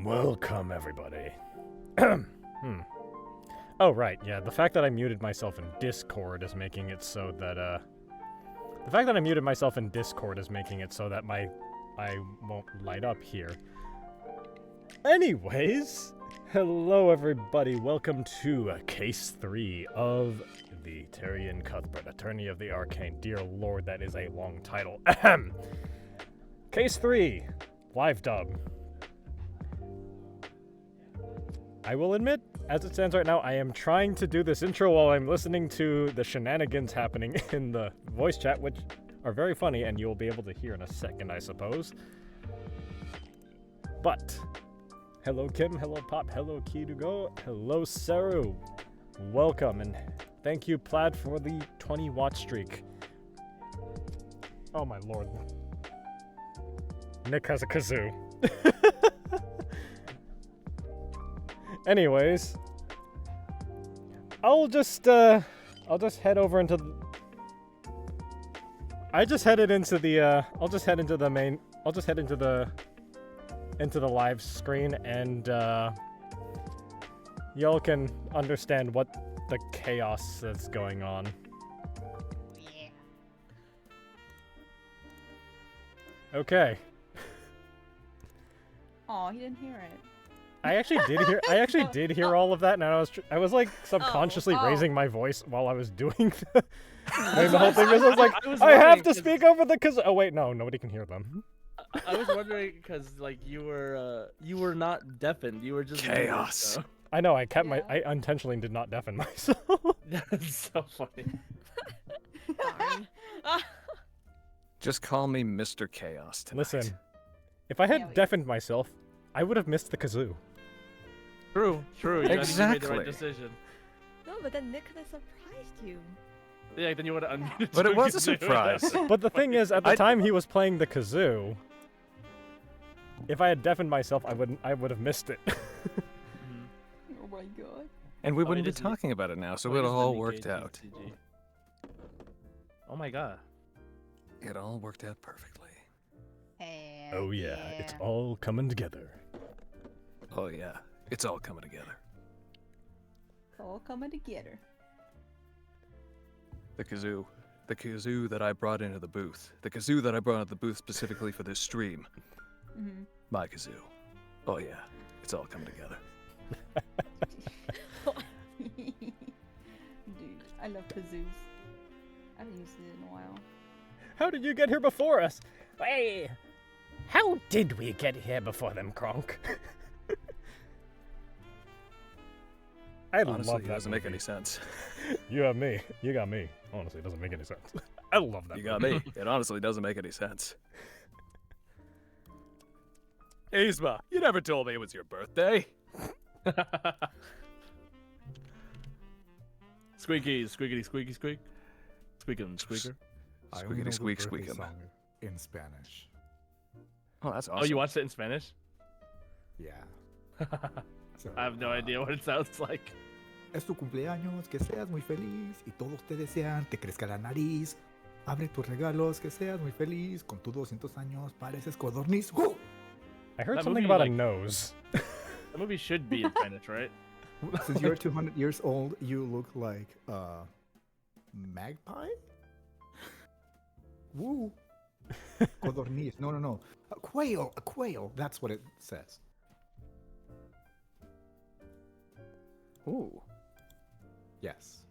Welcome, everybody. Oh, right, yeah, the fact that I muted myself in Discord is making it so that, The fact that I muted myself in Discord is making it so that I won't light up here. Anyways, hello everybody, welcome to Case 3 of the Tyrion Cuthbert, Attorney of the Arcane. Dear Lord, that is a long title. Ahem. Case 3, live dub. I will admit, as it stands right now, I am trying to do this intro while I'm listening to the shenanigans happening in the voice chat, which are very funny, and you'll be able to hear in a second, I suppose. But, hello Kim, hello Pop, hello Key2Go, hello Saru. Welcome, and thank you Plaid for the 20 watch streak. Oh my lord. Nick has a kazoo. Anyways, I'll just head over into I'll just head into the live screen, and y'all can understand what the chaos that's going on. Yeah. Okay. Oh, he didn't hear it. I actually did hear all of that, and I was like subconsciously raising my voice while I was doing the whole thing. I was like, I have to speak over the oh wait, no, nobody can hear them. I was wondering because like you were not deafened, you were just chaos. Muted, so. I know, I intentionally did not deafen myself. That's so funny. Darn. Just call me Mr. Chaos tonight. Listen, if I had deafened myself, I would have missed the kazoo. True. You made the right decision. No, but then Nikolas surprised you. Yeah, then you would have unmuted. But it was a kazoo. surprise. But the thing is, at the time he was playing the kazoo, if I had deafened myself, I would have missed it. Oh my god. And we wouldn't be talking about it now, so it all worked out. Oh my god. It all worked out perfectly. Oh yeah, it's all coming together. Oh yeah, it's all coming together. It's all coming together. The kazoo that I brought into the booth. The kazoo that I brought into the booth specifically for this stream. Mm-hmm. My kazoo. Oh yeah, it's all coming together. Dude, I love kazoos. I haven't used it in a while. How did you get here before us? Hey, how did we get here before them, Kronk? I Honestly, love it that doesn't make movie. any sense. You have me. You got me. Honestly, it doesn't make any sense. I love that You got movie. me. It honestly doesn't make any sense. Yzma, you never told me it was your birthday. Squeaky, squeaky, squeaky, squeak. Squeakin', squeaker. I only know the Squeak, birthday squeak 'em. song in Spanish. Oh, that's awesome. Oh, you watched it in Spanish? Yeah. So, I have no idea what it sounds like. Es tu cumpleaños, que seas muy feliz y todos te desean, te crezca la nariz. Abre tus regalos, que seas muy feliz. Con tus 200 años pareces codorniz. ¡Uh! I heard That something movie, about a like- nose. The movie should be in Spanish, right? Since you're 200 years old, you look like a magpie? Woo! Codorniz. No. A quail. That's what it says. Ooh. Yes.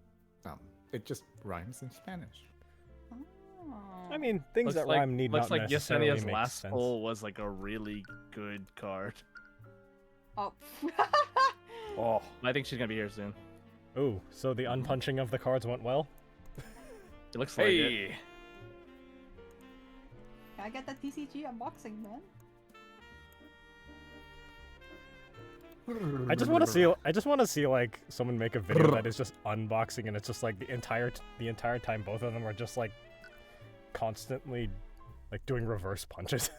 It just rhymes in Spanish. Oh. I mean, things Looks that like, rhyme need looks not like necessarily Yesenia's make last sense. pull was like a really good card. Oh. Oh. I think she's gonna be here soon. Ooh, so the unpunching of the cards went well? It looks like it. Hey. I got that TCG unboxing, man. I just want to see like someone make a video that is just unboxing, and it's just like the entire time both of them are just like constantly like doing reverse punches.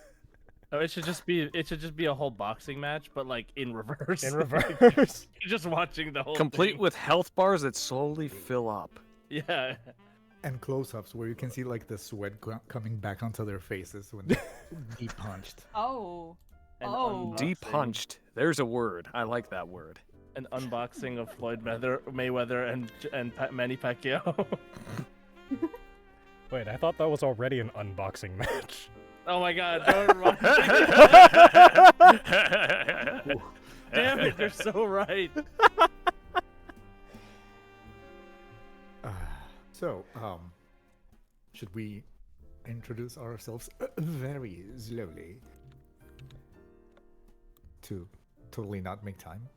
Oh, it should just be a whole boxing match, but like in reverse. In reverse. You're just watching the whole Complete thing. with health bars that slowly fill up. Yeah. And close-ups where you can see like the sweat coming back onto their faces when they punched. Oh. Oh. Depunched. There's a word. I like that word. An unboxing of Floyd Mayweather and Manny Pacquiao. Wait, I thought that was already an unboxing match. Oh my god, don't remind me. Damn it, you're so right. So, should we introduce ourselves very slowly to totally not make time?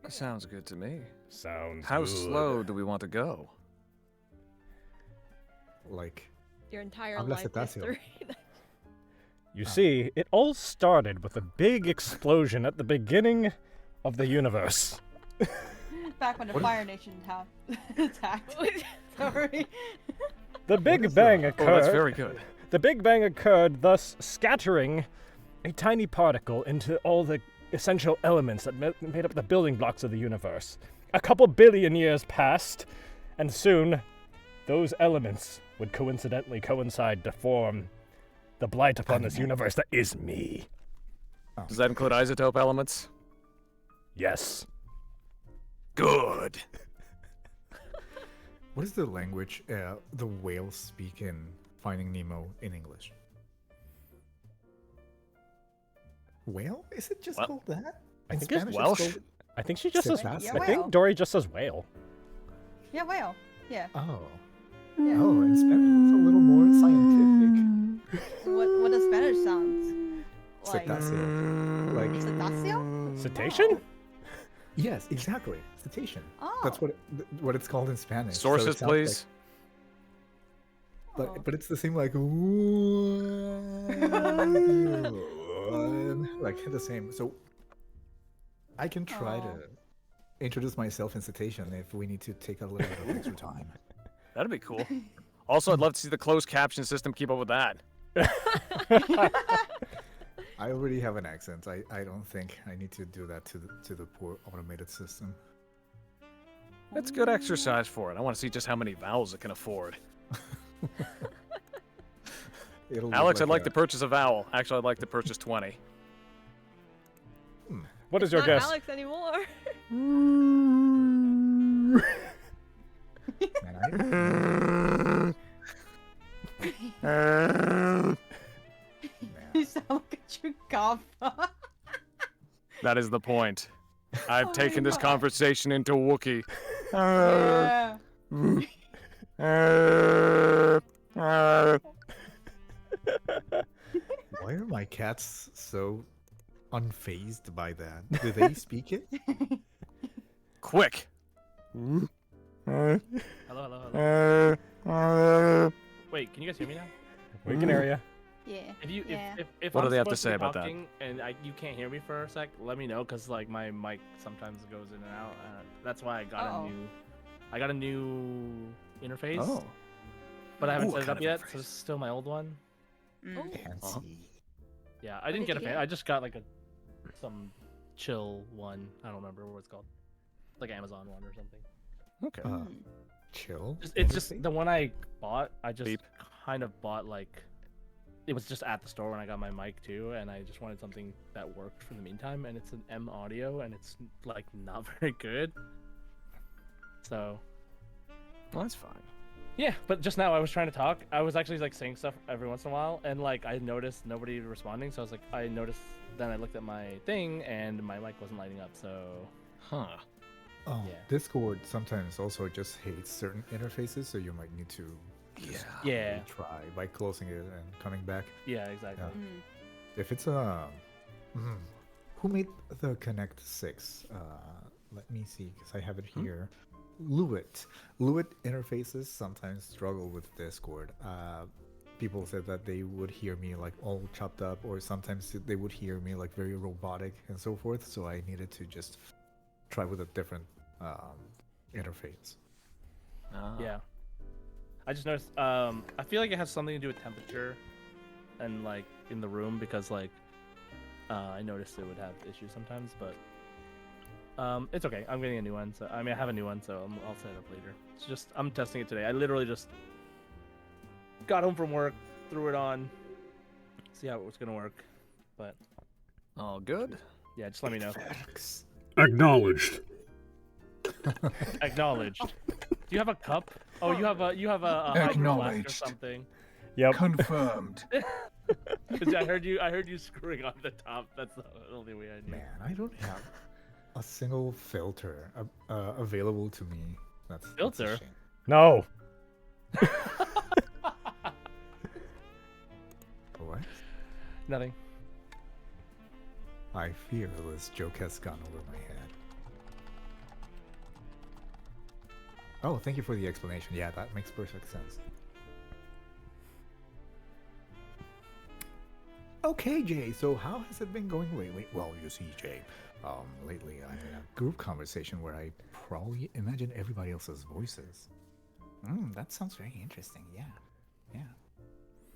Sounds good to me. Sounds How good. slow do we want to go? Like, Your entire Habla life cetáceo. history. You see, it all started with a big explosion at the beginning of the universe. Back when the Fire Nation attacked. Sorry. The Big is Bang that? occurred. Oh, that's very good. The Big Bang occurred, thus scattering a tiny particle into all the essential elements that made up the building blocks of the universe. A couple billion years passed, and soon those elements would coincidentally coincide to form the blight upon this universe that is me. Does that include isotope elements? Yes. Good. what is the language the whales speak in Finding Nemo in English? Whale? Is it just What? called that? I In think it's Spanish, Welsh. called... I think she just says. Sebastian. I Yeah, think whale. Dory just says whale. Yeah, whale. Yeah. Oh. Yeah. Oh, in Spanish it's a little more scientific. What does Spanish sound like? Cetacean. Like, Cetacean? Cetacean? yes, exactly. Cetacean. Oh. That's what it's called in Spanish. So it Sources, sounds please. Like, but it's the same like like the same. So I can try to introduce myself in Cetacean if we need to take a little bit of extra time. That'd be cool. Also, I'd love to see the closed caption system keep up with that. I already have an accent. I don't think I need to do that to the poor automated system. That's good exercise for it. I want to see just how many vowels it can afford. It'll look Alex, I'd like a- to purchase a vowel. Actually, I'd like to purchase 20. What is your Not guess? Alex anymore. Man, You sound like a true gobba. That is the point. I've Oh my taken this God. conversation into Wookiee. Yeah. Why are my cats so unfazed by that? Do they speak it? Quick. Hello, hello, hello. Wait, can you guys hear me now? We can hear ya. Yeah. If you Yeah. if What I'm do they have to supposed say be about that? talking and you can't hear me for a sec, let me know because like my mic sometimes goes in and out. That's why I got Uh-oh. a new interface. Oh. But I haven't Ooh, set what it kind up of yet, interface? so it's still my old one. Mm. Fancy. Yeah, I didn't did get a you fan. get? I just got like some chill one. I don't remember what it's called. Like Amazon one or something. Okay. Mm. Chill. It's just interface? the one I bought. I just Beep. kind of bought like it was just at the store when I got my mic too, and I just wanted something that worked for the meantime. And it's an M audio, and it's like not very good. So Well, that's fine. yeah, but just now I was trying to talk. I was actually like saying stuff every once in a while, and like I noticed nobody responding. So I was like, I noticed. Then I looked at my thing, and my mic wasn't lighting up. So Huh. Oh, Yeah. Discord sometimes also just hates certain interfaces, so you might need to just yeah, try by closing it and coming back. yeah, exactly. Yeah. Mm. If it's a who made the Connect 6? Let me see, because I have it here. Lloyd interfaces sometimes struggle with Discord. People said that they would hear me like all chopped up, or sometimes they would hear me like very robotic and so forth. So I needed to just try with a different interface. Ah. Yeah. I just noticed. I feel like it has something to do with temperature, and like in the room because like, I noticed it would have issues sometimes, but it's okay. I'm getting a new one, so I mean I have a new one, so I'll set it up later. It's just I'm testing it today. I literally just got home from work, threw it on, see how it was gonna work. but All good. yeah, just let me know. Facts. Acknowledged. Acknowledged. Do you have a cup? Oh, you have a hydro flask or Acknowledged. something. Yep. Confirmed. 'Cause I heard you screwing on the top. That's the only way I knew. Man, I don't have a single filter available to me. That's a Filter? shame. No. What? Nothing. I fear this joke has gone over my head. Oh, thank you for the explanation. Yeah, that makes perfect sense. Okay, Jay, so how has it been going lately? Well, you see, Jay, lately I'm in a group conversation where I probably imagine everybody else's voices. That sounds very interesting, yeah.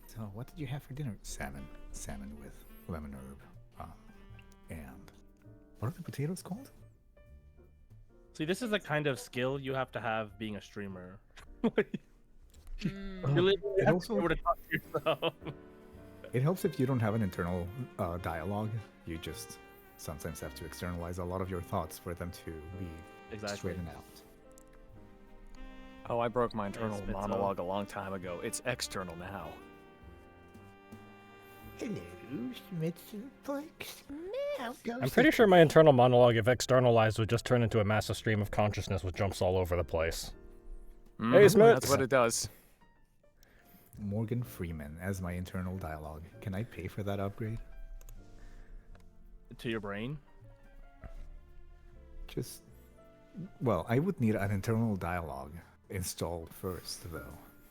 So, what did you have for dinner? Salmon with lemon herb. And what are the potatoes called? See, this is the kind of skill you have to have being a streamer. You Mm. literally It have also- to be able to talk to yourself. It helps if you don't have an internal dialogue. You just sometimes have to externalize a lot of your thoughts for them to be Exactly. straightened out. Oh, I broke my internal Spitzo. monologue a long time ago. It's external now. Hello, Schmitzenflex. I'm pretty sure my internal monologue, if externalized, would just turn into a massive stream of consciousness which jumps all over the place. Hey, Mhm, Smith. That's what it does. Morgan Freeman as my internal dialogue. Can I pay for that upgrade? To your brain. Just, well, I would need an internal dialogue installed first, though.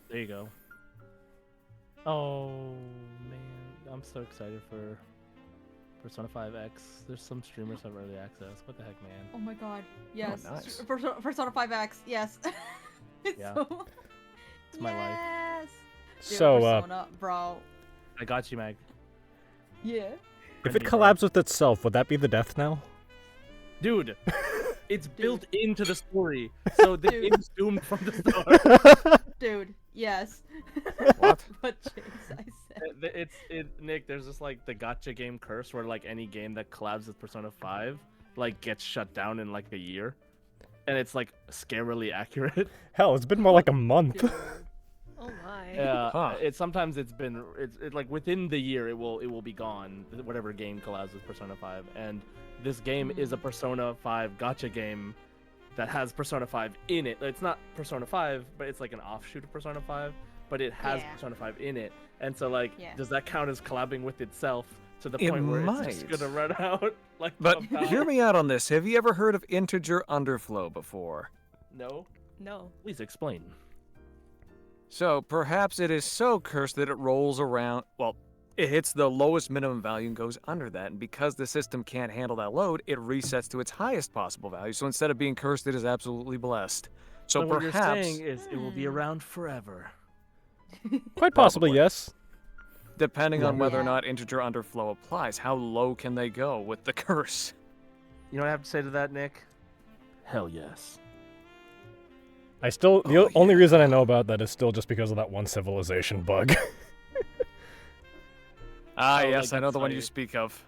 There you go. Oh man, I'm so excited for Persona 5X. There's some streamers have early access. What the heck, man? Oh my god. Yes. nice. Persona 5X. Yes. It's Yeah. so... It's my life. Yes. Dude, So, Persona, bro. I got you, Mag. Yeah. if it collabs with itself, would that be the death knell? Dude, it's built into the story, so the Dude. game's doomed from the start. Dude, yes. What? What James I said. Nick, there's this like the gotcha game curse where like any game that collabs with Persona 5 like gets shut down in like a year, and it's like scarily accurate. Hell, it's been more like a month. Dude. Oh my. Yeah, Huh. sometimes it's been like within the year it will be gone. Whatever game collabs with Persona 5, and this game is a Persona 5 gotcha game that has Persona 5 in it. It's not Persona 5, but it's like an offshoot of Persona 5, but it has Yeah. Persona 5 in it. And so like, Yeah. does that count as collabing with itself to the It point where it's just might. gonna run out? Like, But somehow? hear me out on this. Have you ever heard of integer underflow before? No, No. please explain. So perhaps it is so cursed that it rolls around. Well, it hits the lowest minimum value and goes under that. And because the system can't handle that load, it resets to its highest possible value. So instead of being cursed, it is absolutely blessed. So what perhaps, you're saying is it will be around forever. Quite possibly, Probably. yes. depending on whether or Yeah. not integer underflow applies, how low can they go with the curse? You know what I have to say to that, Nick? Hell yes. I still, the Oh, only reason I know about that is still just because of that one civilization bug. Ah, Oh, yes, like I know that's the one why you you- speak of.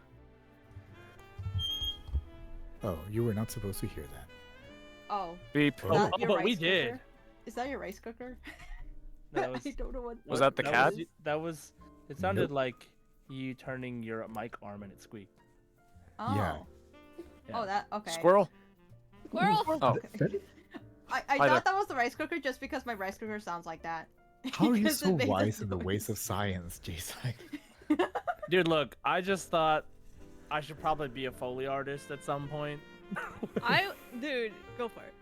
Oh, you were not supposed to hear that. Oh, Beep. is Oh. that Oh, your but rice we did. cooker? Is that your rice cooker? No, that was- I don't know what. Was that the cat? That was. It sounded like you turning your mic arm and it squeaked. Oh. Yeah. Oh, that okay. Squirrel? Squirrel! Oh, I Hi thought there. that was the rice cooker just because my rice cooker sounds like that. How are you Because it so makes wise this in the ways noise. of science, JSide? Dude, look, I just thought I should probably be a Foley artist at some point. Dude, go for it.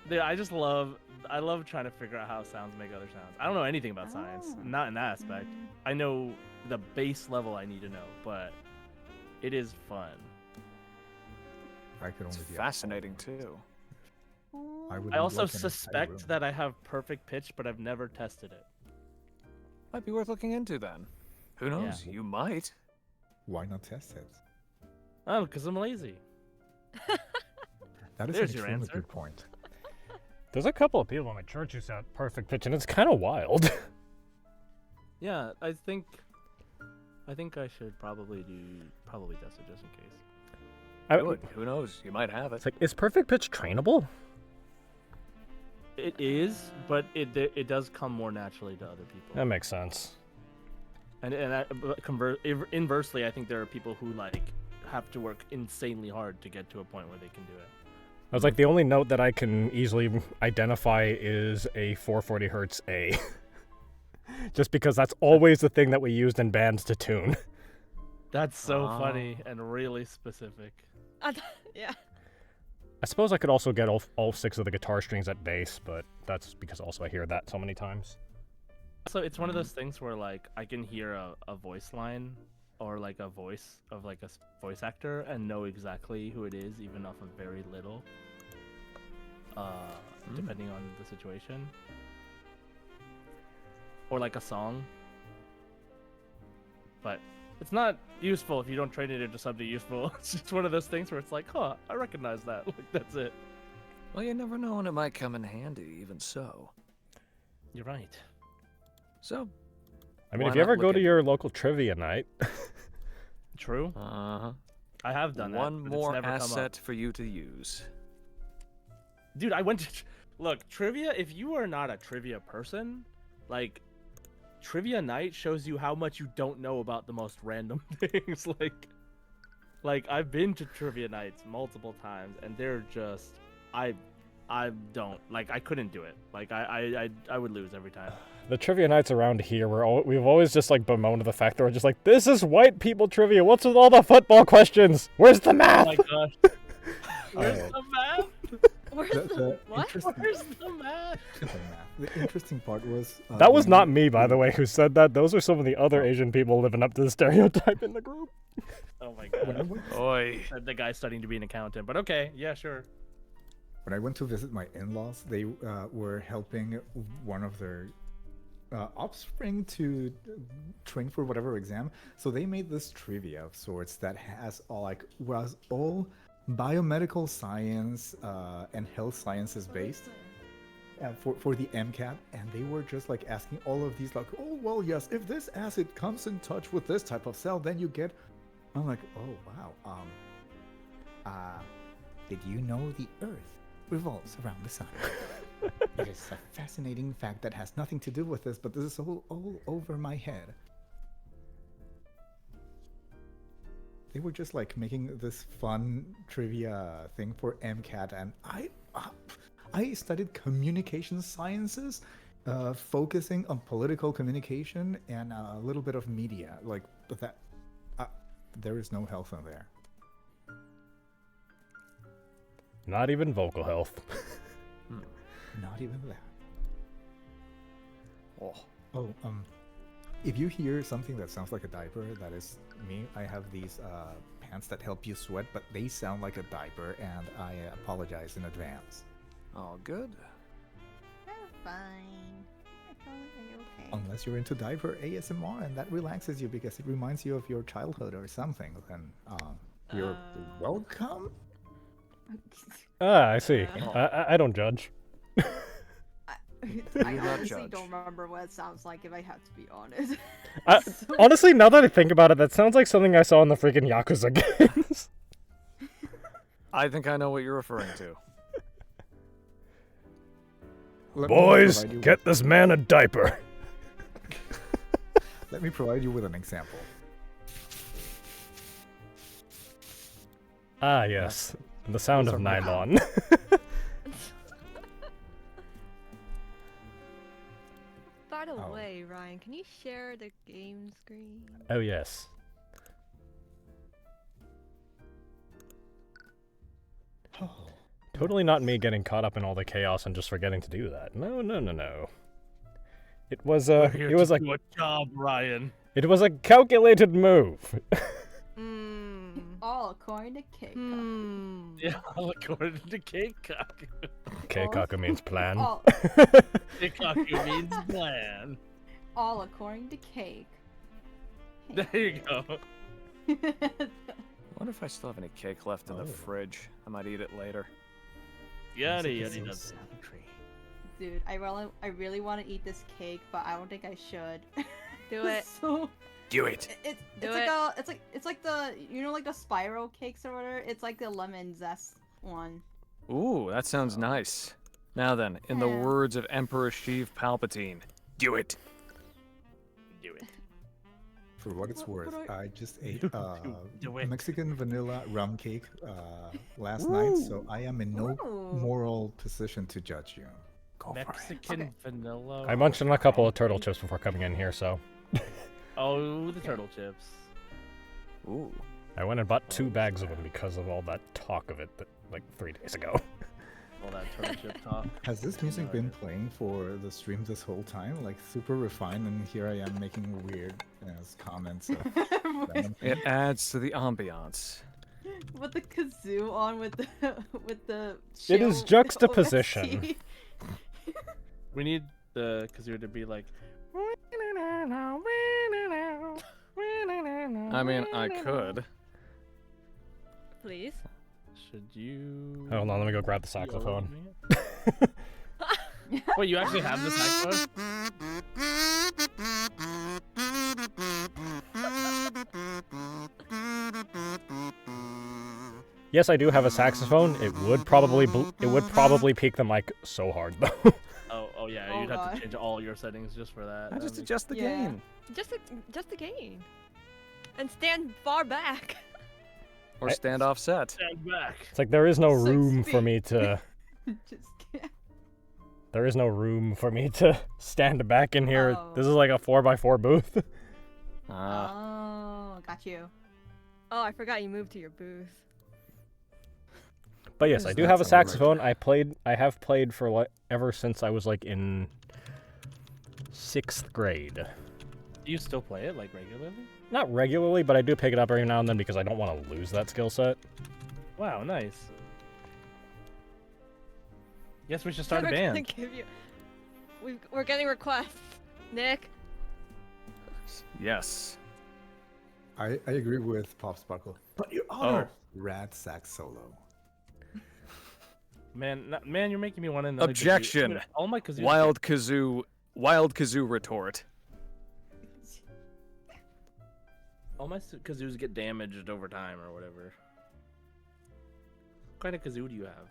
Dude, I love trying to figure out how sounds make other sounds. I don't know anything about science, Oh. not in that aspect. I know the base level I need to know, but it is fun. I could it's only be fascinating too. I, would I need, also like, an entire suspect room. that I have perfect pitch, but I've never tested it. Might be worth looking into then. Who knows? You might. Why not test it? Oh, because I'm lazy. That is There's an your extremely answer. good point. There's a couple of people in my church who sound perfect pitch, and it's kind of wild. Yeah, I think I think I should probably test it just in case. Good. Who knows? You might have it. It's like, is perfect pitch trainable? It is, but it does come more naturally to other people. That makes sense. And inversely, I think there are people who like have to work insanely hard to get to a point where they can do it. I was like, the only note that I can easily identify is a 440 hertz A. Just because that's always the thing that we used in bands to tune. That's so funny and really specific. Yeah. I suppose I could also get all 6 of the guitar strings at bass, but that's because also I hear that so many times. So it's one of those things where like I can hear a voice line or like a voice of like a voice actor and know exactly who it is even off of very little, depending on the situation. Or like a song. But it's not useful if you don't train it into something useful. It's just one of those things where it's like, huh, I recognize that. Like, that's it. Well, you never know when it might come in handy, even so. You're right. So, I mean, why if you not ever go look to at- your local trivia night... True. Uh-huh. I have done that. One but it's more never come up. asset for you to use. Dude, I went to... Look, trivia, if you are not a trivia person, like... Trivia night shows you how much you don't know about the most random things. Like I've been to trivia nights multiple times, and they're just, I don't like. I couldn't do it. Like I would lose every time. The trivia nights around here, we've always just like bemoaned the fact that we're just like, this is white people trivia. What's with all the football questions? Where's the Oh math? my gosh. Where's Oh. the math? Where's The- the the what? interesting- Where's the math? The interesting part was That was when not we- me, by the way, who said that. Those are some of the other Asian people living up to the stereotype in the group. Oh my When I god. went, Oi. The guy studying to be an accountant, but okay, yeah, sure. when I went to visit my in-laws, they were helping one of their offspring to train for whatever exam. So they made this trivia of sorts that was all biomedical science and health sciences based. For the MCAT, and they were just like asking all of these, like, oh well, yes, if this acid comes in touch with this type of cell, then you get. I'm like, oh wow, did you know the Earth revolves around the sun? It is a fascinating fact that has nothing to do with this, but this is all over my head. They were just like making this fun trivia thing for MCAT, and I studied communication sciences, focusing on political communication and a little bit of media. Like, but that, there is no health in there. Not even vocal health. Not even that. Oh. If you hear something that sounds like a diaper, that is me. I have these pants that help you sweat, but they sound like a diaper, and I apologize in advance. All good. I'm fine. Are you okay? Unless you're into diaper ASMR and that relaxes you because it reminds you of your childhood or something, then you're welcome. Ah, I see. Yeah. I don't judge. I not honestly judge. don't remember what it sounds like, if I have to be honest. Honestly, now that I think about it, that sounds like something I saw in the freaking Yakuza games. I think I know what you're referring to. Let me Boys, provide you get this man a diaper. Let me provide you with an example. Ah, yes. The sound Those of are my- nylon. By the Oh. way, Ryan, can you share the game screen? Oh, yes. Totally not me getting caught up in all the chaos and just forgetting to do that. No. It was We're here it was to a do a job, Ryan. it was a calculated move. Hmm. All according to Cake. Hmm. Yeah, according to Cake Cock. Keikaku means plan. All, Cake Cock means plan. all according to Cake. There you go. I wonder if I still have any cake left in the Oh. fridge. I might eat it later. Yada Music is yada so yada. sultry. Dude, I really want to eat this cake, but I don't think I should. Do it. So, Do it. It's Do like it. it's like the like the spiral cakes or whatever. It's like the lemon zest one. Ooh, that sounds nice. Now then, in the Yeah. words of Emperor Sheev Palpatine, do it. Do it. For what it's What worth, do I just ate Do it. Mexican vanilla rum cake last night, so I am in no Ooh. moral position to judge you. Go for it. Mexican Okay. vanilla. I munched on a couple of turtle chips before coming in here, so Oh, the turtle chips. Ooh. I went and bought 2 bags of them because of all that talk of it like 3 days ago. All that turtle chip talk. Has this music been playing for the stream this whole time? Like super refined, and here I am making weird comments. Of random It adds to the ambiance. With the kazoo on with the It is shell juxtaposition. OST. We need the kazoo to be like. I mean, I could. Please. Should you? Hold on, let me go grab the saxophone. Wait, you actually have the saxophone? Yes, I do have a saxophone. It would probably peak the mic so hard though. Oh yeah, Oh you'd have God. to change all your settings just for that. I just That'd be- adjust the Yeah. gain. Just the gain. And stand far back. Or stand offset. Stand back. It's like there is no 6 room for feet. me to Just kidding. there is no room for me to stand back in here. Oh. This is like a 4x4 booth. Ah. Oh, got you. Oh, I forgot you moved to your booth. But yes, I Is do that have a sound right? saxophone. I have played for ever since I was like in 6th grade. Do you still play it like regularly? Not regularly, but I do pick it up every now and then because I don't want to lose that skill set. Wow, nice. Guess we should start a We're gonna band. give you... We're getting requests. Nick. Yes. I agree with Pop Sparkle. But your honor, rad sax solo. Man, you're making me want another. Objection. Kazoo. All my kazoos. Wild kazoo retort. All my kazoos get damaged over time or whatever. What kind of kazoo do you have?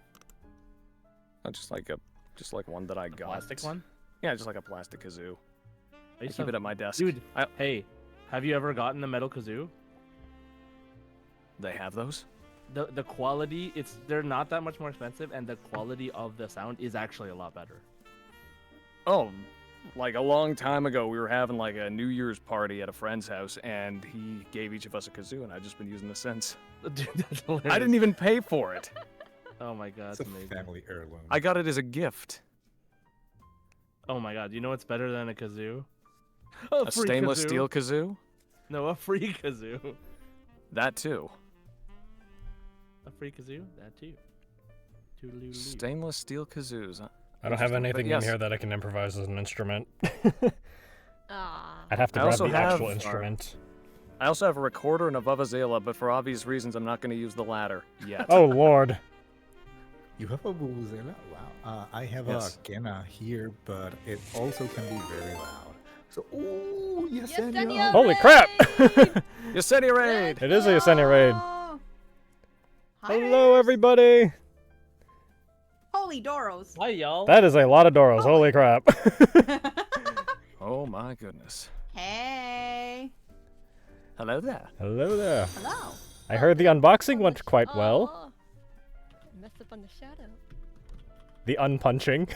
Just like one that I got. Plastic one? Yeah, just like a plastic kazoo. I I used to keep it have- at my desk. Dude, hey, have you ever gotten a metal kazoo? They have those? The quality, they're not that much more expensive, and the quality of the sound is actually a lot better. Oh, like a long time ago, we were having like a New Year's party at a friend's house, and he gave each of us a kazoo, and I've just been using it since. Dude, that's hilarious. I didn't even pay for it. Oh my god, It's that's a amazing. family heirloom. I got it as a gift. Oh my god, you know what's better than a kazoo? A free stainless kazoo. steel kazoo? No, a free kazoo. That too. A free kazoo? That too. Toodaloo. Stainless steel kazoos. I don't have Interesting, but anything yes. in here that I can improvise as an instrument. Ah. I'd have to I grab also the actual have, instrument. I also have a recorder and a vuvuzela, but for obvious reasons, I'm not going to use the latter yet. Oh lord. You have a vuvuzela? Wow. I have Yes. a quena here, but it also can be very loud. So, ooh, Yesenia! Yesenia! Holy crap! Yesenia Raid! It is a Yesenia raid. Oh. Hi, Hello Eris. everybody! Holy Doros. Hi, y'all. That is a lot of Doros, holy crap. Oh my goodness. Hey. Hello there. Hello there. Hello. I heard the unboxing went quite well. Oh, messed up on the shadow. The unpunching.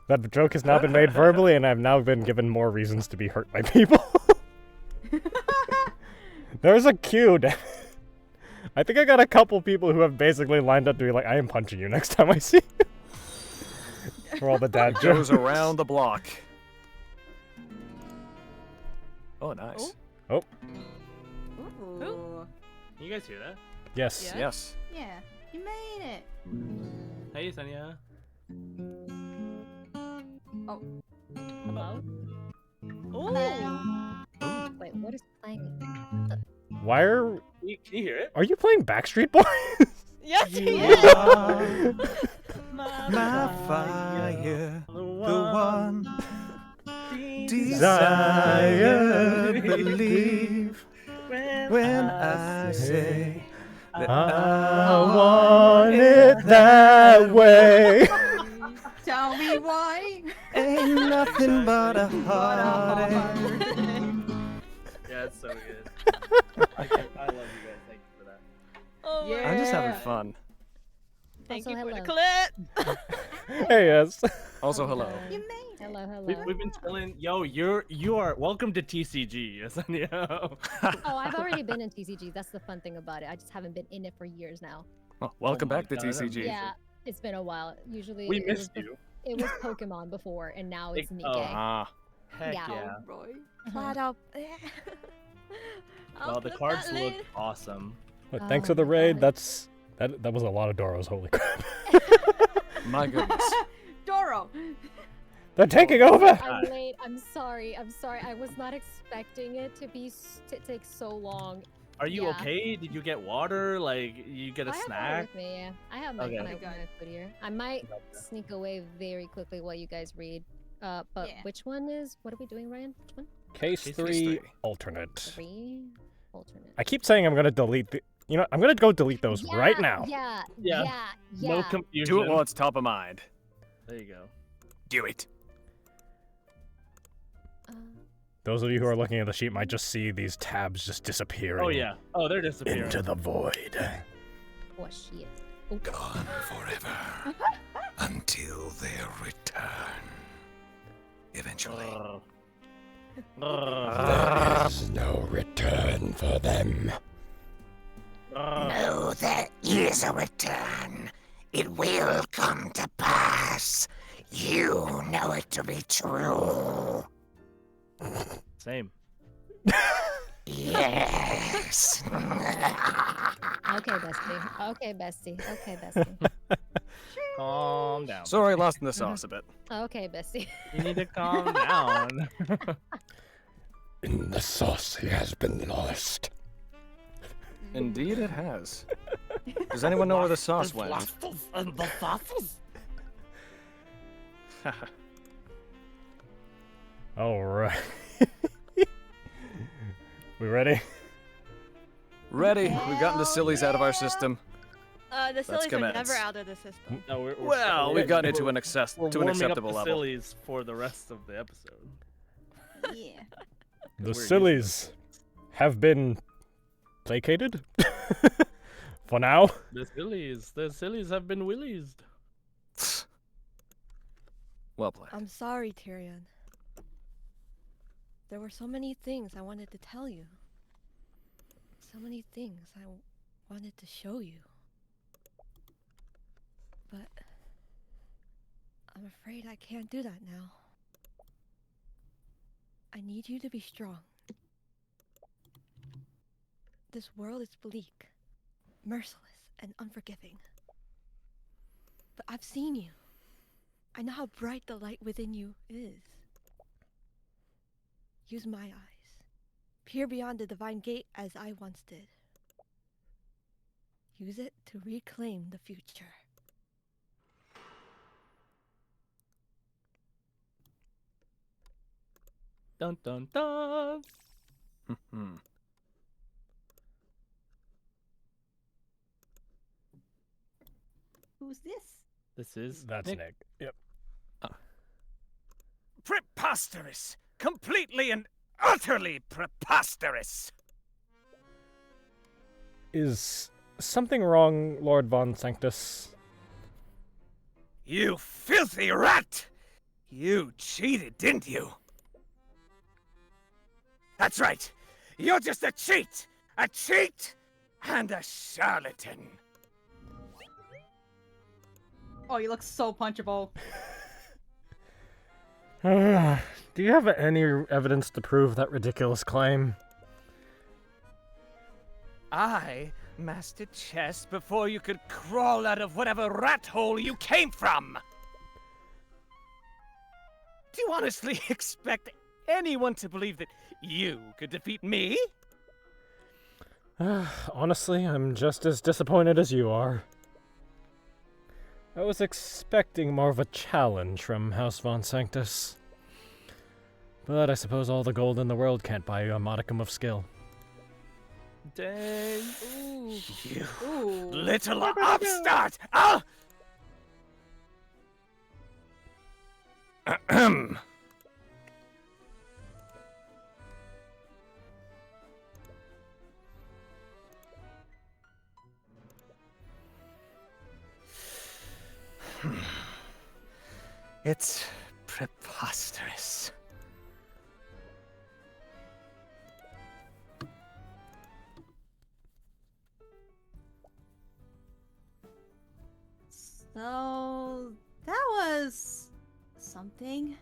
That joke has now been made verbally, and I've now been given more reasons to be hurt by people. There's a queue. I think I got a couple people who have basically lined up to be like, I am punching you next time I see you. For all the dad Goes jokes. around the block. Oh, nice. Oh. Ooh. You guys hear that? Yes. Yeah. Yes. Yeah. You made it. Hey, Yesenia. Oh. Hello? Hello. Wait, what is playing? Why are Can you hear it? you playing Backstreet Boys? Yes, You he is! are My fire, the one. desire, believe when I say that I want it that way. Tell me why. ain't nothing but a heartache. Yeah, it's so good. I love you guys. Thank you for that. Oh Yeah. I'm just having fun. Thank Also, you for the hello. clip. Hey, yes. Also, hello. You made it. Hello, hello. We've been chilling. Yo, you are welcome to TCG, Yesenia. Oh, I've already been in TCG. That's the fun thing about it. I just haven't been in it for years now. Well, welcome my back to God, that's TCG. Yeah, it's been a while. Usually We it missed was you. It was Pokemon before, and now it's Nikkei. Ah, Heck Yeah. yeah. Oh, Roy. Flat out. Well, the cards look awesome. But thanks Oh for the my raid. God. That was a lot of Doros. Holy crap! my goodness. Doro. They're taking over. I'm late. I'm sorry. I was not expecting it to to take so long. Are you Yeah. okay? Did you get water? Like, you get a I have snack? water with me. Yeah, I have my, Okay. my Okay. food here. I might Gotcha. sneak away very quickly while you guys read. But Yeah. which one is? What are we doing, Ryan? Which one? Case Case 3 3. alternate. 3 alternate. I keep saying I'm gonna delete the. You know, I'm gonna go delete those right now. Yeah. Yeah. Yeah. No Yeah. confusion. Do it while it's top of mind. There you go. Do it. Those of you who are looking at the sheet might just see these tabs just disappearing. Oh yeah. Oh, they're disappearing. Into the void. Oh shit. Oh. Gone forever until their return. Eventually. There's no return for them. No, there is a return. It will come to pass. You know it to be true. Same. Yes. Okay, bestie. Okay, bestie. Okay, bestie. Calm down. Sorry, lost in the sauce a bit. Okay, bestie. You need to calm down. In the sauce he has been lost. Indeed, it has. Does anyone know where the sauce went? And the sauces. All right. We ready? Ready. We've gotten the sillies out of our system. The sillies are commence. never out of the system. No, we're Well, we've gotten it to an access we're to an warming acceptable up the level. sillies for the rest of the episode. Yeah. The We're sillies have been placated for now. The sillies have been willies. Well played. I'm sorry, Tyrion. There were so many things I wanted to tell you. So many things I wanted to show you. But I'm afraid I can't do that now. I need you to be strong. This world is bleak, merciless, and unforgiving. But I've seen you. I know how bright the light within you is. Use my eyes. Peer beyond the divine gate as I once did. Use it to reclaim the future. Dun dun dun. Hmm. Who's this? This is That's Nick. Yep. Preposterous! Completely and utterly preposterous! Is something wrong, Lord Von Sanctus? You filthy rat! You cheated, didn't you? That's right. You're just a cheat! A cheat and a charlatan. Oh, you look so punchable. Do you have any evidence to prove that ridiculous claim? I mastered chess before you could crawl out of whatever rat hole you came from. Do you honestly expect anyone to believe that you could defeat me? Honestly, I'm just as disappointed as you are. I was expecting more of a challenge from House Von Sanctus. But I suppose all the gold in the world can't buy you a modicum of skill. Dang. Ooh. You Ooh. little upstart! Ah! Ahem. It's preposterous. So that was something.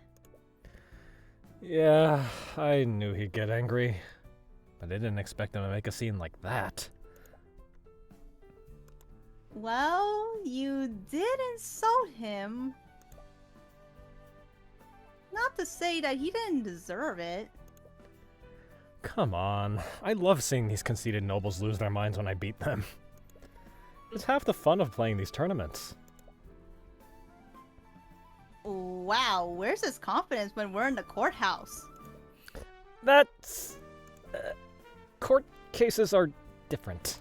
Yeah, I knew he'd get angry. But I didn't expect him to make a scene like that. Well, you did insult him. Not to say that he didn't deserve it. Come on. I love seeing these conceited nobles lose their minds when I beat them. It's half the fun of playing these tournaments. Wow, where's his confidence when we're in the courthouse? That's... court cases are different.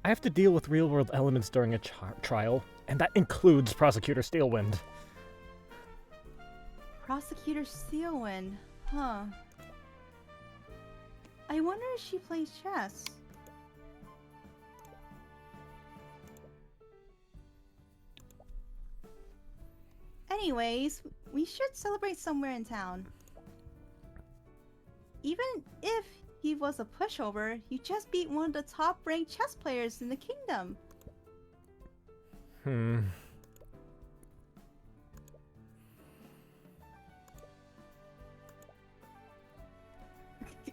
I have to deal with real-world elements during a trial, and that includes Prosecutor Steelwind. Prosecutor Steelwind, huh? I wonder if she plays chess. Anyways, we should celebrate somewhere in town. Even if he was a pushover, you just beat one of the top-ranked chess players in the kingdom.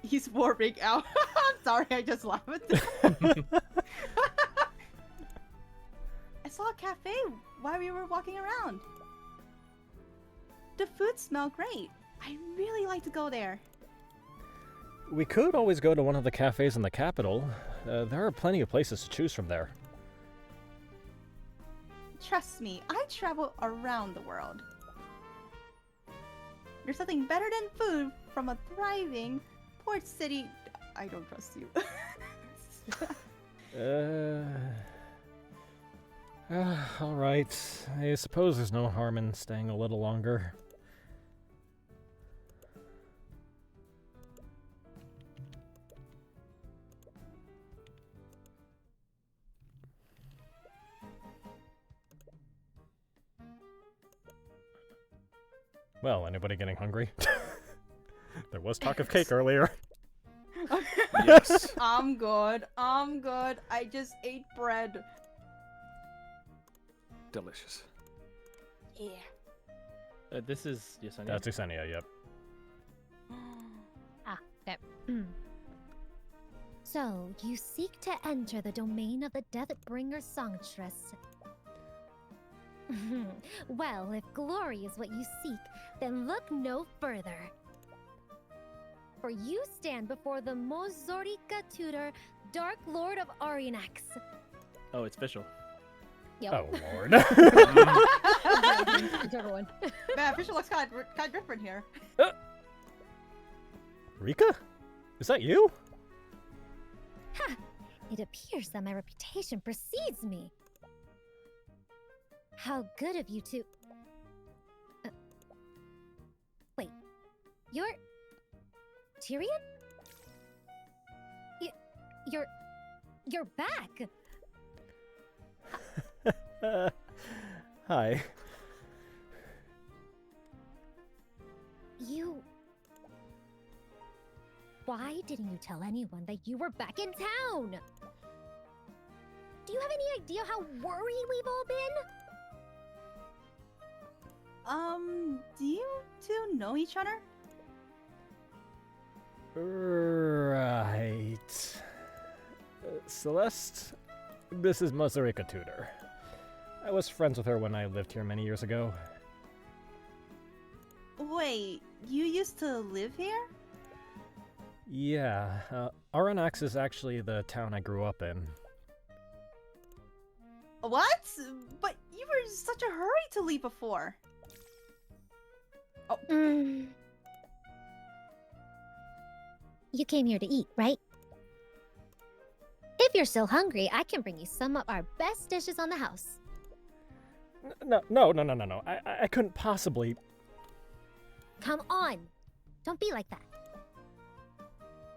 He's warping out. I'm sorry, I just laughed at that. I saw a cafe while we were walking around. The food smelled great. I really like to go there. We could always go to one of the cafes in the capital. There are plenty of places to choose from there. Trust me, I travel around the world. There's nothing better than food from a thriving port city. I don't trust you. Alright. I suppose there's no harm in staying a little longer. Well, anybody getting hungry? There was talk of cake earlier. Yes. I'm good. I'm good. I just ate bread. Delicious. Yeah. This is Yesenia. That's Yesenia, yep. Okay. So, you seek to enter the domain of the Deathbringer Songstress. Well, if glory is what you seek, then look no further. For you stand before the Mozorica tutor, Dark Lord of Arianax. Oh, it's official. Yep. Oh, Lord. It's everyone. Man, official looks kind of different here. Rika? Is that you? Ha! It appears that my reputation precedes me. How good of you to... Wait, you're... Tyrion? You're back! Hi. You... Why didn't you tell anyone that you were back in town? Do you have any idea how worried we've all been? Do you two know each other? Right. Celeste, this is Mozorica Tutor. I was friends with her when I lived here many years ago. Wait, you used to live here? Yeah, Arianax is actually the town I grew up in. What? But you were in such a hurry to leave before. Oh. You came here to eat, right? If you're still hungry, I can bring you some of our best dishes on the house. No. I couldn't possibly. Come on! Don't be like that.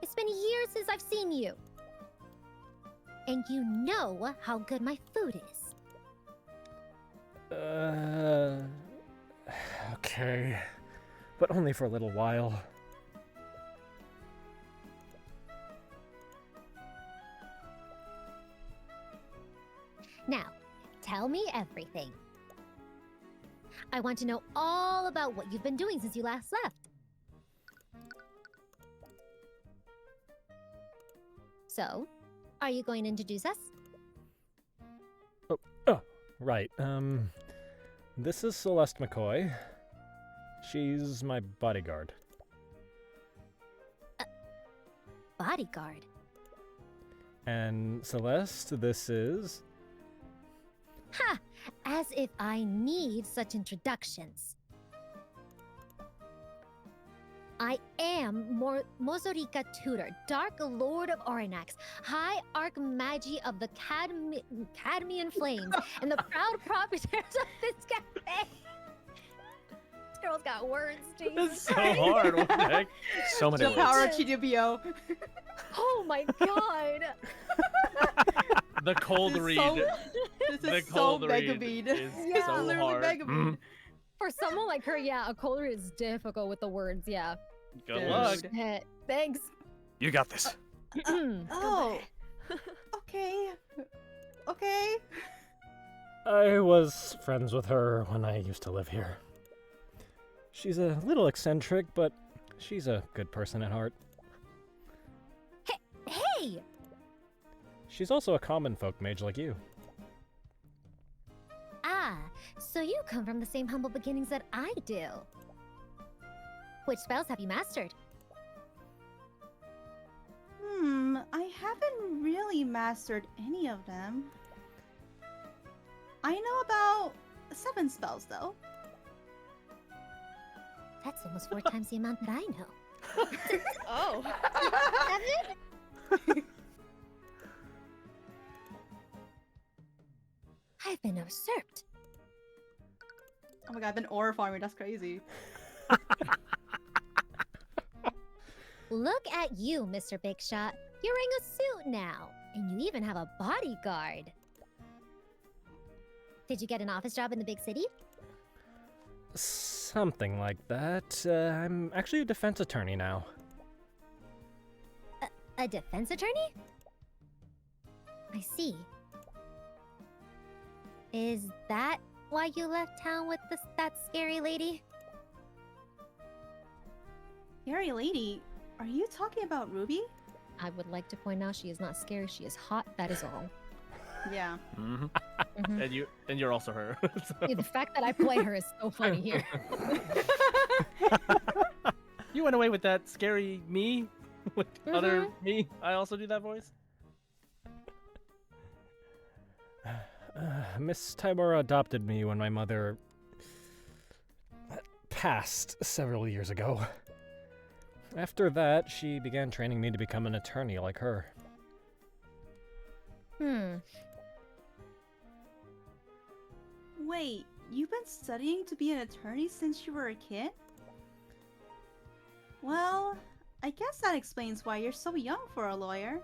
It's been years since I've seen you. And you know how good my food is. Okay. But only for a little while. Now, tell me everything. I want to know all about what you've been doing since you last left. So, are you going to introduce us? Right. This is Celeste McCoy. She's my bodyguard. Bodyguard? And Celeste, this is... Ha! As if I need such introductions. I am Mozorica Tutor, Dark Lord of Oranax, High Archmagi of the Cadmian Flames, and the proud proprietors of this cafe. This girl's got words, Jesus. This is so hard. What the heck? So many The words. power of TWBO. Oh my god! The cold read. This The is so cold read mega bead. is It's so literally hard. mega bead. Mhm. For someone like her, yeah, a colder is difficult with the words, yeah. Good Dude. luck. Shit. Thanks. You got this. Oh. Okay. Okay. I was friends with her when I used to live here. She's a little eccentric, but she's a good person at heart. Hey! She's also a common folk mage like you. Ah, so you come from the same humble beginnings that I do. Which spells have you mastered? I haven't really mastered any of them. I know about 7 spells though. That's almost 4 times the amount that I know. Oh. 7? I've been usurped. Oh my god, I've been aura farming, that's crazy. Look at you, Mr. Big Shot. You're wearing a suit now, and you even have a bodyguard. Did you get an office job in the big city? Something like that. I'm actually a defense attorney now. A defense attorney? I see. Is that why you left town with that scary lady? Scary lady, are you talking about Ruby? I would like to point out she is not scary, she is hot, that is all. Yeah. Mm-hmm. Mhm. And you're also her. So- Yeah, the fact that I play her is so funny here. You went away with that scary me, with other me. I also do that voice. Miss Tymora adopted me when my mother passed several years ago. After that, she began training me to become an attorney like her. Wait, you've been studying to be an attorney since you were a kid? Well, I guess that explains why you're so young for a lawyer.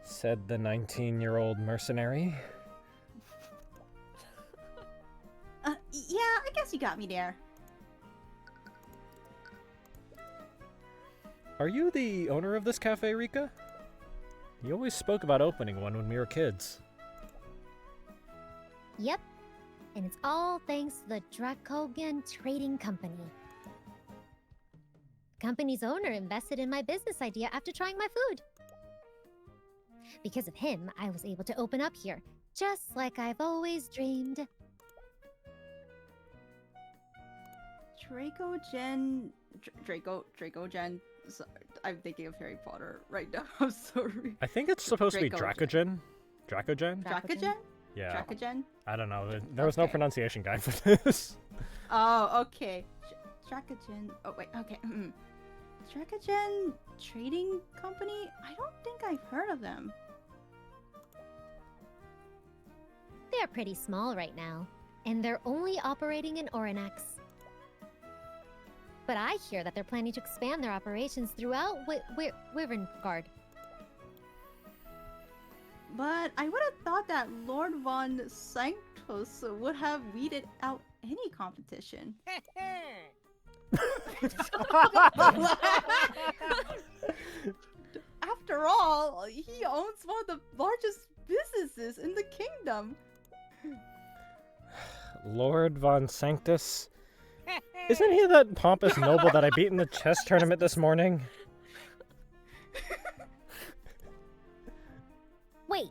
Said the 19-year-old mercenary. Yeah, I guess you got me there. Are you the owner of this cafe, Rika? You always spoke about opening one when we were kids. Yep. And it's all thanks to the Dracogan Trading Company. The company's owner invested in my business idea after trying my food. Because of him, I was able to open up here, just like I've always dreamed. Dracogen. So, I'm thinking of Harry Potter right now. I'm sorry. I think it's supposed to be Dracogen. Dracogen? Dracogen? Yeah. Dracogen? I don't know. There was no Okay. pronunciation guide for this. Oh, okay. Dracogen. Oh, wait, okay. Dragagen Trading Company? I don't think I've heard of them. They're pretty small right now, and they're only operating in Oranax. But I hear that they're planning to expand their operations throughout Wyverngard. But I would have thought that Lord von Sanctus would have weeded out any competition. After all, he owns one of the largest businesses in the kingdom. Lord von Sanctus? Isn't he that pompous noble that I beat in the chess tournament this morning? Wait,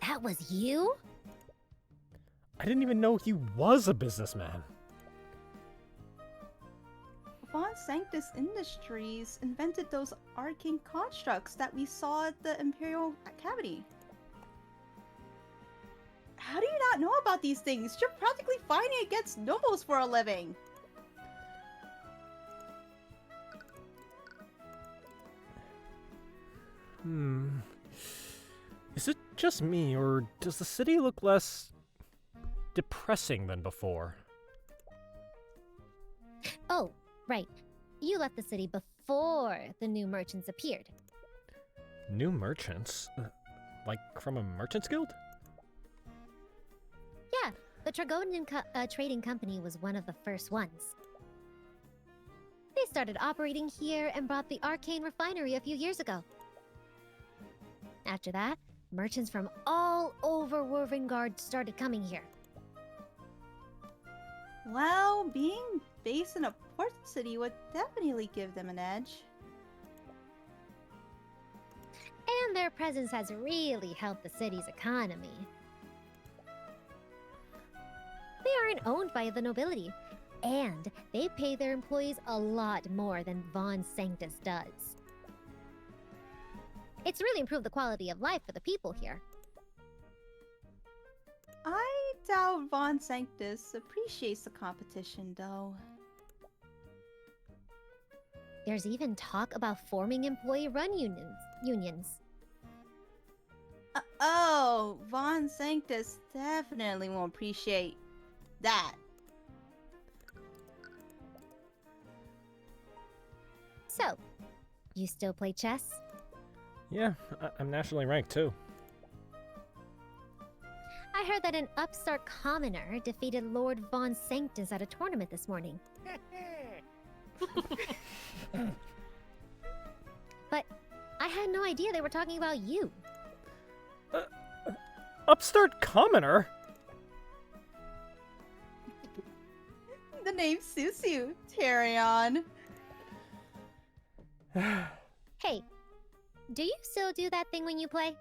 that was you? I didn't even know he was a businessman. Von Sanctus Industries invented those arcane constructs that we saw at the Imperial Cavity. How do you not know about these things? You're practically fighting against nobles for a living. Is it just me, or does the city look less depressing than before? Oh, right. You left the city before the new merchants appeared. New merchants? Like from a merchant's guild? Yeah, the Dragonian Trading Company was one of the first ones. They started operating here and brought the Arcane refinery a few years ago. After that, merchants from all over Wyverngard started coming here. Well, being based in a port city would definitely give them an edge. And their presence has really helped the city's economy. They aren't owned by the nobility, and they pay their employees a lot more than Von Sanctus does. It's really improved the quality of life for the people here. I doubt Von Sanctus appreciates the competition, though. There's even talk about forming employee-run unions. Oh, Von Sanctus definitely won't appreciate that. So, you still play chess? Yeah, I'm nationally ranked too. I heard that an upstart commoner defeated Lord Von Sanctus at a tournament this morning. But I had no idea they were talking about you. Upstart commoner? The name suits you, Tyrion. Hey, do you still do that thing when you play?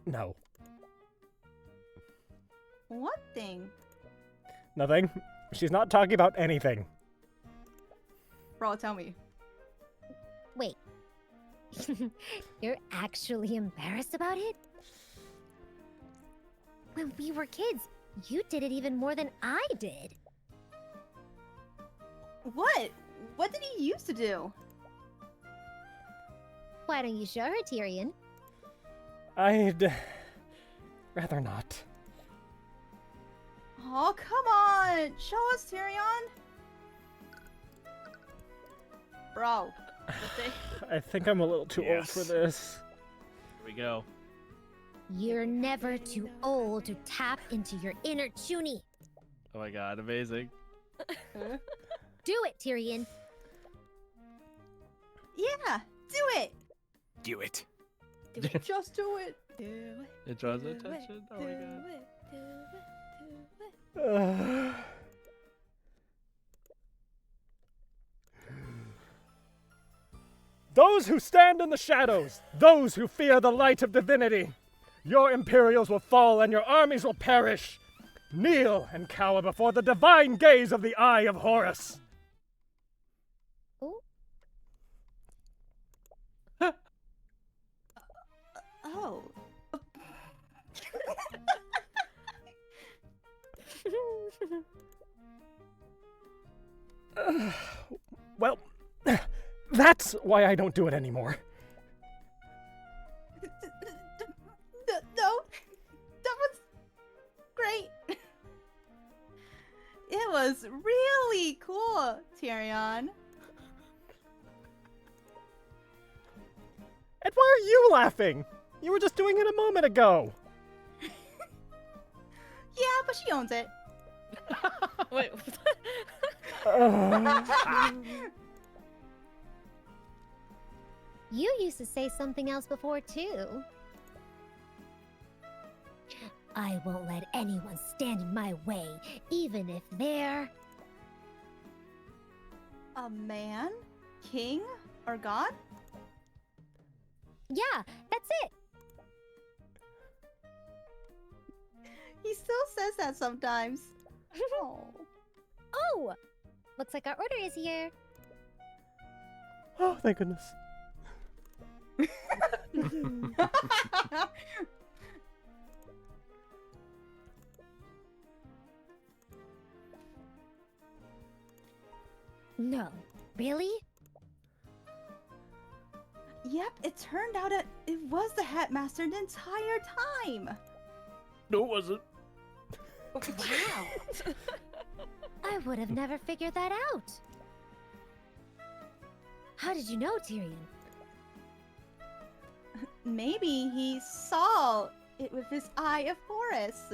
No. What thing? Nothing. She's not talking about anything. Bro, tell me. Wait. You're actually embarrassed about it? When we were kids, you did it even more than I did. What? What did he used to do? Why don't you show her, Tyrion? I'd rather not. Oh, come on! Show us, Tyrion! Bro. I think I'm a little too old for this. Here we go. You're never too old to tap into your inner Chuny. Oh my god, amazing. Do it, Tyrion. Yeah, do it! Do it. Just do it! It draws attention. Oh my god. Those who stand in the shadows, those who fear the light of divinity, your Imperials will fall and your armies will perish. Kneel and cower before the divine gaze of the Eye of Horus. Oh. Oh. That's why I don't do it anymore. No, that was great. It was really cool, Tyrion. And why are you laughing? You were just doing it a moment ago. Yeah, but she owns it. Wait. You used to say something else before, too. I won't let anyone stand in my way, even if they're... A man? King? Or god? Yeah, that's it. He still says that sometimes. Oh. Oh, looks like our order is here. Oh, thank goodness. No, really? Yep, it turned out it was the headmaster the entire time. No, it wasn't. Wow. I would have never figured that out. How did you know, Tyrion? Maybe he saw it with his eye of Horus.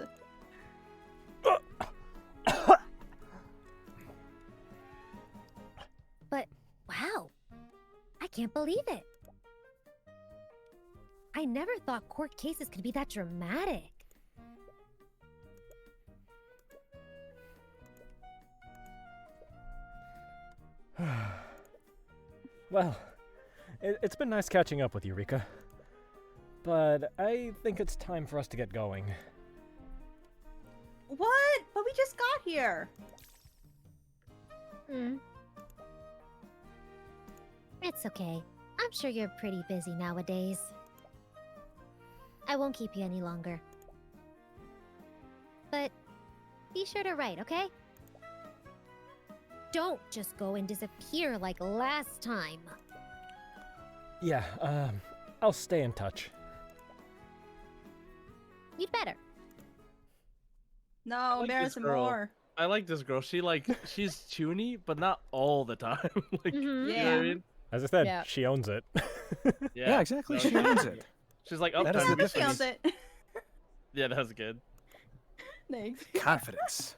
But, wow. I can't believe it. I never thought court cases could be that dramatic. Well, it's been nice catching up with you, Rika. But I think it's time for us to get going. What? But we just got here. It's okay. I'm sure you're pretty busy nowadays. I won't keep you any longer. But be sure to write, okay? Don't just go and disappear like last time. Yeah, I'll stay in touch. You'd better. No, like there's this girl. more. I like this girl. She's tuney, but not all the time. Like, you know what I Yeah. mean? As I said, Yeah. she owns it. Yeah, exactly. No, She owns it. She's like, oh, That is time the to She owns finish. it. Yeah, that was good. Thanks. Confidence.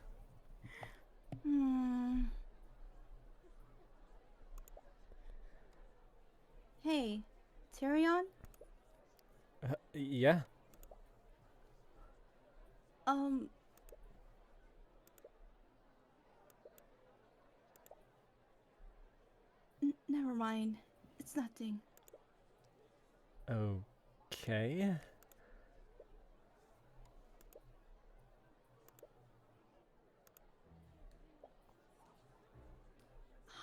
Hey, Tyrion? Yeah? Never mind. It's nothing. Okay.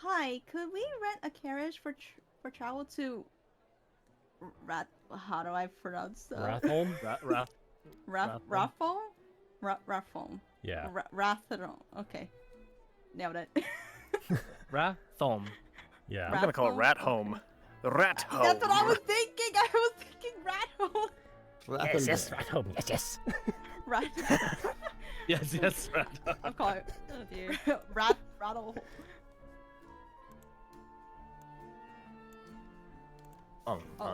Hi, could we rent a carriage for travel to how do I pronounce that? Rathholm? Rathholm? Rathholm. Yeah. Rathholm. Okay. Nailed it. Rathholm. Yeah. I'm gonna call it Rat Home. Rat Home. That's what I was thinking. I was thinking Rathholm. Yes, yes, Rathholm. Yes, yes. Rat. Yes, yes, Rathholm. I'm calling it. Oh dear. Rattle.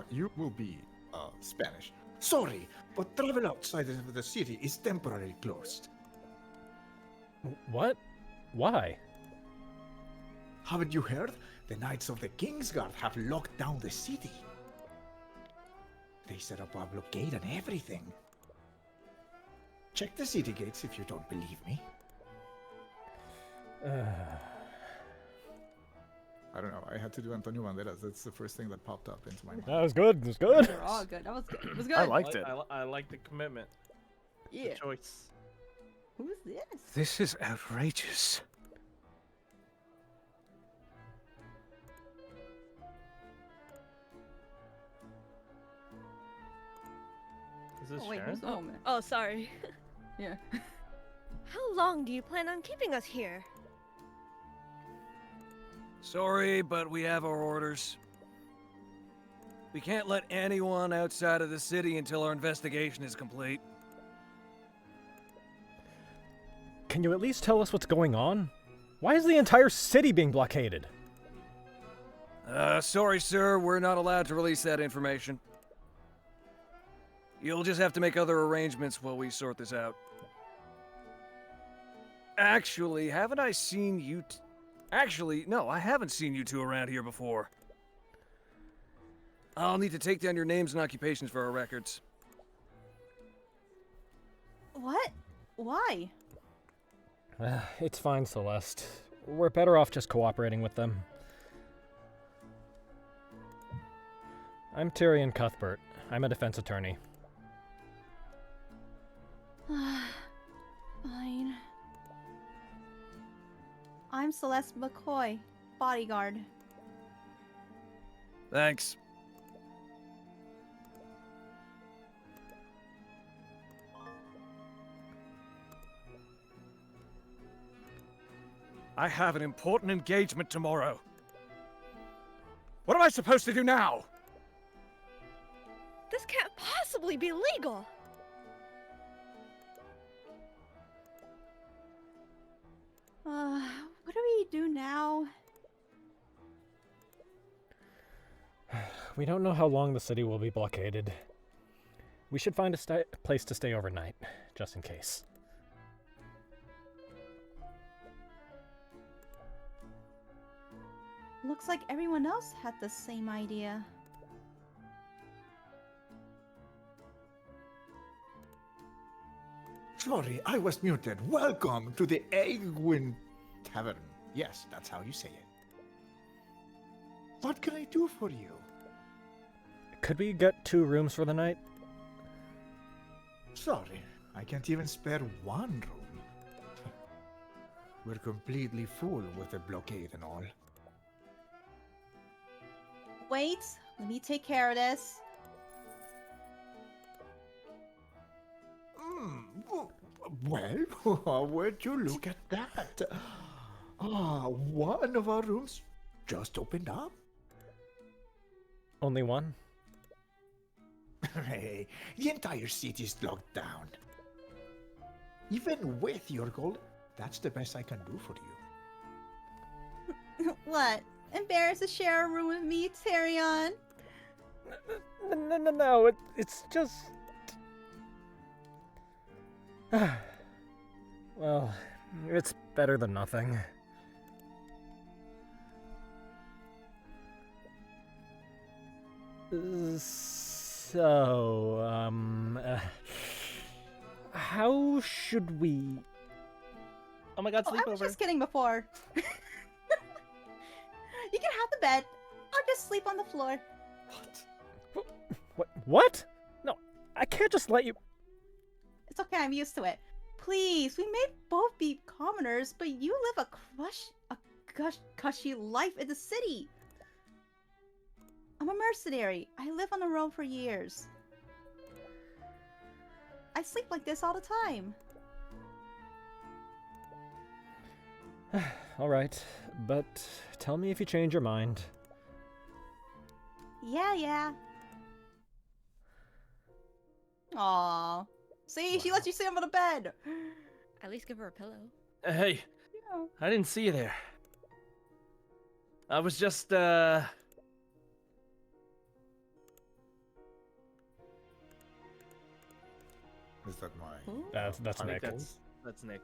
You will be Spanish. Sorry, but travel outside of the city is temporarily closed. What? Why? Haven't you heard? The Knights of the Kingsguard have locked down the city. They set up a blockade and everything. Check the city gates if you don't believe me. I don't know. I had to do Antonio Banderas. That's the first thing that popped up into my mind. That was good. It was good. They're all good. That was good. It was good. I liked it. I like the commitment. Yeah. The choice. Who's this? This is outrageous. Is this Oh wait, Sharon? who's the woman? Oh, sorry. Yeah. How long do you plan on keeping us here? Sorry, but we have our orders. We can't let anyone outside of the city until our investigation is complete. Can you at least tell us what's going on? Why is the entire city being blockaded? Sorry, sir, we're not allowed to release that information. You'll just have to make other arrangements while we sort this out. Actually, haven't I seen you Actually, no, I haven't seen you two around here before. I'll need to take down your names and occupations for our records. What? Why? It's fine, Celeste. We're better off just cooperating with them. I'm Tyrion Cuthbert. I'm a defense attorney. Fine. I'm Celeste McCoy, bodyguard. Thanks. I have an important engagement tomorrow. What am I supposed to do now? This can't possibly be legal. What do we do now? We don't know how long the city will be blockaded. We should find a place to stay overnight, just in case. Looks like everyone else had the same idea. Sorry, I was muted. Welcome to the Yuen Tavern. Yes, that's how you say it. What can I do for you? Could we get 2 rooms for the night? Sorry, I can't even spare one room. We're completely full with the blockade and all. Wait, let me take care of this. Well, would you look at that? One of our rooms just opened up. Only one? Hey, the entire city's locked down. Even with your gold, that's the best I can do for you. What? Embarrassed to share a room with me, Tyrion? No, it's just... Well, it's better than nothing. So, how should we... Oh my god, Oh, I was sleepover. just kidding before. You can have the bed. I'll just sleep on the floor. What? No, I can't just let you... It's okay, I'm used to it. Please, we may both be commoners, but you live a cushy life in the city. I'm a mercenary. I live on the road for years. I sleep like this all the time. Alright, but tell me if you change your mind. Yeah. Aww. See, she lets you sit on the bed. At least give her a pillow. Hey, Yeah. I didn't see you there. I was just, Is that my... That's I think Nick. that's Nick.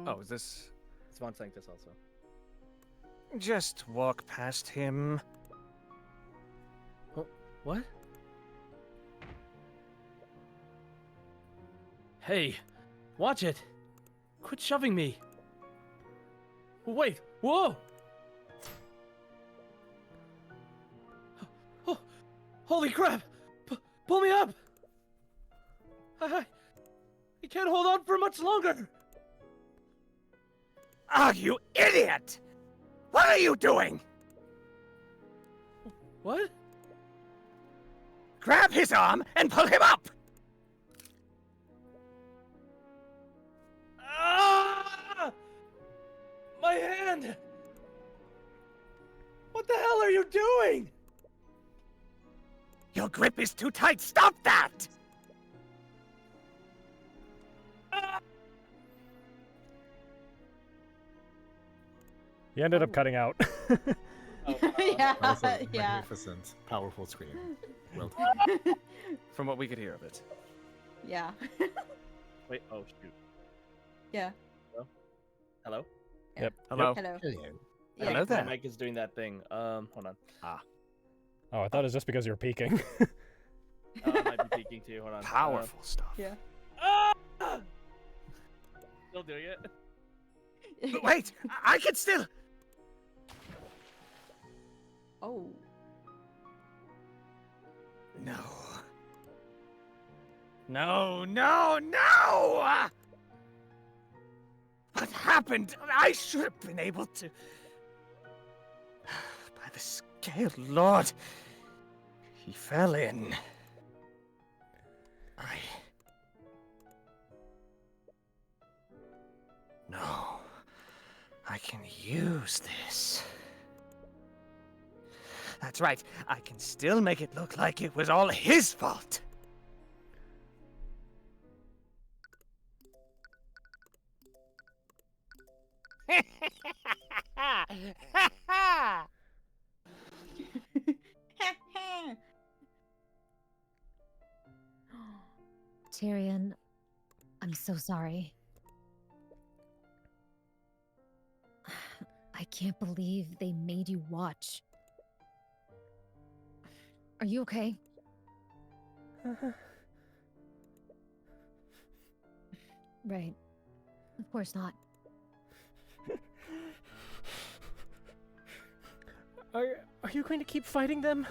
Oh, is this... It's Von Sanctus also. Just walk past him. What? Hey, watch it! Quit shoving me! Wait, whoa! Oh, holy crap! Pull me up! I can't hold on for much longer! Oh, you idiot! What are you doing? What? Grab his arm and pull him up! Ah! My hand! Your grip is too tight. Stop that! He ended up cutting out. Yeah, That was a yeah. magnificent, powerful scream. Well From what we could hear of it. Yeah. Wait. Oh shoot. Yeah. Hello. Yep. Hello. Hello. done. Yeah. Hello there. My mic is doing that thing. Hold on. Oh, I thought it was just because you were peeking. I might be peeking too. Hold on. Powerful stuff. Yeah. Still doing it. Wait, I can still. Oh. No. No, no, no! What happened? I should have been able to. By the scale, Lord. He fell in. No. I can use this. That's right. I can still make it look like it was all his fault. Tyrion, I'm so sorry. I can't believe they made you watch. Are you okay? Right. Of course not. Are you going to keep fighting them?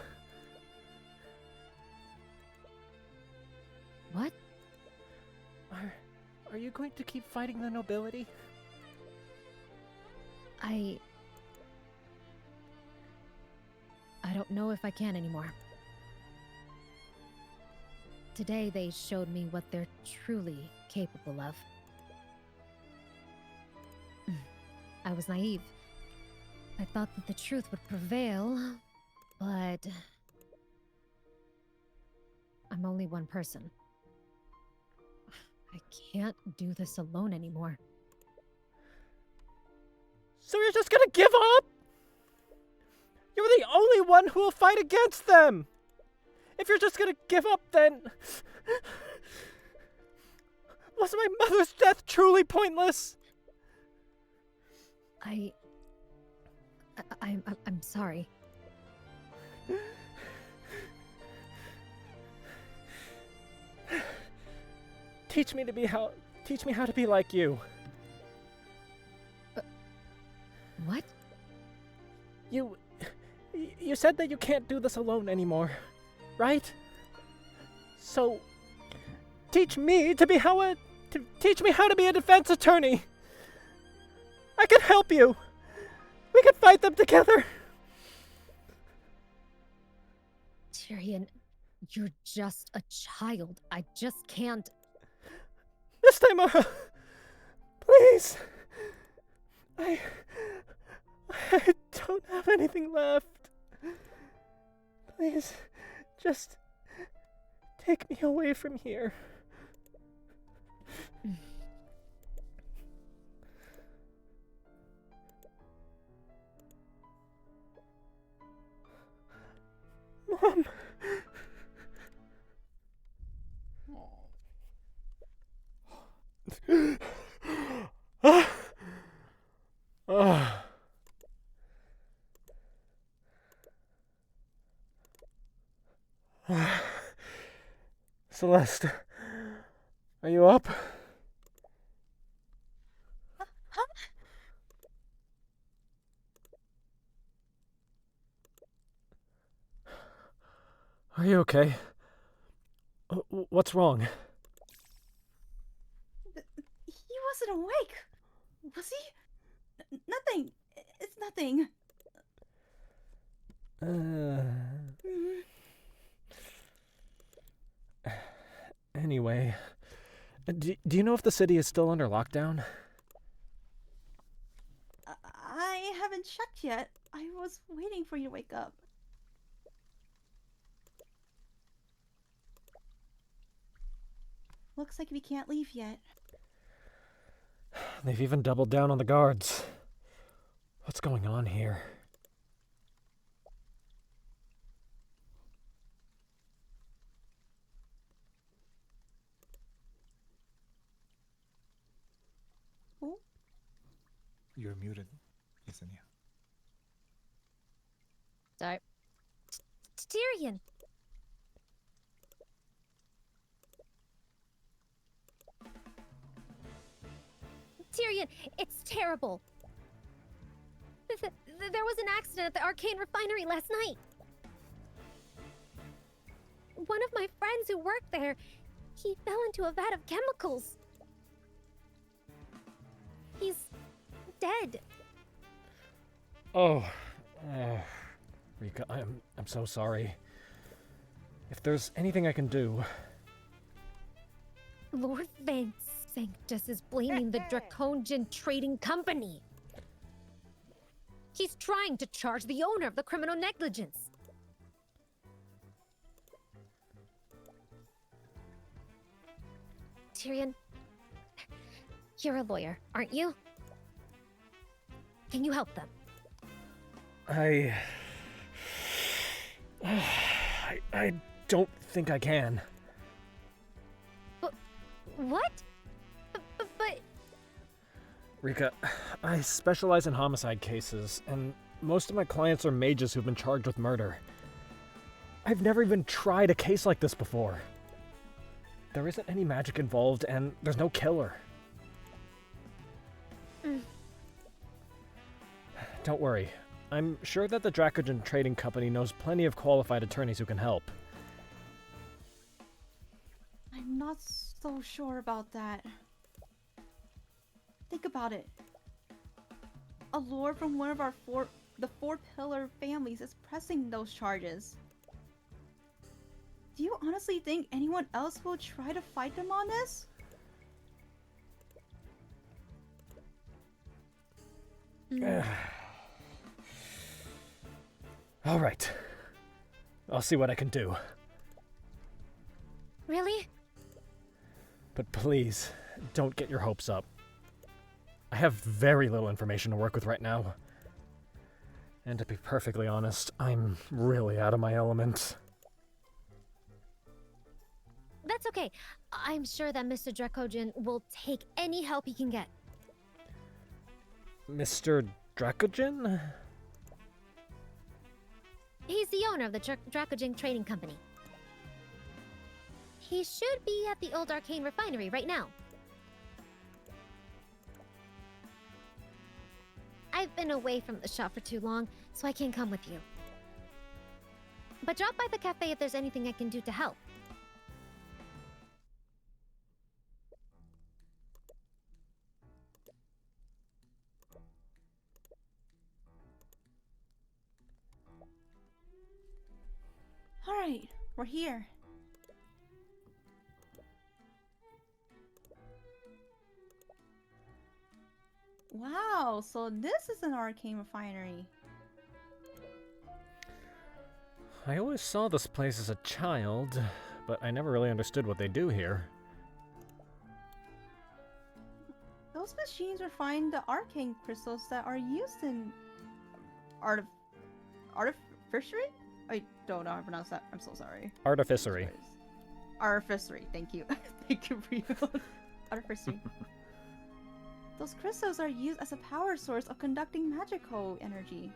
What? Are you going to keep fighting the nobility? I don't know if I can anymore. Today they showed me what they're truly capable of. I was naive. I thought that the truth would prevail, but I'm only one person. I can't do this alone anymore. So you're just gonna give up? You're the only one who will fight against them! If you're just gonna give up, then... Was my mother's death truly pointless? I'm sorry. Teach me how to be like you. What? You said that you can't do this alone anymore, right? So teach me to be how to be a defense attorney. I can help you. We can fight them together. Tyrion, you're just a child. I just can't. This time, please. I don't have anything left. Please, just take me away from here. Mom. Celeste, are you up? Huh? Are you okay? What's wrong? He wasn't awake. Was he? Nothing. It's nothing. Anyway, do you know if the city is still under lockdown? I haven't checked yet. I was waiting for you to wake up. Looks like we can't leave yet. They've even doubled down on the guards. What's going on here? Oh, You're muted, Yessenia. Sorry. Tyrion! Tyrion, it's terrible. There was an accident at the Arcane refinery last night. One of my friends who worked there, he fell into a vat of chemicals. He's dead. Oh, Rika, I'm so sorry. If there's anything I can do... Lord Sanctus is blaming the Draconian Trading Company. He's trying to charge the owner of the criminal negligence. Tyrion, you're a lawyer, aren't you? Can you help them? I don't think I can. What? But... Rika, I specialize in homicide cases, and most of my clients are mages who've been charged with murder. I've never even tried a case like this before. There isn't any magic involved, and there's no killer. Don't worry. I'm sure that the Draconian Trading Company knows plenty of qualified attorneys who can help. I'm not so sure about that. Think about it. A lord from one of our the four-pillar families is pressing those charges. Do you honestly think anyone else will try to fight them on this? All right. I'll see what I can do. Really? But please, don't get your hopes up. I have very little information to work with right now. And to be perfectly honest, I'm really out of my element. That's okay. I'm sure that Mr. Draconian will take any help he can get. Mr. Draconian? He's the owner of the Draconian Trading Company. He should be at the old Arcane refinery right now. I've been away from the shop for too long, so I can't come with you. But drop by the cafe if there's anything I can do to help. Alright, we're here. Wow, so this is an Arcane refinery. I always saw this place as a child, but I never really understood what they do here. Those machines refine the arcane crystals that are used in artificery? I don't know how to pronounce that. I'm so sorry. Artificery. Artificery, thank you. Thank you, Rion. Artificery. Those crystals are used as a power source of conducting magical energy.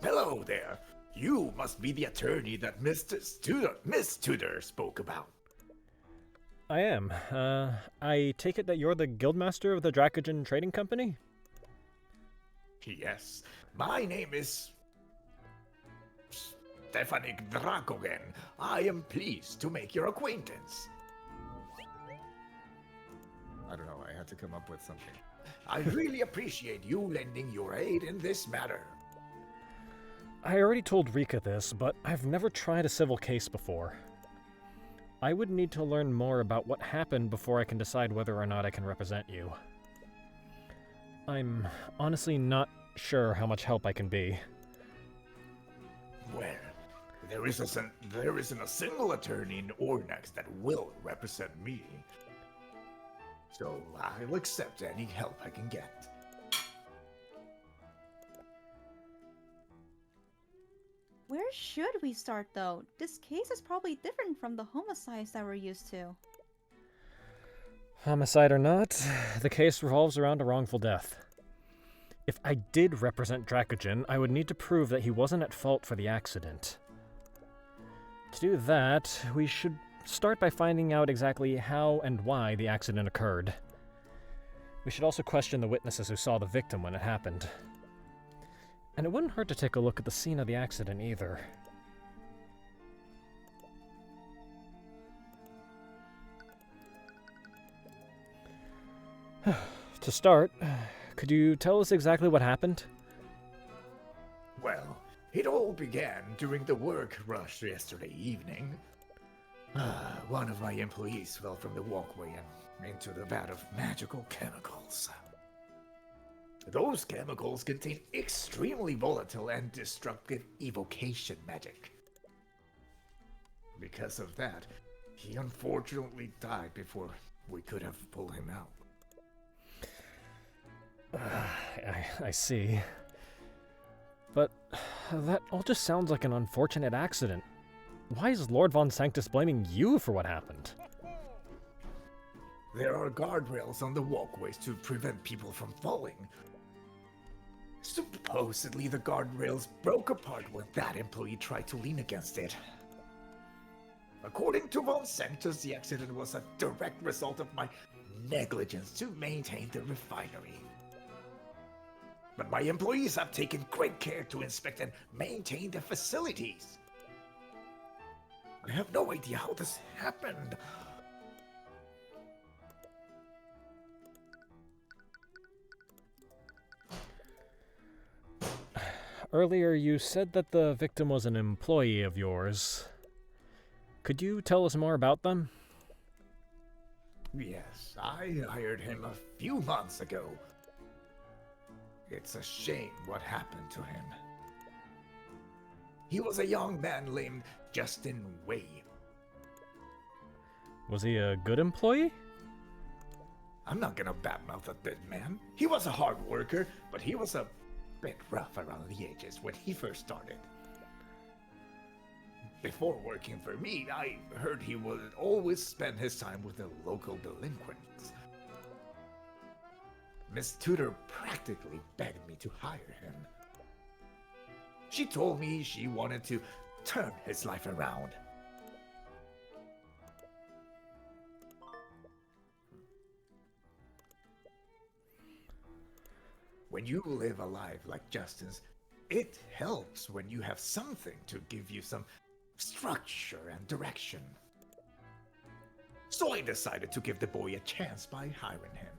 Hello there. You must be the attorney that Miss Tudor spoke about. I am. I take it that you're the guildmaster of the Draconian Trading Company? Yes, my name is Stefanik Dracogen. I am pleased to make your acquaintance. I don't know, I had to come up with something. I really appreciate you lending your aid in this matter. I already told Rika this, but I've never tried a civil case before. I would need to learn more about what happened before I can decide whether or not I can represent you. I'm honestly not sure how much help I can be. Well, there isn't a single attorney in Ornax that will represent me. So I'll accept any help I can get. Where should we start, though? This case is probably different from the homicides that we're used to. Homicide or not, the case revolves around a wrongful death. If I did represent Dracogen, I would need to prove that he wasn't at fault for the accident. To do that, we should start by finding out exactly how and why the accident occurred. We should also question the witnesses who saw the victim when it happened. And it wouldn't hurt to take a look at the scene of the accident either. To start, could you tell us exactly what happened? Well, it all began during the work rush yesterday evening. One of my employees fell from the walkway and into the vat of magical chemicals. Those chemicals contain extremely volatile and destructive evocation magic. Because of that, he unfortunately died before we could have pulled him out. I see. But that all just sounds like an unfortunate accident. Why is Lord von Sanctus blaming you for what happened? There are guardrails on the walkways to prevent people from falling. Supposedly the guardrails broke apart when that employee tried to lean against it. According to von Sanctus, the accident was a direct result of my negligence to maintain the refinery. But my employees have taken great care to inspect and maintain the facilities. I have no idea how this happened. Earlier you said that the victim was an employee of yours. Could you tell us more about them? Yes, I hired him a few months ago. It's a shame what happened to him. He was a young man named Justin Waye. Was he a good employee? I'm not gonna badmouth a dead man. He was a hard worker, but he was a bit rough around the edges when he first started. Before working for me, I heard he would always spend his time with the local delinquents. Miss Tudor practically begged me to hire him. She told me she wanted to turn his life around. When you live a life like Justin's, it helps when you have something to give you some structure and direction. So I decided to give the boy a chance by hiring him.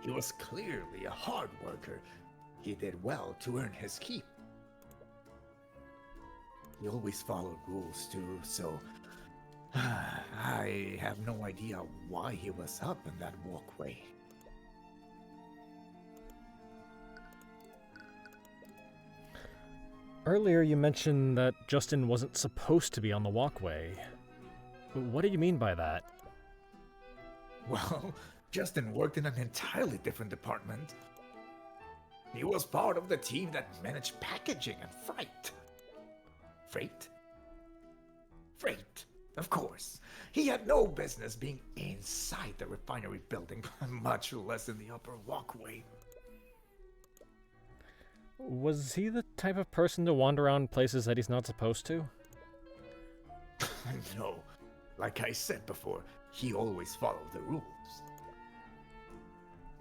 He was clearly a hard worker. He did well to earn his keep. He always followed rules too, so I have no idea why he was up in that walkway. Earlier you mentioned that Justin wasn't supposed to be on the walkway. What do you mean by that? Well, Justin worked in an entirely different department. He was part of the team that managed packaging and freight. Freight, of course. He had no business being inside the refinery building, much less in the upper walkway. Was he the type of person to wander around places that he's not supposed to? No, like I said before, he always followed the rules.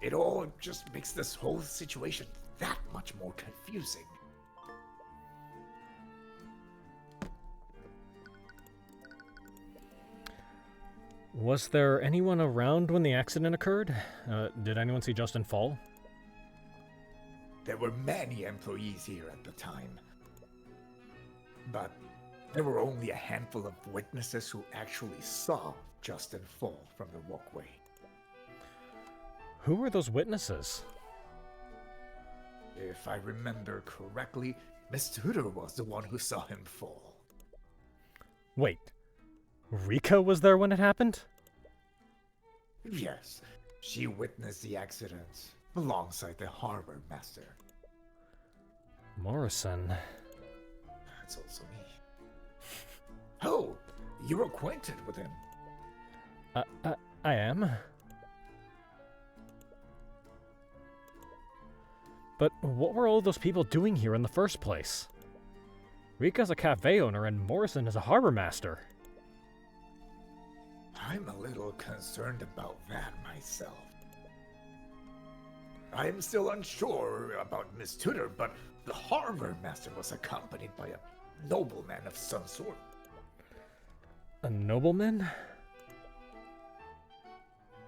It all just makes this whole situation that much more confusing. Was there anyone around when the accident occurred? Did anyone see Justin fall? There were many employees here at the time. But there were only a handful of witnesses who actually saw Justin fall from the walkway. Who were those witnesses? If I remember correctly, Miss Tudor was the one who saw him fall. Wait, Rika was there when it happened? Yes, she witnessed the accident alongside the harbor master. Morrison. That's also me. Oh, you're acquainted with him. I am. But what were all those people doing here in the first place? Rika's a cafe owner and Morrison is a harbor master. I'm a little concerned about that myself. I'm still unsure about Miss Tudor, but the harbor master was accompanied by a nobleman of some sort. A nobleman?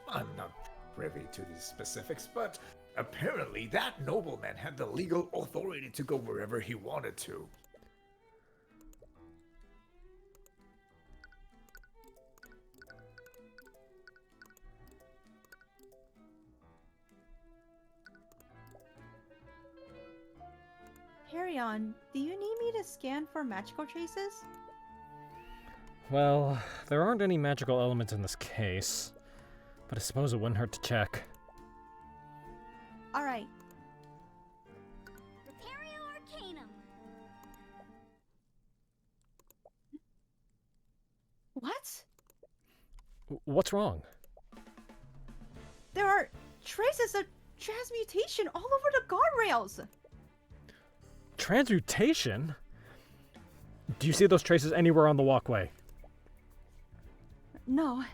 I'm not privy to the specifics, but apparently that nobleman had the legal authority to go wherever he wanted to. Tyrion, do you need me to scan for magical traces? Well, there aren't any magical elements in this case, but I suppose it wouldn't hurt to check. Alright. Prepario Arcanum. What? What's wrong? There are traces of transmutation all over the guardrails! Transmutation? Do you see those traces anywhere on the walkway? No,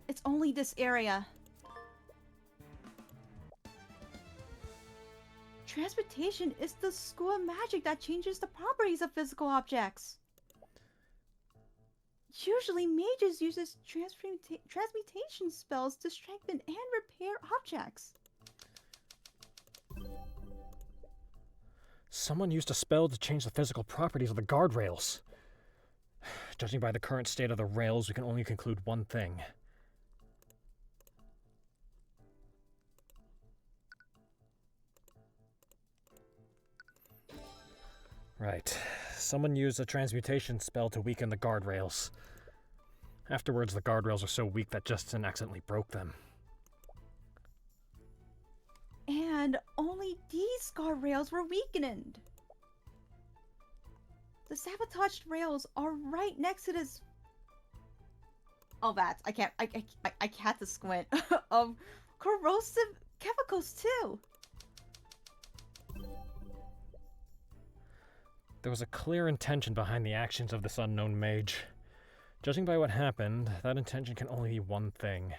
it's only this area. Transmutation is the school of magic that changes the properties of physical objects. Usually mages use transmutation spells to strengthen and repair objects. Someone used a spell to change the physical properties of the guardrails. Judging by the current state of the rails, we can only conclude one thing. Right. Someone used a transmutation spell to weaken the guardrails. Afterwards, the guardrails are so weak that Justin accidentally broke them. And only these guardrails were weakened. The sabotaged rails are right next to this. Oh, that's I can't to squint. Corrosive chemicals too. There was a clear intention behind the actions of this unknown mage. Judging by what happened, that intention can only be one thing.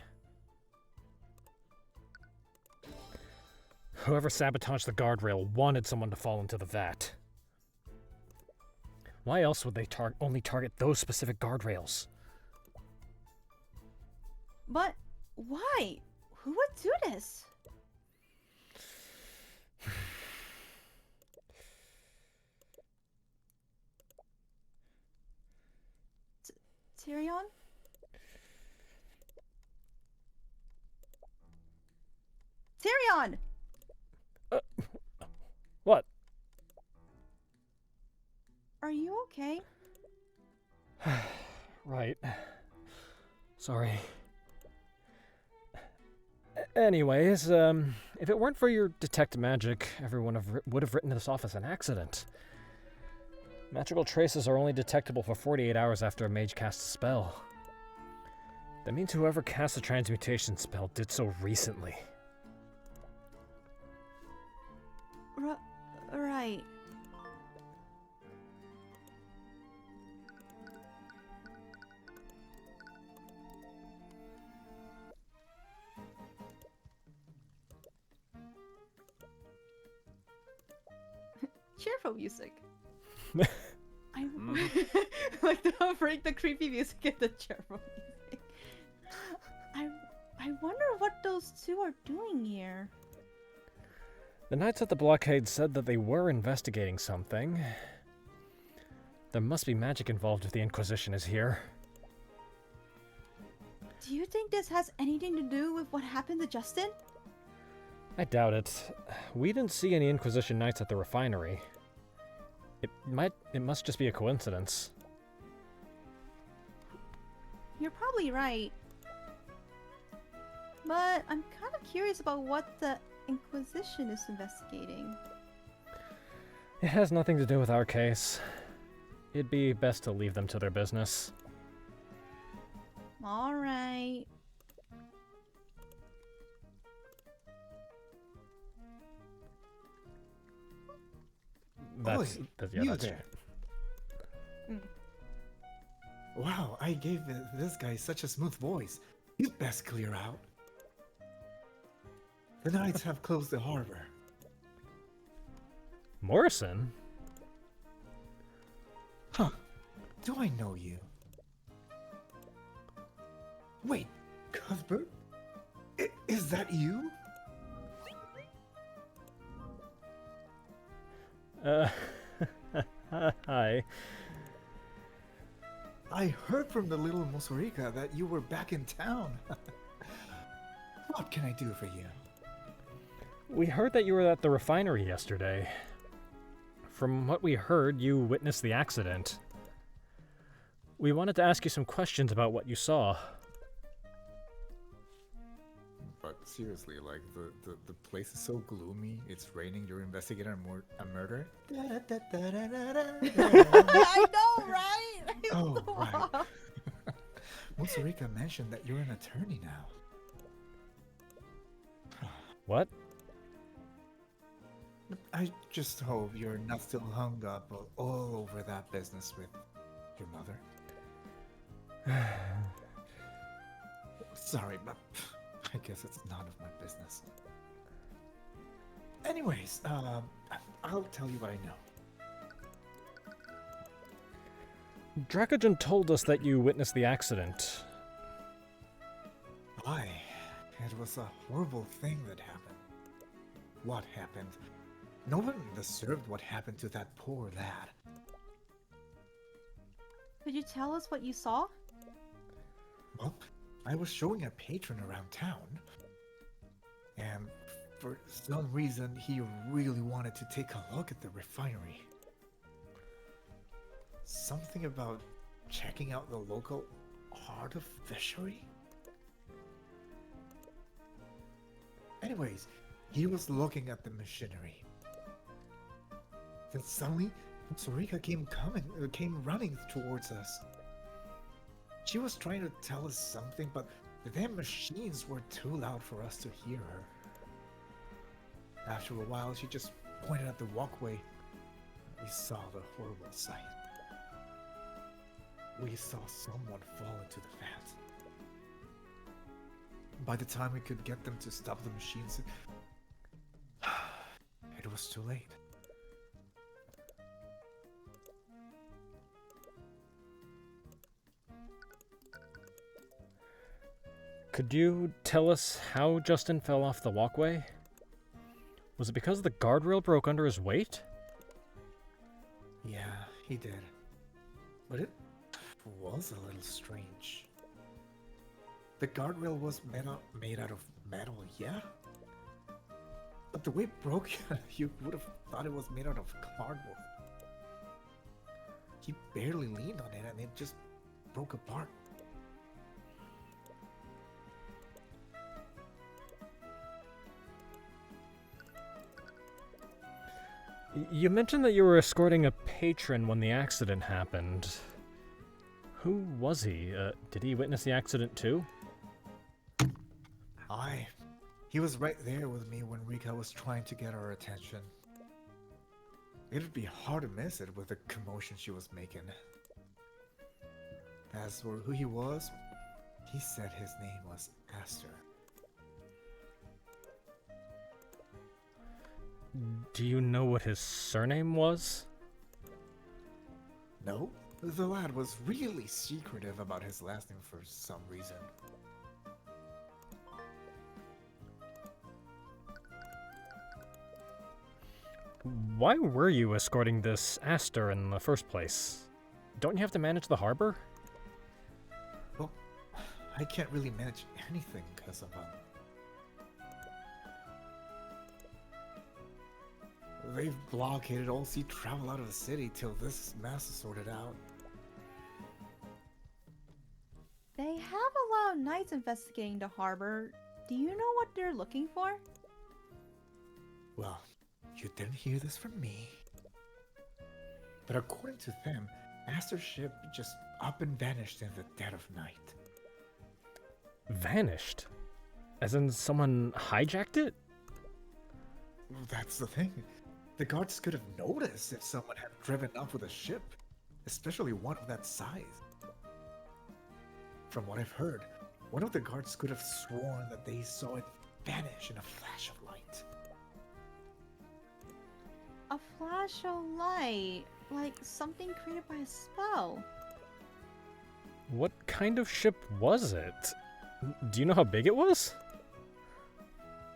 Whoever sabotaged the guardrail wanted someone to fall into the vat. Why else would they only target those specific guardrails? But why? Who would do this? Tyrion? Tyrion! What? Are you okay? Right. Sorry. Anyways, if it weren't for your detect magic, everyone would have written this off as an accident. Magical traces are only detectable for 48 hours after a mage casts a spell. That means whoever cast the transmutation spell did so recently. Right. Cheerful music. I like to break the creepy music and the cheerful music. I wonder what those two are doing here. The Knights at the Blockade said that they were investigating something. There must be magic involved if the Inquisition is here. Do you think this has anything to do with what happened to Justin? I doubt it. We didn't see any Inquisition Knights at the refinery. It must just be a coincidence. You're probably right. But I'm kind of curious about what the Inquisition is investigating. It has nothing to do with our case. It'd be best to leave them to their business. Alright. Oi, you that's there. Wow, I gave this guy such a smooth voice. You'd best clear out. The knights have closed the harbor. Morrison? Huh. Do I know you? Wait, Cuthbert? Is that you? Hi. I heard from the little Mosorica that you were back in town. What can I do for you? We heard that you were at the refinery yesterday. From what we heard, you witnessed the accident. We wanted to ask you some questions about what you saw. But seriously, like, the place is so gloomy, it's raining, you're investigating a murder? I know, right? Oh, right. Mosorica mentioned that you're an attorney now. What? I just hope you're not still hung up all over that business with your mother. Sorry, but I guess it's none of my business. Anyways, I'll tell you what I know. Dracogen told us that you witnessed the accident. Aye, it was a horrible thing that happened. What happened? No one deserved what happened to that poor lad. Could you tell us what you saw? Well, I was showing a patron around town, and for some reason he really wanted to take a look at the refinery. Something about checking out the local art of fishery? Anyways, he was looking at the machinery. Then suddenly, Sorika came running towards us. She was trying to tell us something, but the damn machines were too loud for us to hear her. After a while, she just pointed at the walkway. We saw the horrible sight. We saw someone fall into the vat. By the time we could get them to stop the machines, it was too late. Could you tell us how Justin fell off the walkway? Was it because the guardrail broke under his weight? Yeah, he did. But it was a little strange. The guardrail was made out of metal, yeah? But the way it broke, you would have thought it was made out of cardboard. He barely leaned on it and it just broke apart. You mentioned that you were escorting a patron when the accident happened. Who was he? Did he witness the accident too? Aye. He was right there with me when Rika was trying to get our attention. It'd be hard to miss it with the commotion she was making. As for who he was, he said his name was Aster. Do you know what his surname was? No, the lad was really secretive about his last name for some reason. Why were you escorting this Aster in the first place? Don't you have to manage the harbor? Well, I can't really manage anything because of They've blockaded all sea travel out of the city till this mess is sorted out. They have a lot of knights investigating the harbor. Do you know what they're looking for? Well, you didn't hear this from me. But according to them, Aster's ship just up and vanished in the dead of night. Vanished? As in someone hijacked it? That's the thing. The guards could have noticed if someone had driven up with a ship, especially one of that size. From what I've heard, one of the guards could have sworn that they saw it vanish in a flash of light. A flash of light, like something created by a spell. What kind of ship was it? Do you know how big it was?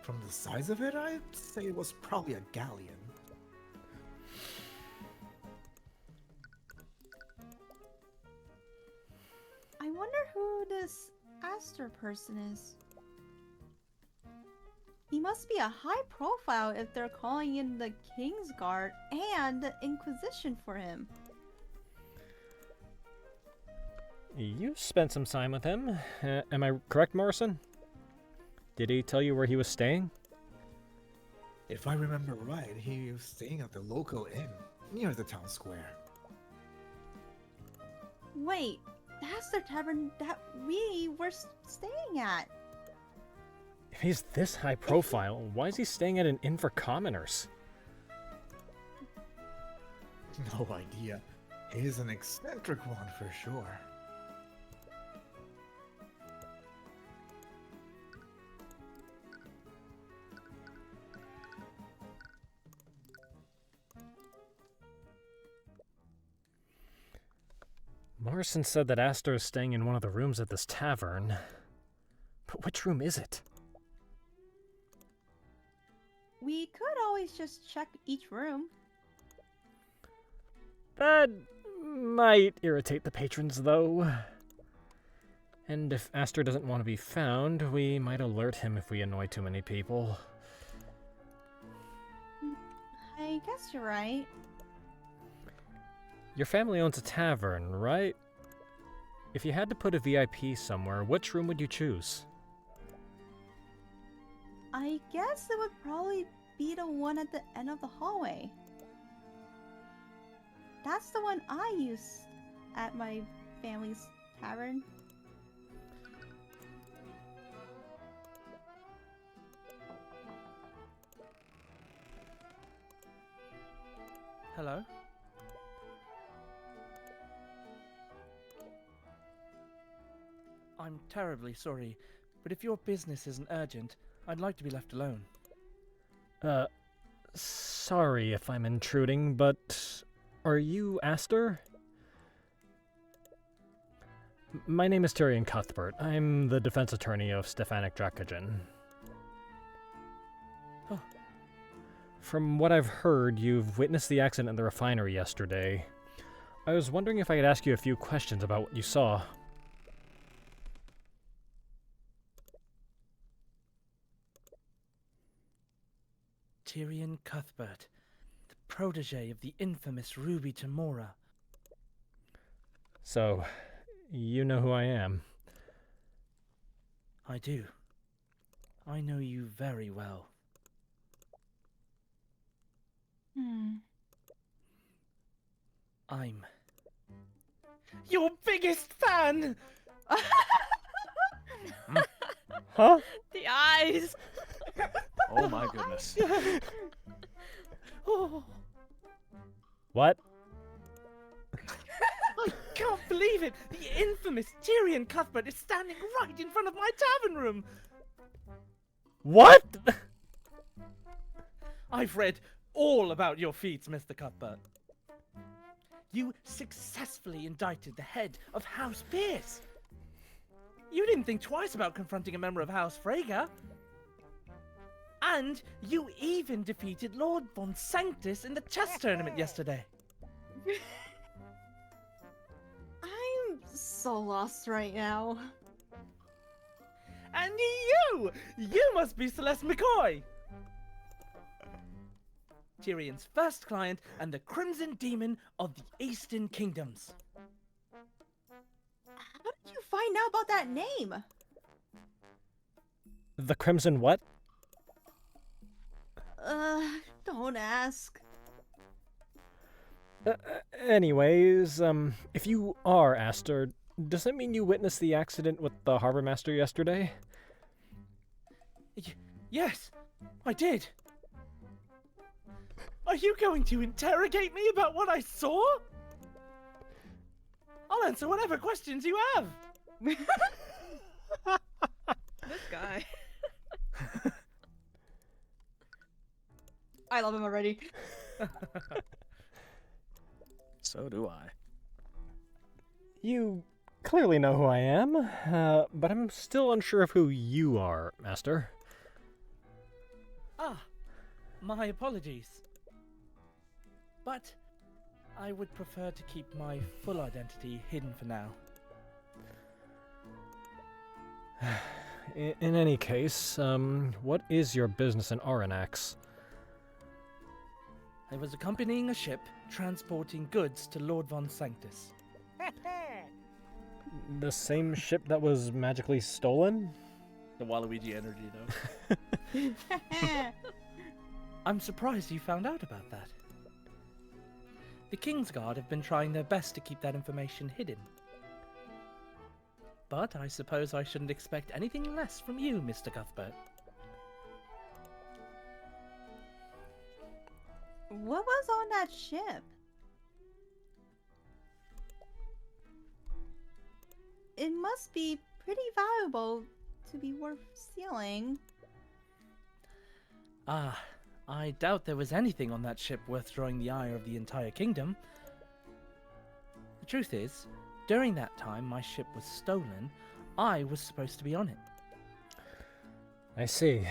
From the size of it, I'd say it was probably a galleon. I wonder who this Aster person is. He must be a high profile if they're calling in the King's Guard and the Inquisition for him. You spent some time with him. Am I correct, Morrison? Did he tell you where he was staying? If I remember right, he was staying at the local inn near the town square. Wait, that's the tavern that we were staying at. If he's this high profile, why is he staying at an inn for commoners? No idea. He's an eccentric one for sure. Morrison said that Aster is staying in one of the rooms at this tavern. But which room is it? We could always just check each room. That might irritate the patrons, though. And if Aster doesn't want to be found, we might alert him if we annoy too many people. I guess you're right. Your family owns a tavern, right? If you had to put a VIP somewhere, which room would you choose? I guess it would probably be the one at the end of the hallway. That's the one I use at my family's tavern. Hello? I'm terribly sorry, but if your business isn't urgent, I'd like to be left alone. Sorry if I'm intruding, but are you Aster? My name is Tyrion Cuthbert. I'm the defense attorney of Stefanik Drakagen. Huh. From what I've heard, you've witnessed the accident in the refinery yesterday. I was wondering if I could ask you a few questions about what you saw. Tyrion Cuthbert, the protege of the infamous Ruby Tymora. So, you know who I am. I do. I know you very well. I'm your biggest fan! Huh? The eyes! Oh my goodness. Oh, What? I can't believe it! The infamous Tyrion Cuthbert is standing right in front of my tavern room! What? I've read all about your feats, Mr. Cuthbert. You successfully indicted the head of House Pierce. You didn't think twice about confronting a member of House Freyga. And you even defeated Lord von Sanctus in the chess tournament yesterday. I'm so lost right now. And you must be Celeste McCoy. Tyrion's first client and the Crimson Demon of the Eastern Kingdoms. How did you find out about that name? The Crimson what? Don't ask. Anyways, if you are Aster, does that mean you witnessed the accident with the harbor master yesterday? Yes, I did. Are you going to interrogate me about what I saw? I'll answer whatever questions you have. This guy. I love him already. So do I. You clearly know who I am, but I'm still unsure of who you are, Master. Ah, my apologies. But I would prefer to keep my full identity hidden for now. In any case, what is your business in Aranax? I was accompanying a ship transporting goods to Lord von Sanctus. The same ship that was magically stolen? The Waluigi energy, though. I'm surprised you found out about that. The Kingsguard have been trying their best to keep that information hidden. But I suppose I shouldn't expect anything less from you, Mr. Cuthbert. What was on that ship? It must be pretty valuable to be worth stealing. Ah, I doubt there was anything on that ship worth drawing the ire of the entire kingdom. The truth is, during that time my ship was stolen, I was supposed to be on it. I see.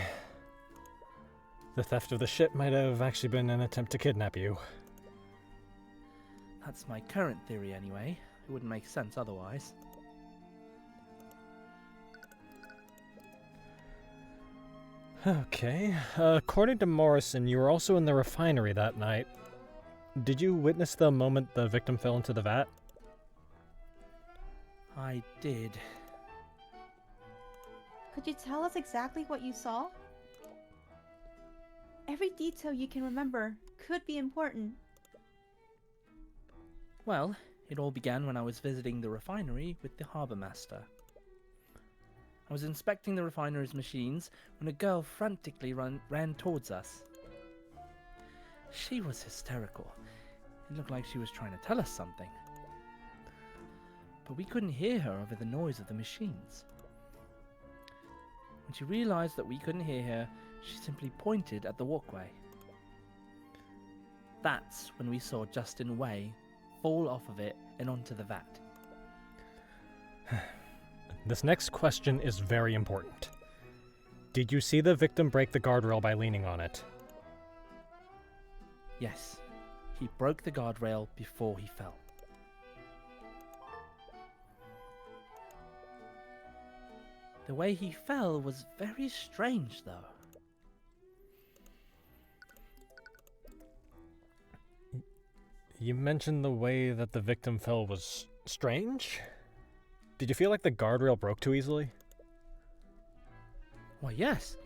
The theft of the ship might have actually been an attempt to kidnap you. That's my current theory anyway. It wouldn't make sense otherwise. Okay. According to Morrison, you were also in the refinery that night. Did you witness the moment the victim fell into the vat? I did. Could you tell us exactly what you saw? Every detail you can remember could be important. Well, it all began when I was visiting the refinery with the harbour master. I was inspecting the refinery's machines when a girl frantically ran towards us. She was hysterical. It looked like she was trying to tell us something. But we couldn't hear her over the noise of the machines. When she realized that we couldn't hear her, she simply pointed at the walkway. That's when we saw Justin Waye fall off of it and onto the vat. This next question is very important. Did you see the victim break the guardrail by leaning on it? Yes, he broke the guardrail before he fell. The way he fell was very strange, though. You mentioned the way that the victim fell was strange? Did you feel like the guardrail broke too easily? Why, yes.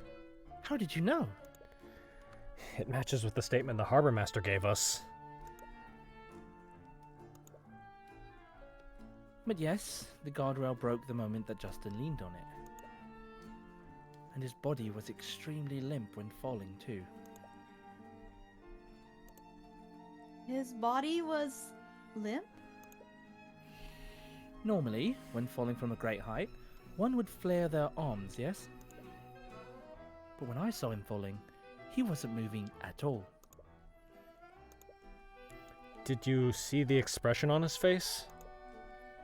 How did you know? It matches with the statement the harbor master gave us. But yes, the guardrail broke the moment that Justin leaned on it. And his body was extremely limp when falling too. His body was limp? Normally, when falling from a great height, one would flare their arms, yes? But when I saw him falling, he wasn't moving at all. Did you see the expression on his face?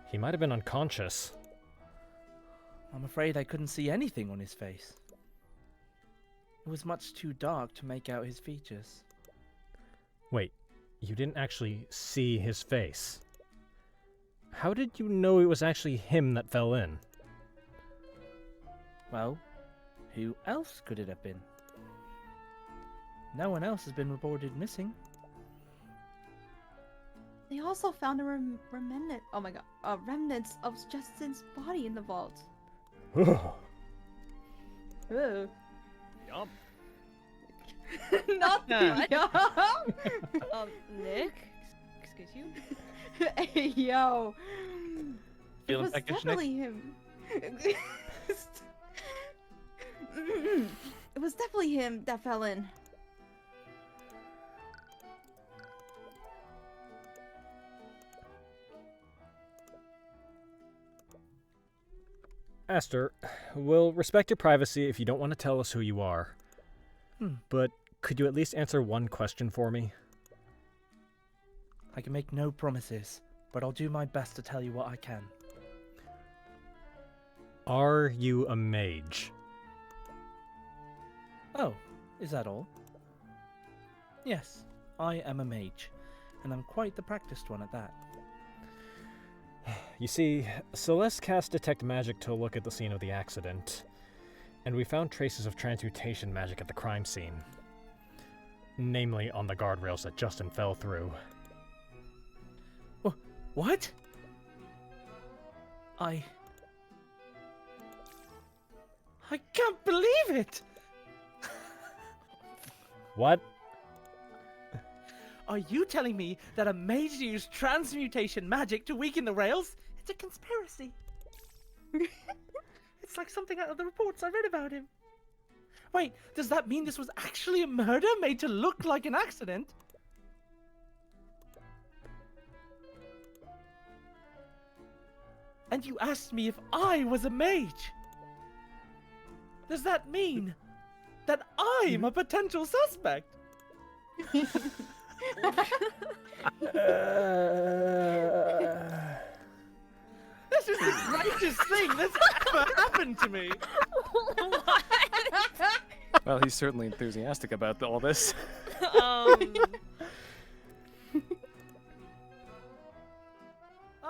He might have been unconscious. I'm afraid I couldn't see anything on his face. It was much too dark to make out his features. Wait, you didn't actually see his face? How did you know it was actually him that fell in? Well, who else could it have been? No one else has been reported missing. They also found a remnant. Oh my god, remnants of Justin's body in the vault. Ooh. Yum. Not the yum. Nick? Excuse you? Hey, yo. It Feeling was peckish, Nick? definitely him. It was definitely him that fell in. Aster, we'll respect your privacy if you don't want to tell us who you are. But could you at least answer one question for me? I can make no promises, but I'll do my best to tell you what I can. Are you a mage? Oh, is that all? Yes, I am a mage, and I'm quite the practiced one at that. You see, Celeste cast Detect Magic to look at the scene of the accident, and we found traces of transmutation magic at the crime scene. Namely on the guardrails that Justin fell through. What? I can't believe it! What? Are you telling me that a mage used transmutation magic to weaken the rails? It's a conspiracy. It's like something out of the reports I read about him. Wait, does that mean this was actually a murder made to look like an accident? And you asked me if I was a mage. Does that mean that I'm a potential suspect? This is the greatest thing that's ever happened to me. Well, he's certainly enthusiastic about all this. I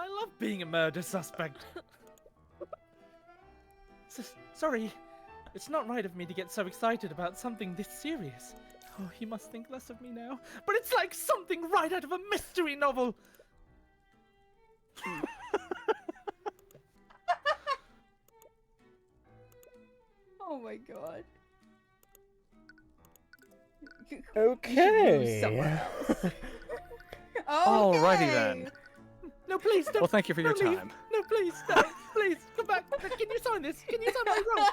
love being a murder suspect. Sorry, it's not right of me to get so excited about something this serious. Oh, he must think less of me now. But it's like something right out of a mystery novel. Oh my god. Okay. Alrighty then. No, please don't. Well, thank you for your don't leave. time. No, please, no, please, come back. Can you sign this? Can you sign my rope?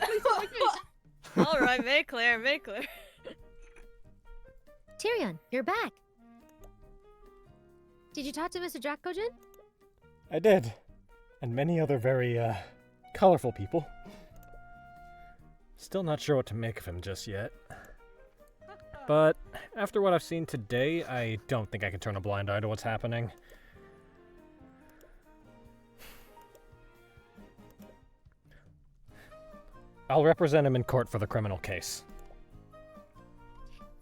Please sign my case. All right, make clear, make clear. Tyrion, you're back. Did you talk to Mr. Dracogen? I did. And many other very, colorful people. Still not sure what to make of him just yet. But after what I've seen today, I don't think I can turn a blind eye to what's happening. I'll represent him in court for the criminal case.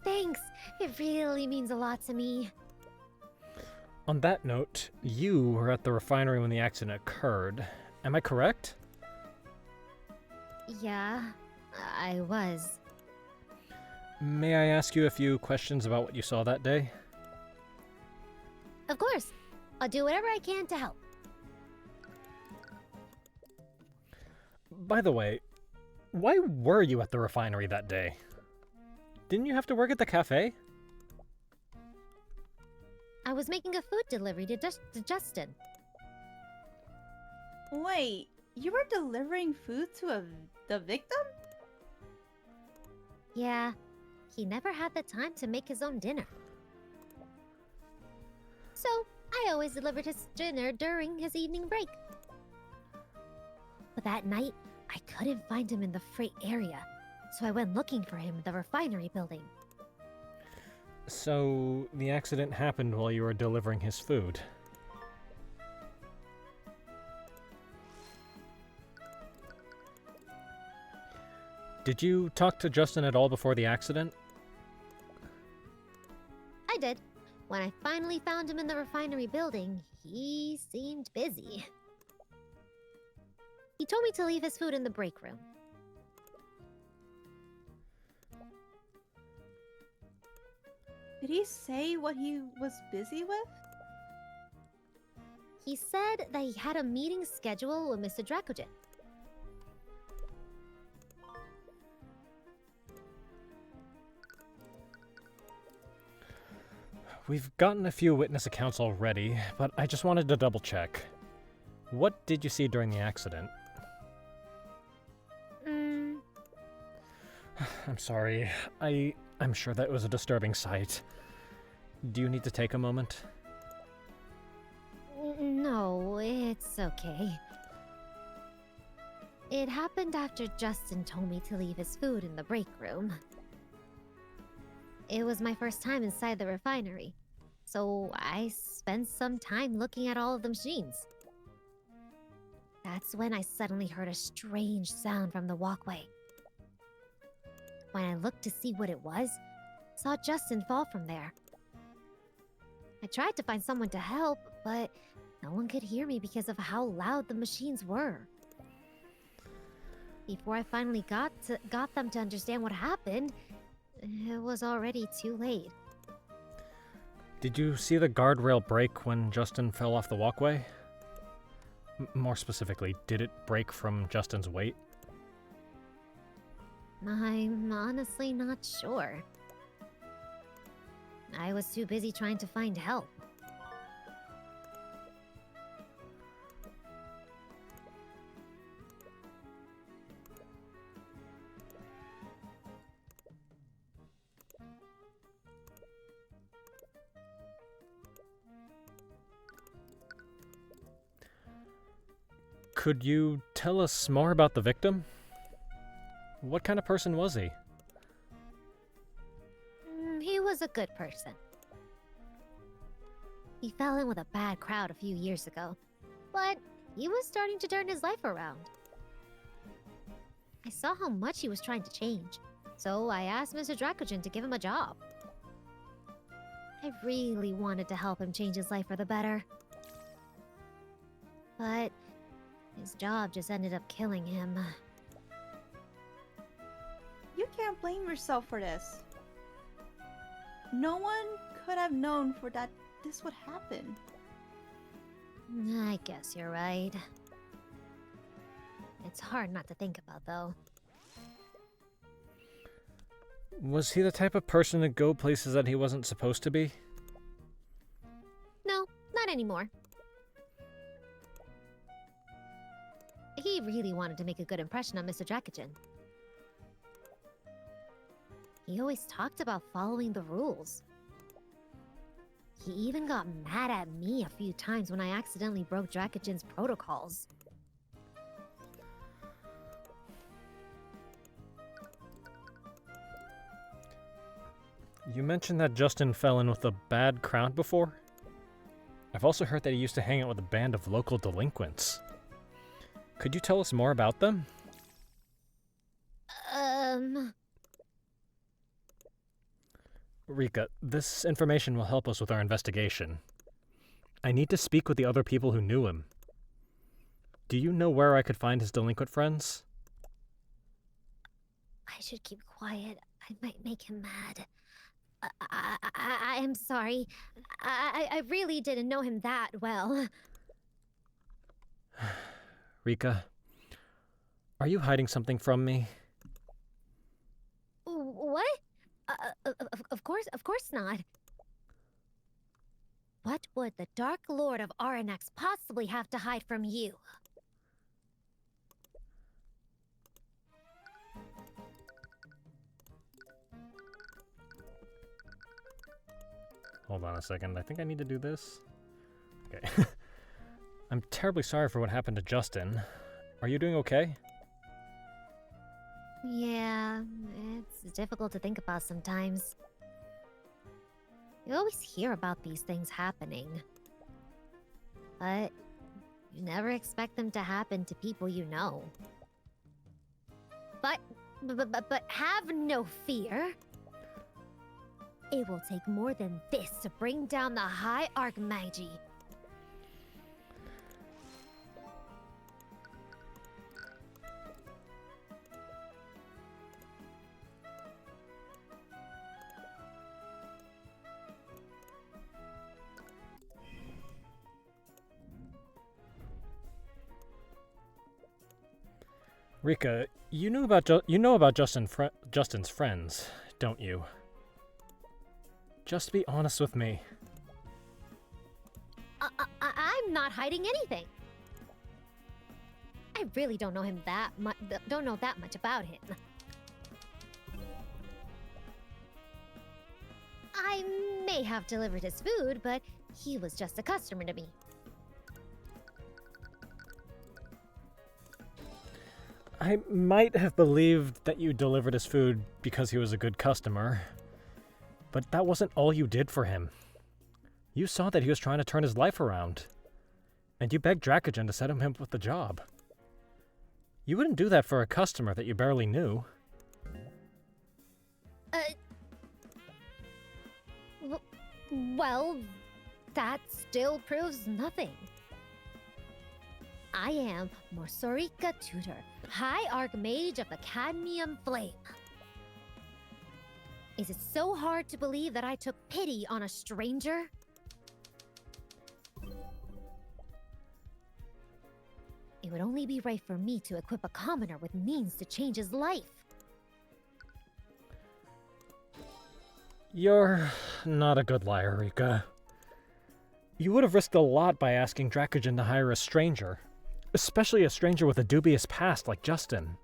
Thanks. It really means a lot to me. On that note, you were at the refinery when the accident occurred. Am I correct? Yeah, I was. May I ask you a few questions about what you saw that day? Of course. I'll do whatever I can to help. By the way, why were you at the refinery that day? Didn't you have to work at the cafe? I was making a food delivery to Justin. Wait, you were delivering food to the victim? Yeah, he never had the time to make his own dinner. So, I always delivered his dinner during his evening break. But that night, I couldn't find him in the Frey area, so I went looking for him in the refinery building. So, the accident happened while you were delivering his food. Did you talk to Justin at all before the accident? I did. When I finally found him in the refinery building, he seemed busy. He told me to leave his food in the break room. Did he say what he was busy with? He said that he had a meeting scheduled with Mr. Dracogen. We've gotten a few witness accounts already, but I just wanted to double check. What did you see during the accident? I'm sorry. I'm sure that was a disturbing sight. Do you need to take a moment? No, it's okay. It happened after Justin told me to leave his food in the break room. It was my first time inside the refinery, so I spent some time looking at all of the machines. That's when I suddenly heard a strange sound from the walkway. When I looked to see what it was, saw Justin fall from there. I tried to find someone to help, but no one could hear me because of how loud the machines were. Before I finally got them to understand what happened, it was already too late. Did you see the guardrail break when Justin fell off the walkway? More specifically, did it break from Justin's weight? I'm honestly not sure. I was too busy trying to find help. Could you tell us more about the victim? What kind of person was he? He was a good person. He fell in with a bad crowd a few years ago, but he was starting to turn his life around. I saw how much he was trying to change, so I asked Mr. Dracogen to give him a job. I really wanted to help him change his life for the better. But his job just ended up killing him. You can't blame yourself for this. No one could have known for that this would happen. I guess you're right. It's hard not to think about, though. Was he the type of person to go places that he wasn't supposed to be? No, not anymore. He really wanted to make a good impression on Mr. Dracogen. He always talked about following the rules. He even got mad at me a few times when I accidentally broke Dracogen's protocols. You mentioned that Justin fell in with a bad crowd before? I've also heard that he used to hang out with a band of local delinquents. Could you tell us more about them? Rika, this information will help us with our investigation. I need to speak with the other people who knew him. Do you know where I could find his delinquent friends? I should keep quiet. I might make him mad. I'm sorry. I really didn't know him that well. Rika, are you hiding something from me? What? Of course not. What would the Dark Lord of Orym possibly have to hide from you? Hold on a second, I think I need to do this. Okay. I'm terribly sorry for what happened to Justin. Are you doing okay? Yeah, it's difficult to think about sometimes. You always hear about these things happening. But you never expect them to happen to people you know. But have no fear. It will take more than this to bring down the High Archmagi. Rika, you know about Justin's friends, don't you? Just be honest with me. I'm not hiding anything. I really don't know him that much. Don't know that much about him. I may have delivered his food, but he was just a customer to me. I might have believed that you delivered his food because he was a good customer, but that wasn't all you did for him. You saw that he was trying to turn his life around, and you begged Dracogen to set him up with the job. You wouldn't do that for a customer that you barely knew. Well, that still proves nothing. I am Mosorika Tutor, High Archmage of the Cadmium Flame. Is it so hard to believe that I took pity on a stranger? It would only be right for me to equip a commoner with means to change his life. You're not a good liar, Rika. You would have risked a lot by asking Dracogen to hire a stranger, especially a stranger with a dubious past like Justin.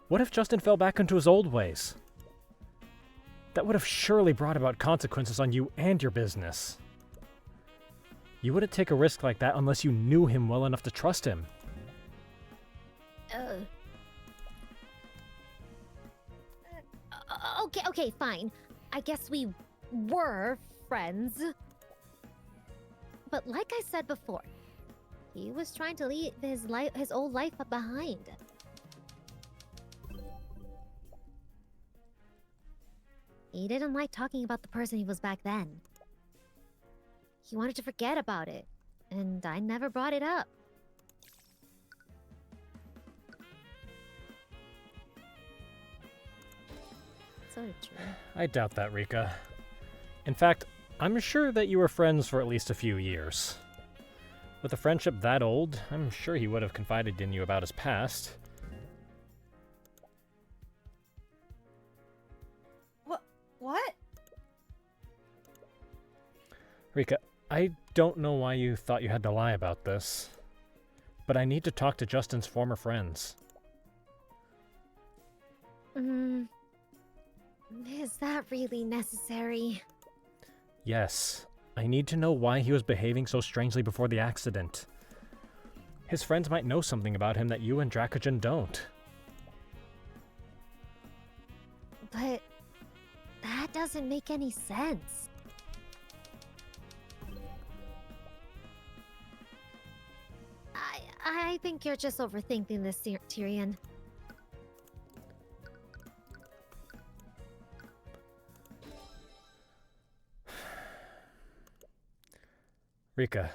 What if Justin fell back into his old ways? That would have surely brought about consequences on you and your business. You wouldn't take a risk like that unless you knew him well enough to trust him. Okay, fine. I guess we were friends. But like I said before, he was trying to leave his old life behind. He didn't like talking about the person he was back then. He wanted to forget about it, and I never brought it up. So true. I doubt that, Rika. In fact, I'm sure that you were friends for at least a few years. With a friendship that old, I'm sure he would have confided in you about his past. What? Rika, I don't know why you thought you had to lie about this, but I need to talk to Justin's former friends. Is that really necessary? Yes, I need to know why he was behaving so strangely before the accident. His friends might know something about him that you and Dracogen don't. But that doesn't make any sense. I think you're just overthinking this, Tyrion. Rika,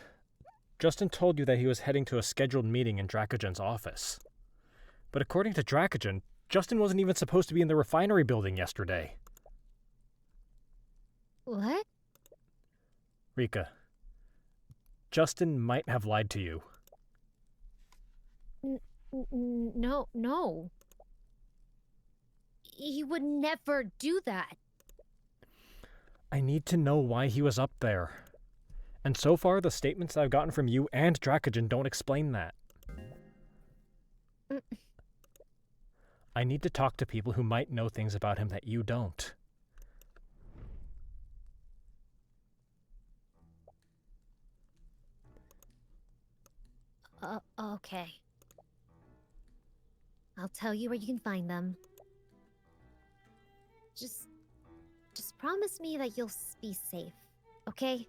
Justin told you that he was heading to a scheduled meeting in Dracogen's office. But according to Dracogen, Justin wasn't even supposed to be in the refinery building yesterday. What? Rika, Justin might have lied to you. No. He would never do that. I need to know why he was up there. And so far, the statements I've gotten from you and Dracogen don't explain that. I need to talk to people who might know things about him that you don't. Okay. I'll tell you where you can find them. Just promise me that you'll be safe, okay?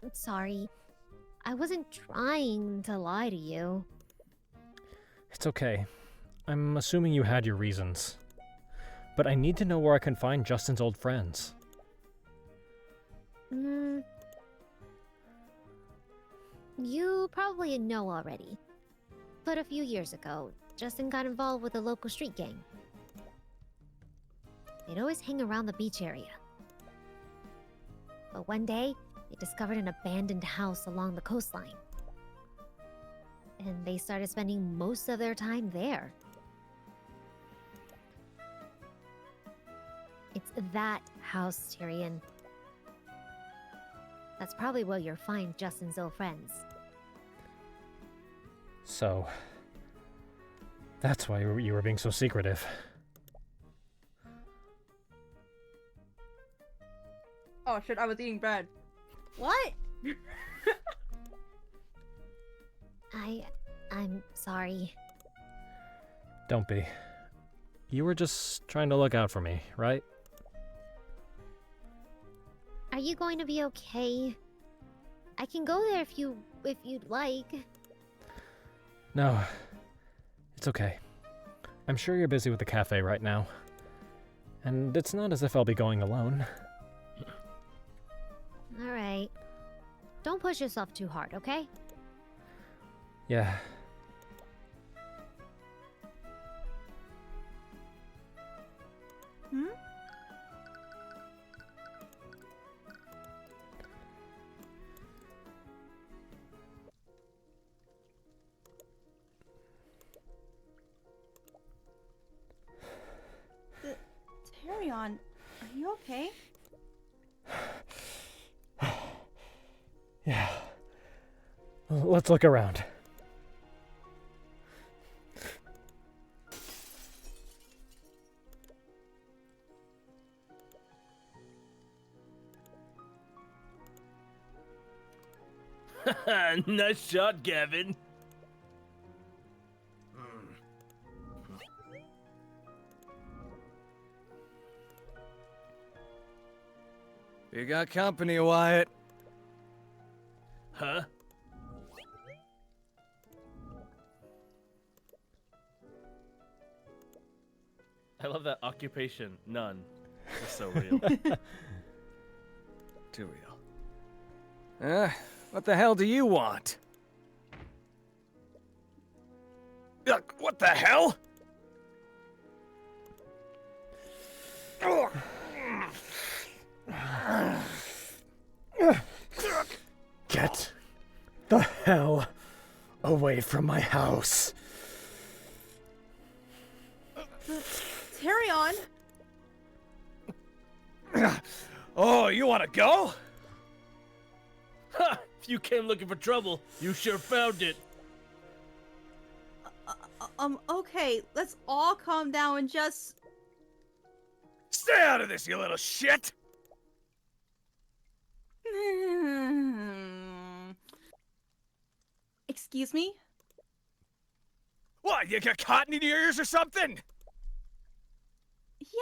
I'm sorry. I wasn't trying to lie to you. It's okay. I'm assuming you had your reasons. But I need to know where I can find Justin's old friends. You probably know already. But a few years ago, Justin got involved with a local street gang. They'd always hang around the beach area. But one day, They discovered an abandoned house along the coastline. And they started spending most of their time there. It's that house, Tyrion. That's probably where you'll find Justin's old friends. So, that's why you were being so secretive. Oh shit, I was eating bread. What? I'm sorry. Don't be. You were just trying to look out for me, right? Are you going to be okay? I can go there if you'd like. No. It's okay. I'm sure you're busy with the cafe right now. And it's not as if I'll be going alone. Alright. Don't push yourself too hard, okay? Yeah. Hmm? Tyrion, are you okay? Yeah. Let's look around. Nice shot, Gavin. You got company, Wyatt. Huh? I love that occupation. None. It's so real. Too real. What the hell do you want? What the hell? Get the hell away from my house. Tyrion! Oh, you want to go? Ha! If you came looking for trouble, you sure found it. Okay, let's all calm down and just... Stay out of this, you little shit! Excuse me? What, you got cotton in your ears or something?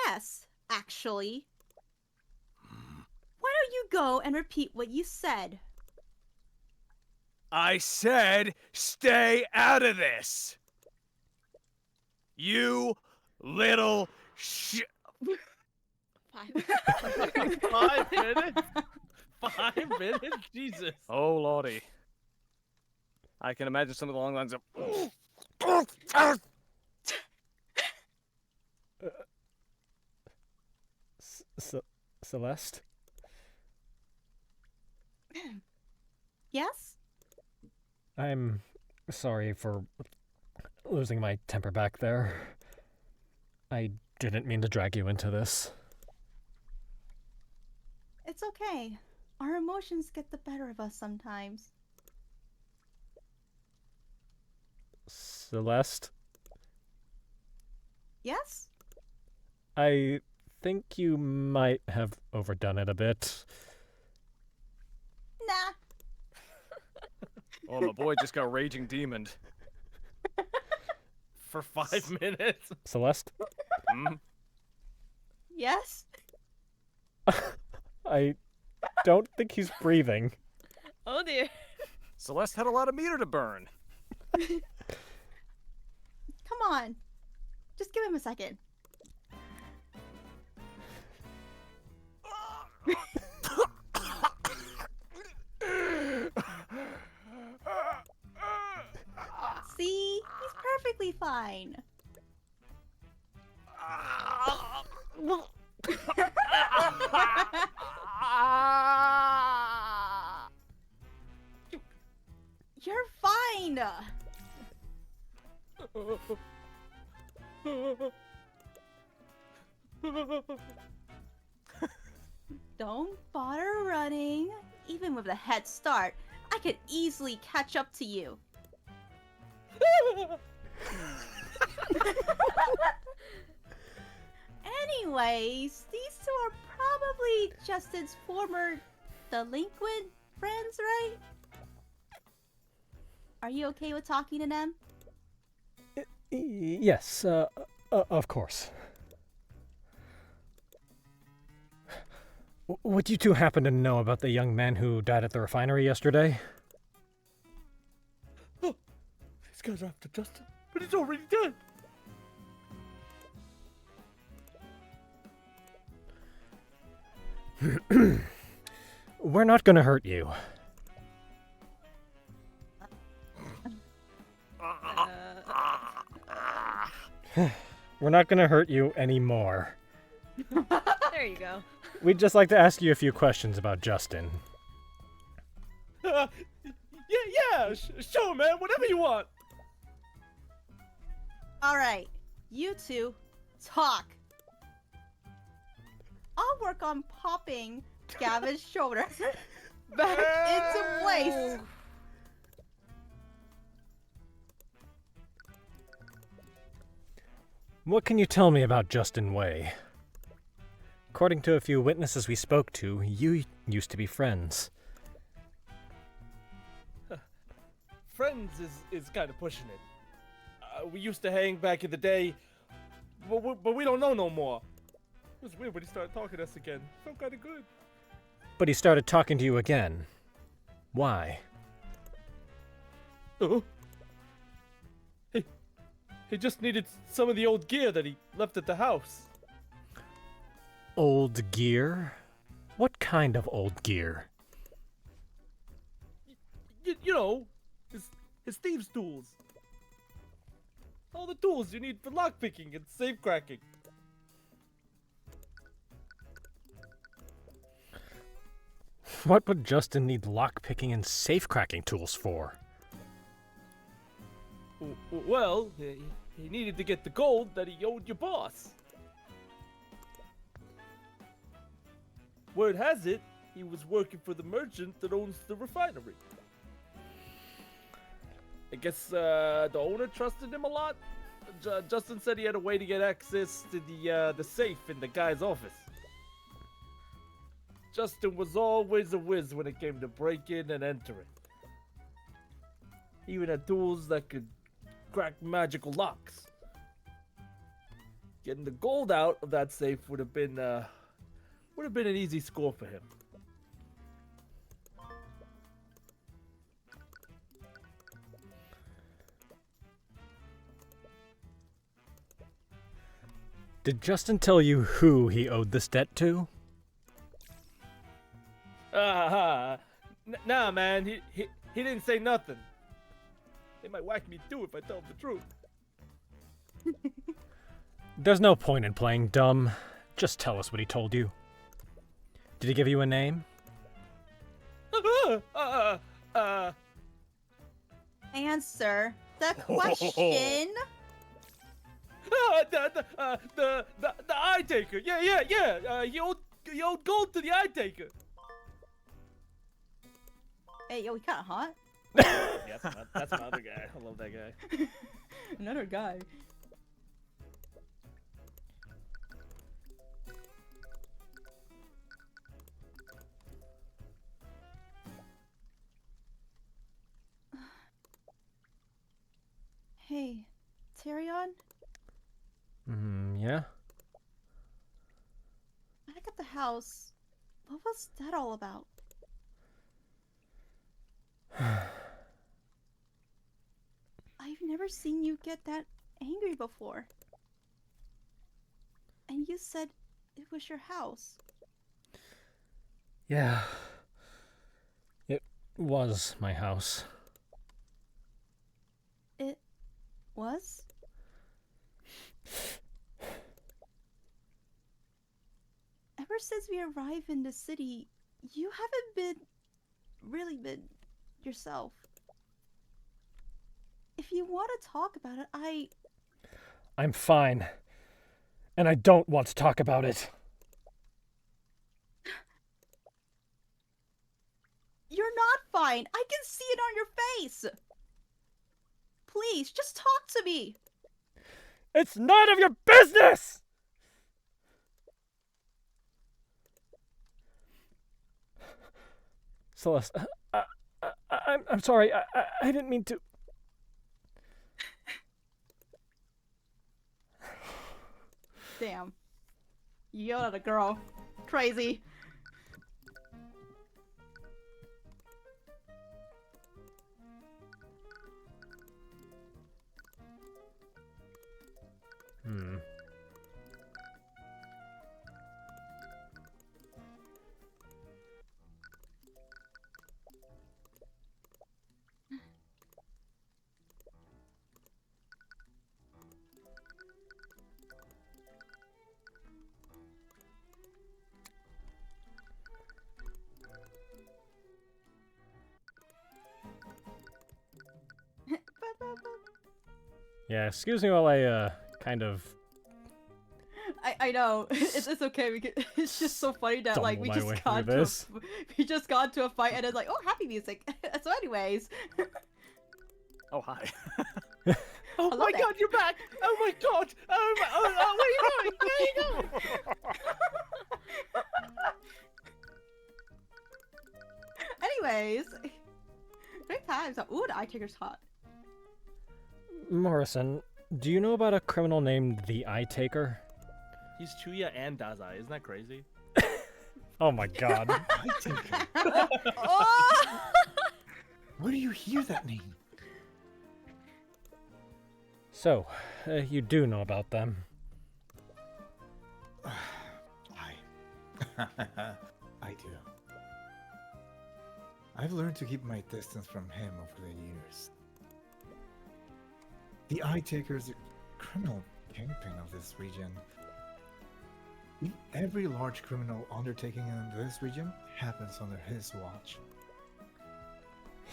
Yes, actually. Why don't you go and repeat what you said? I said, stay out of this! You little shit. 5 minutes? 5 minutes? Jesus. Oh, lordy. I can imagine something along the lines of... Celeste? Yes? I'm sorry for losing my temper back there. I didn't mean to drag you into this. It's okay. Our emotions get the better of us sometimes. Celeste? Yes? I think you might have overdone it a bit. Nah. Oh, my boy just got raging demoned. For 5 minutes? Celeste? Yes? I don't think he's breathing. Oh dear. Celeste had a lot of meter to burn. Come on. Just give him a second. See? He's perfectly fine. You're fine. Don't bother running. Even with a head start, I could easily catch up to you. Anyways, these two are probably Justin's former delinquent friends, right? Are you okay with talking to them? Yes, of course. What you two happen to know about the young man who died at the refinery yesterday? Oh, these guys are after Justin, but he's already dead. We're not gonna hurt you. We're not gonna hurt you anymore. There you go. We'd just like to ask you a few questions about Justin. Yeah, sure, man, whatever you want. Alright, you two, talk. I'll work on popping Gavin's shoulder back into place. What can you tell me about Justin Waye? According to a few witnesses we spoke to, you used to be friends. Friends is kind of pushing it. We used to hang back in the day, but we don't know no more. It was weird when he started talking to us again. Felt kind of good. But he started talking to you again. Why? Oh. He just needed some of the old gear that he left at the house. Old gear? What kind of old gear? You know, his thieves' tools. All the tools you need for lockpicking and safe cracking. What would Justin need lockpicking and safe-cracking tools for? Well, he needed to get the gold that he owed your boss. Word has it, he was working for the merchant that owns the refinery. I guess the owner trusted him a lot. Justin said he had a way to get access to the safe in the guy's office. Justin was always a whiz when it came to breaking and entering. He even had tools that could crack magical locks. Getting the gold out of that safe would have been an easy score for him. Did Justin tell you who he owed this debt to? Nah, man, he didn't say nothing. They might whack me too if I tell them the truth. There's no point in playing dumb. Just tell us what he told you. Did he give you a name? Answer the question. The Eyetaker. Yeah. He owed gold to the Eyetaker. Hey, yo, he kinda hot. Yeah, that's my other guy. I love that guy. Another guy. Hey, Tyrion? Yeah? Back at the house, what was that all about? I've never seen you get that angry before. And you said it was your house. Yeah. It was my house. It was? Ever since we arrived in the city, you haven't really been yourself. if you want to talk about it, I'm fine. And I don't want to talk about it. You're not fine. I can see it on your face. Please, just talk to me. It's none of your business! Celeste, I'm sorry. I didn't mean to. Damn. You yelled at a girl. Crazy. Yeah, excuse me while I, kind of I know. It's okay. It's just so funny that like we stumble my just way got through to this. we just got to a fight and it's like, oh, happy music. So anyways. Oh, hi. Oh love my that. god, you're back! Oh my god! Where are you going? Where are you going? Anyways. Great times. Ooh, the Eyetaker's hot. Morrison, do you know about a criminal named the Eyetaker? He's Chuya and Dazai, isn't that crazy? Oh my god. Eyetaker. Oh! Where do you hear that name? So, you do know about them. I do. I've learned to keep my distance from him over the years. The Eyetaker is a criminal kingpin of this region. Every large criminal undertaking in this region happens under his watch.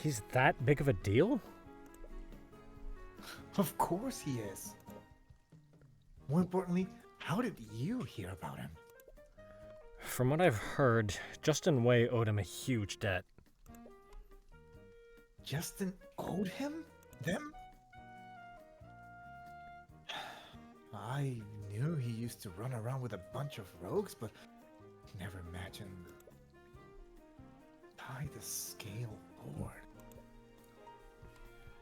He's that big of a deal? Of course he is. More importantly, how did you hear about him? From what I've heard, Justin Waye owed him a huge debt. Justin owed him? Them? I knew he used to run around with a bunch of rogues, but never imagined tie the scale board.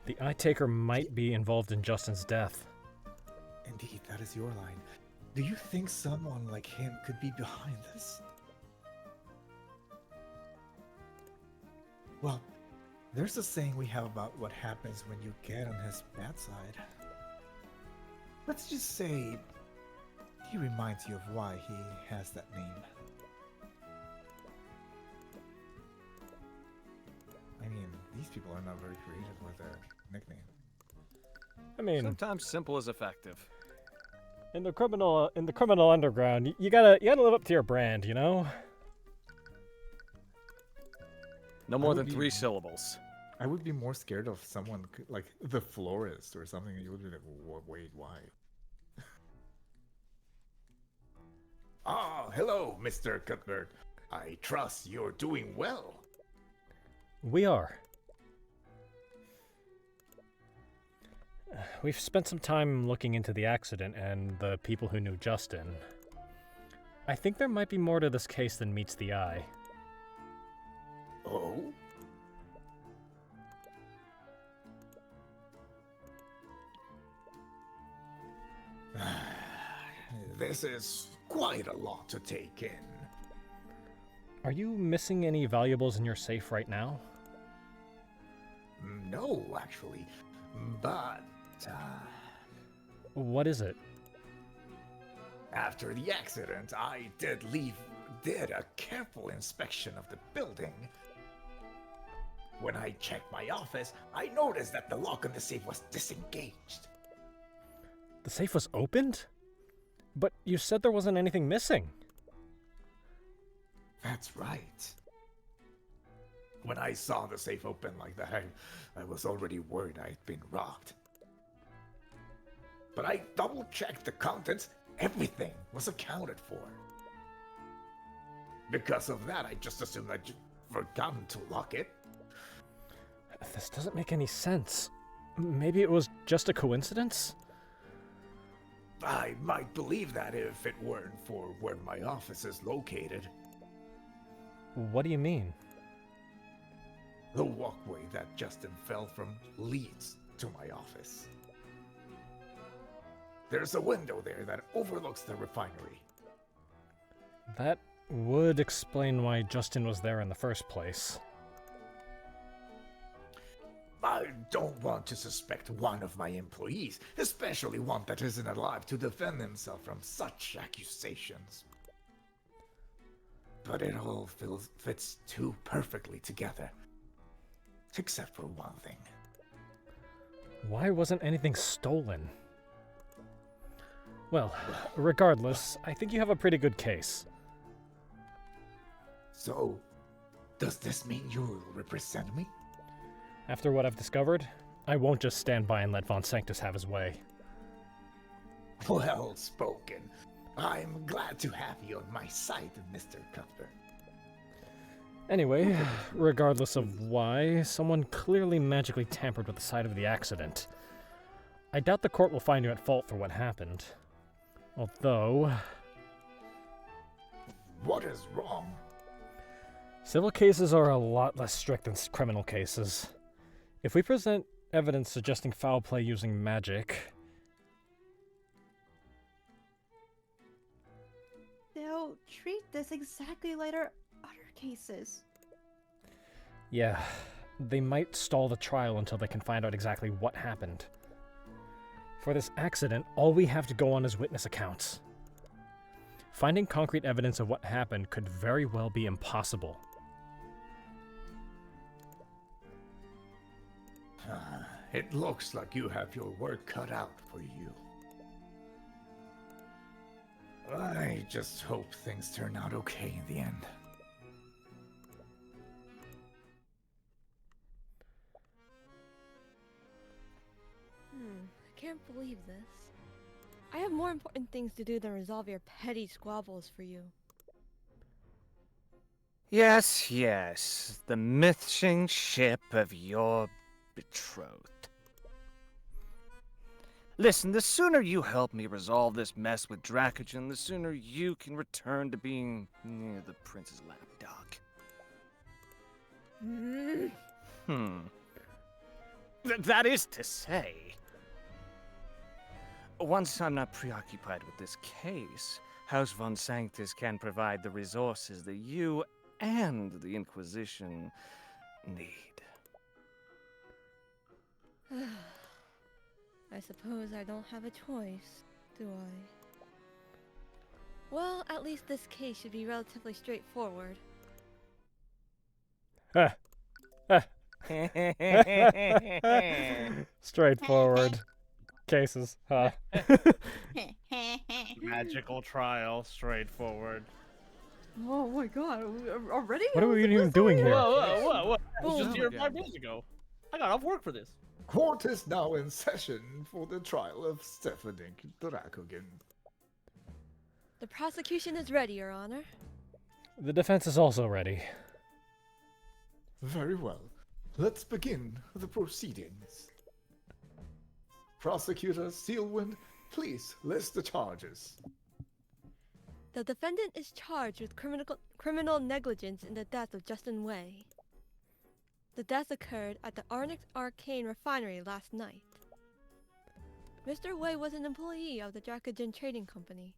The Eyetaker might be involved in Justin's death. Indeed, that is your line. Do you think someone like him could be behind this? Well, there's a saying we have about what happens when you get on his bad side. Let's just say he reminds you of why he has that name. I mean, these people are not very creative with their nickname. I mean, Sometimes simple is effective. in the criminal underground, you gotta live up to your brand, you know? No more would than be- 3 syllables. I would be more scared of someone like the florist or something. You would be like, wait, why? Ah, hello, Mr. Cuthbert. I trust you're doing well. We are. We've spent some time looking into the accident and the people who knew Justin. I think there might be more to this case than meets the eye. Oh? This is quite a lot to take in. Are you missing any valuables in your safe right now? No, actually. But, What is it? after the accident, I did a careful inspection of the building. When I checked my office, I noticed that the lock on the safe was disengaged. The safe was opened? But you said there wasn't anything missing. That's right. When I saw the safe open like that, I was already worried I'd been robbed. But I double-checked the contents. Everything was accounted for. Because of that, I just assumed I'd forgotten to lock it. This doesn't make any sense. Maybe it was just a coincidence? I might believe that if it weren't for where my office is located. What do you mean? The walkway that Justin fell from leads to my office. There's a window there that overlooks the refinery. That would explain why Justin was there in the first place. I don't want to suspect one of my employees, especially one that isn't alive to defend himself from such accusations. But it all fits too perfectly together. Except for one thing. Why wasn't anything stolen? Well, regardless, I think you have a pretty good case. So, does this mean you'll represent me? After what I've discovered, I won't just stand by and let Von Sanctus have his way. Well spoken. I'm glad to have you on my side, Mr. Cuthbert. Anyway, regardless of why, someone clearly magically tampered with the site of the accident. I doubt the court will find you at fault for what happened. Although... What is wrong? Civil cases are a lot less strict than criminal cases. If we present evidence suggesting foul play using magic... They'll treat this exactly like our other cases. Yeah, they might stall the trial until they can find out exactly what happened. For this accident, all we have to go on is witness accounts. Finding concrete evidence of what happened could very well be impossible. It looks like you have your work cut out for you. I just hope things turn out okay in the end. I can't believe this. I have more important things to do than resolve your petty squabbles for you. Yes, yes, the missing ship of your betrothed. Listen, the sooner you help me resolve this mess with Dracogen, the sooner you can return to being near the prince's lapdog. That is to say, once I'm not preoccupied with this case, House von Sanctus can provide the resources that you and the Inquisition need. I suppose I don't have a choice, do I? Well, at least this case should be relatively straightforward. Straightforward cases, huh? Magical trial, straightforward. Oh my god, already? What are we even doing here? Whoa. I was just Boom. here 5 minutes ago. I got off work for this. Court is now in session for the trial of Stefanik Dracogen. The prosecution is ready, Your Honor. The defense is also ready. Very well. Let's begin the proceedings. Prosecutor Steelwind, please list the charges. The defendant is charged with criminal negligence in the death of Justin Waye. The death occurred at the Arcane refinery last night. Mr. Waye was an employee of the Dracogen Trading Company,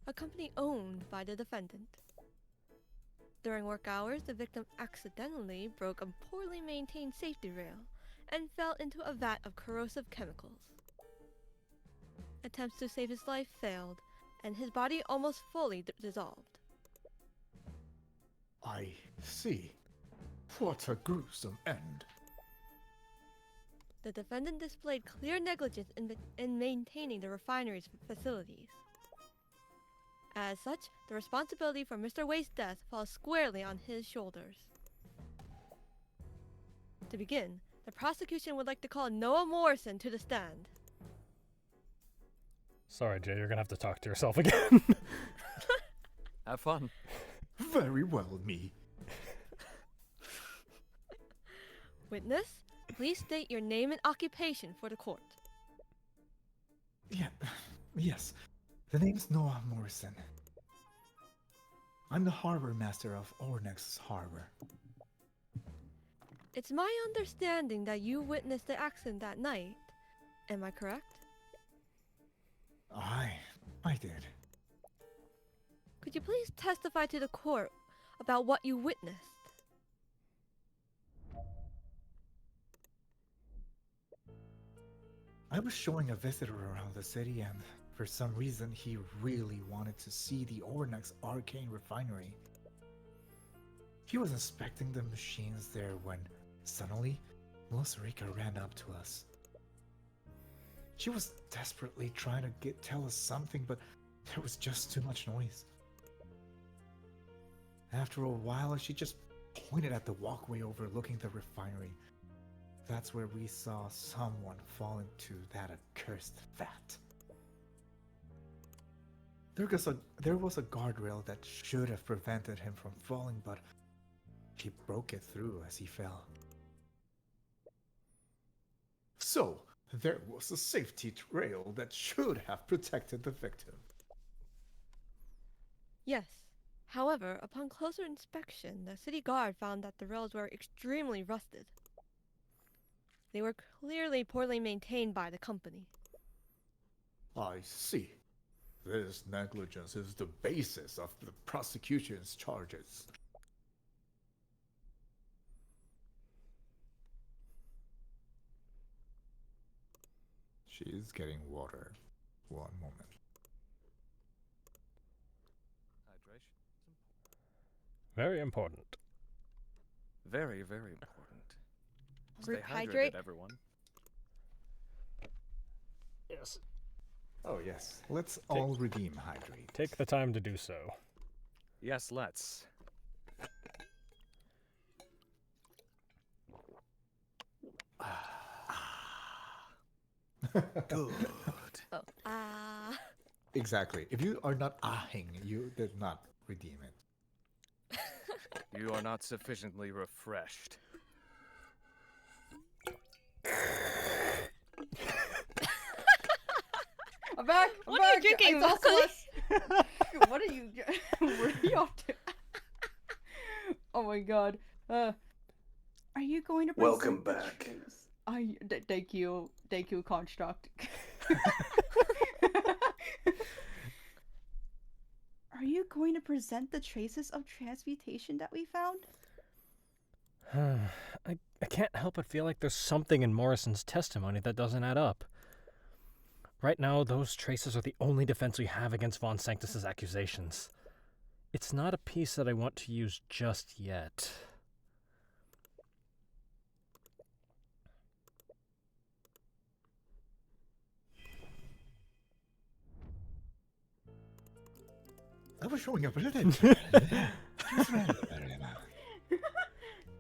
a company owned by the defendant. During work hours, the victim accidentally broke a poorly maintained safety rail and fell into a vat of corrosive chemicals. Attempts to save his life failed, and his body almost fully dissolved. I see. What a gruesome end. The defendant displayed clear negligence in maintaining the refinery's facilities. As such, the responsibility for Mr. Waye's death falls squarely on his shoulders. To begin, the prosecution would like to call Noah Morrison to the stand. Sorry, Jay, you're gonna have to talk to yourself again. Have fun. Very well, me. Witness, please state your name and occupation for the court. Yeah, yes. The name's Noah Morrison. I'm the harbor master of Ornex's harbor. It's my understanding that you witnessed the accident that night. Am I correct? I did. Could you please testify to the court about what you witnessed? I was showing a visitor around the city, and for some reason he really wanted to see the Ornex Arcane refinery. He was inspecting the machines there when suddenly Mosarika ran up to us. She was desperately trying to tell us something, but there was just too much noise. After a while, she just pointed at the walkway overlooking the refinery. That's where we saw someone fall into that accursed vat. There was a guardrail that should have prevented him from falling, but he broke it through as he fell. So, there was a safety rail that should have protected the victim. Yes. However, upon closer inspection, the city guard found that the rails were extremely rusted. They were clearly poorly maintained by the company. I see. This negligence is the basis of the prosecution's charges. She is getting water. One moment. Hydration. Very important. Very, very important. Stay Group hydrated, hydrate. everyone. Yes. Oh yes. Let's all redeem hydrate. Take the time to do so. Yes, let's. Good. Oh, Exactly. If you are not ahing, you did not redeem it. You are not sufficiently refreshed. I'm back. I'm What are you back. drinking, It's also broccoli? us. What are you? What are you up to? Oh my god. Are you going to? Welcome present the back. truth? Thank you, construct. Are you going to present the traces of transmutation that we found? I can't help but feel like there's something in Morrison's testimony that doesn't add up. Right now, those traces are the only defense we have against Von Sanctus's accusations. It's not a piece that I want to use just yet. I was showing up.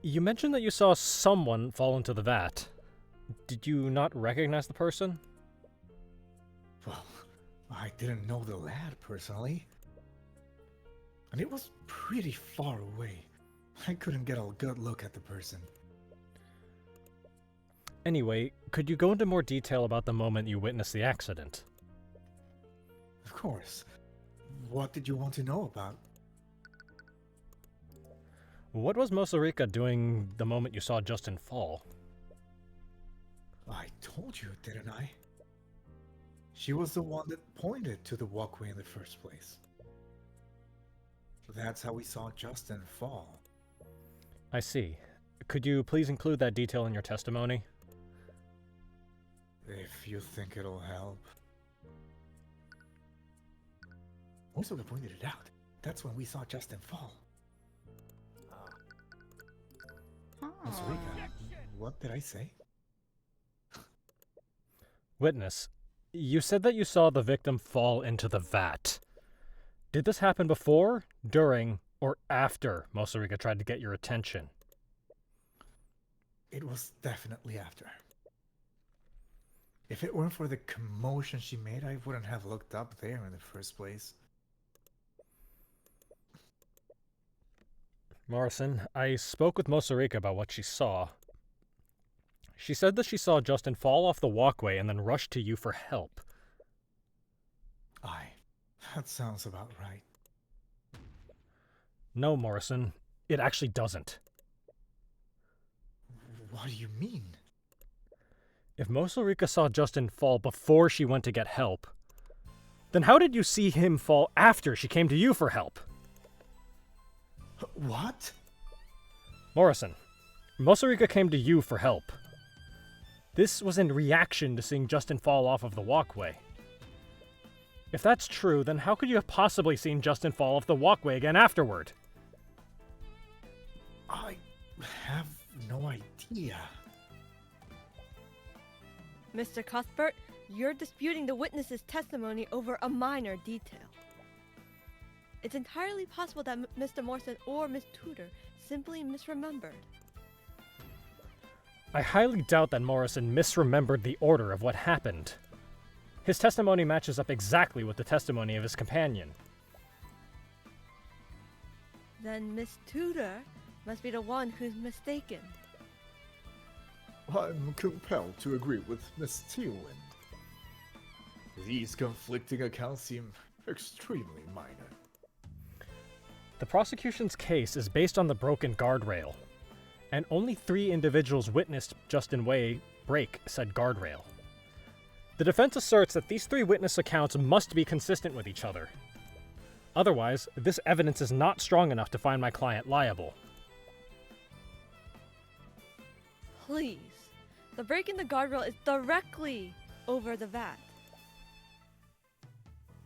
You mentioned that you saw someone fall into the vat. Did you not recognize the person? Well, I didn't know the lad personally. And it was pretty far away. I couldn't get a good look at the person. Anyway, could you go into more detail about the moment you witnessed the accident? Of course. What did you want to know about? What was Mosarika doing the moment you saw Justin fall? I told you, didn't I? She was the one that pointed to the walkway in the first place. That's how we saw Justin fall. I see. Could you please include that detail in your testimony? If you think it'll help. Also, I pointed it out. That's when we saw Justin fall. Mosarika, what did I say? Witness, you said that you saw the victim fall into the vat. Did this happen before, during, or after Mosarika tried to get your attention? it was definitely after. If it weren't for the commotion she made, I wouldn't have looked up there in the first place. Morrison, I spoke with Mosarika about what she saw. She said that she saw Justin fall off the walkway and then rush to you for help. Aye, that sounds about right. No, Morrison, it actually doesn't. What do you mean? If Mosarika saw Justin fall before she went to get help, then how did you see him fall after she came to you for help? What? Morrison, Mosarika came to you for help. This was in reaction to seeing Justin fall off of the walkway. If that's true, then how could you have possibly seen Justin fall off the walkway again afterward? I have no idea. Mr. Cuthbert, you're disputing the witness's testimony over a minor detail. It's entirely possible that Mr. Morrison or Miss Tudor simply misremembered. I highly doubt that Morrison misremembered the order of what happened. His testimony matches up exactly with the testimony of his companion. Then Miss Tudor must be the one who's mistaken. I'm compelled to agree with Miss Steelwind. These conflicting accounts seem extremely minor. The prosecution's case is based on the broken guardrail, and only 3 individuals witnessed Justin Waye break said guardrail. The defense asserts that these 3 witness accounts must be consistent with each other. Otherwise, this evidence is not strong enough to find my client liable. Please. The break in the guardrail is directly over the vat.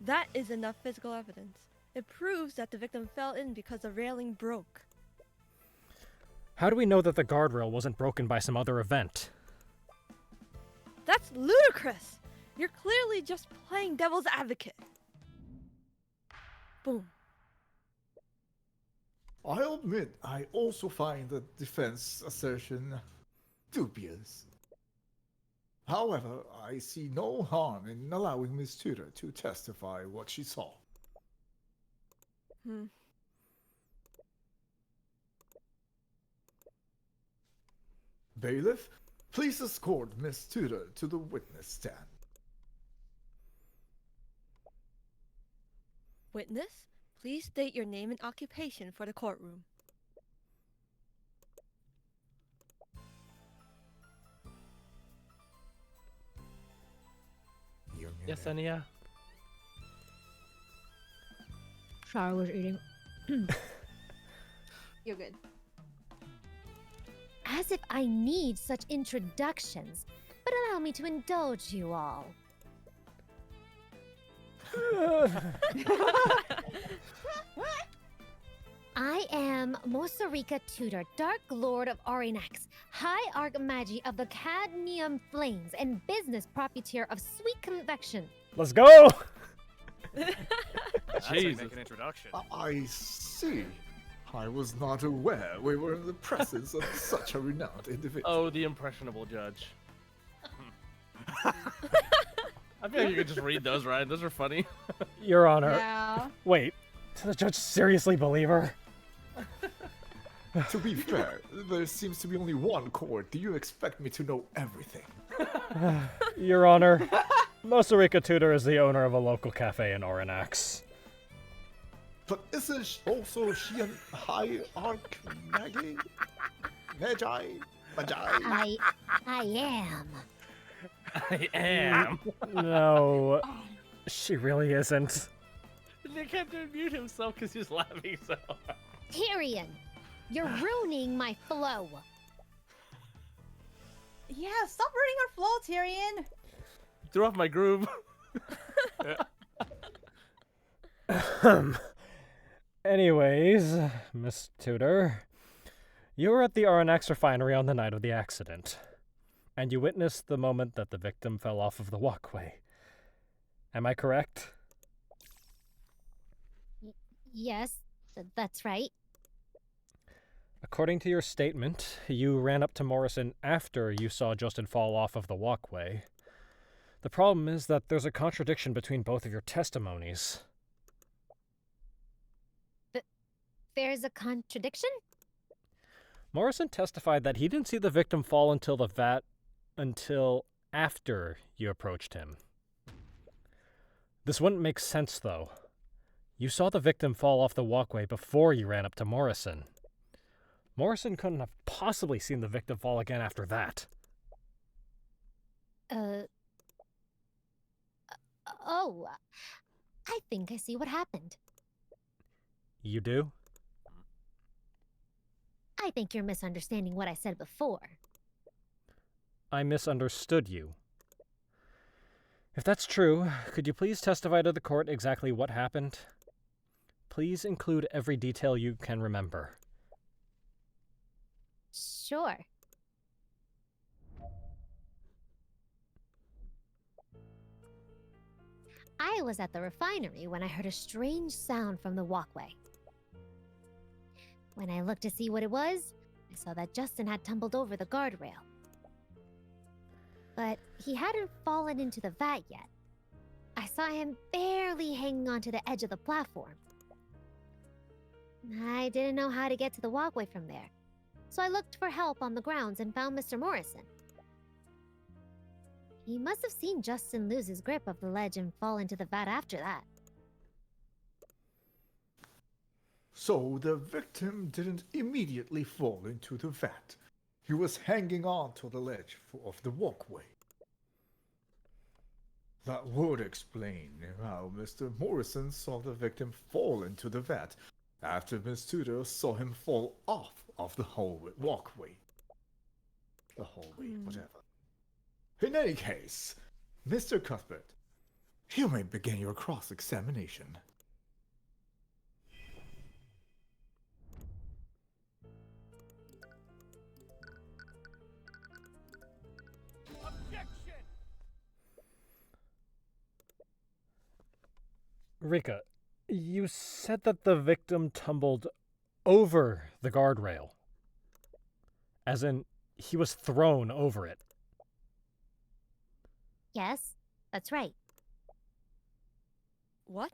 That is enough physical evidence. It proves that the victim fell in because the railing broke. How do we know that the guardrail wasn't broken by some other event? That's ludicrous! You're clearly just playing devil's advocate. Boom. I'll admit, I also find the defense assertion dubious. However, I see no harm in allowing Miss Tudor to testify what she saw. Bailiff, please escort Miss Tudor to the witness stand. Witness, please state your name and occupation for the courtroom. Yessenia. Char was eating. You're good. As if I need such introductions, but allow me to indulge you all. I am Mosarika Tudor, Dark Lord of Orym, High Archmagi of the Cadmium Flames, and business profiteer of Sweet Convection. Let's go! That's how you make an introduction. I see. I was not aware we were in the presence of such a renowned individual. Oh, the impressionable judge. I feel like you could just read those, right? Those are funny. Your Honor. Yeah. Wait, did the judge seriously believe her? To be fair, there seems to be only one court. Do you expect me to know everything? Your Honor, Mosarika Tudor is the owner of a local cafe in Orym. But isn't also she a high archmagi? Magi? I am. I am. No, she really isn't. They can't mute himself because he's laughing so hard. Tyrion, you're ruining my flow. Yeah, stop ruining our flow, Tyrion. Threw off my groove. Anyways, Miss Tudor, you were at the Orym refinery on the night of the accident, and you witnessed the moment that the victim fell off of the walkway. Am I correct? Yes, that's right. According to your statement, you ran up to Morrison after you saw Justin fall off of the walkway. The problem is that there's a contradiction between both of your testimonies. There's a contradiction? Morrison testified that he didn't see the victim fall into the vat until after you approached him. This wouldn't make sense, though. You saw the victim fall off the walkway before you ran up to Morrison. Morrison couldn't have possibly seen the victim fall again after that. Oh, I think I see what happened. You do? I think you're misunderstanding what I said before. I misunderstood you. If that's true, could you please testify to the court exactly what happened? Please include every detail you can remember. Sure. I was at the refinery when I heard a strange sound from the walkway. When I looked to see what it was, I saw that Justin had tumbled over the guardrail. But he hadn't fallen into the vat yet. I saw him barely hanging onto the edge of the platform. I didn't know how to get to the walkway from there, so I looked for help on the grounds and found Mr. Morrison. He must have seen Justin lose his grip of the ledge and fall into the vat after that. So the victim didn't immediately fall into the vat. He was hanging on to the ledge of the walkway. That would explain how Mr. Morrison saw the victim fall into the vat after Miss Tudor saw him fall off of the walkway. The hallway, whatever. In any case, Mr. Cuthbert, you may begin your cross-examination. Rika, you said that the victim tumbled over the guardrail. As in, he was thrown over it. Yes, that's right. What?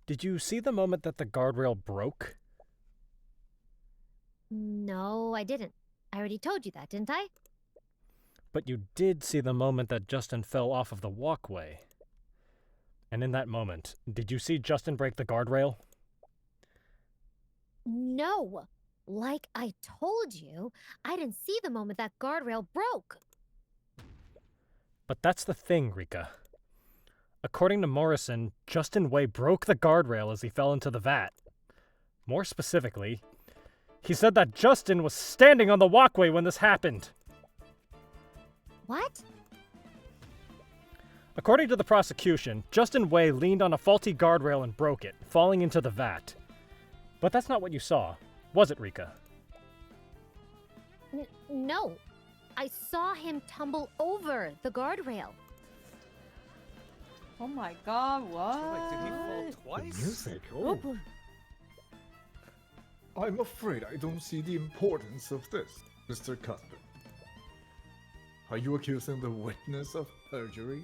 Did you see the moment that the guardrail broke? No, I didn't. I already told you that, didn't I? But you did see the moment that Justin fell off of the walkway. And in that moment, did you see Justin break the guardrail? No! Like I told you, I didn't see the moment that guardrail broke. But that's the thing, Rika. According to Morrison, Justin Waye broke the guardrail as he fell into the vat. More specifically, he said that Justin was standing on the walkway when this happened. What? According to the prosecution, Justin Waye leaned on a faulty guardrail and broke it, falling into the vat. But that's not what you saw, was it, Rika? No. I saw him tumble over the guardrail. Oh my god, what? Wait, did he fall twice? Music, oh. I'm afraid I don't see the importance of this, Mr. Cuthbert. Are you accusing the witness of perjury?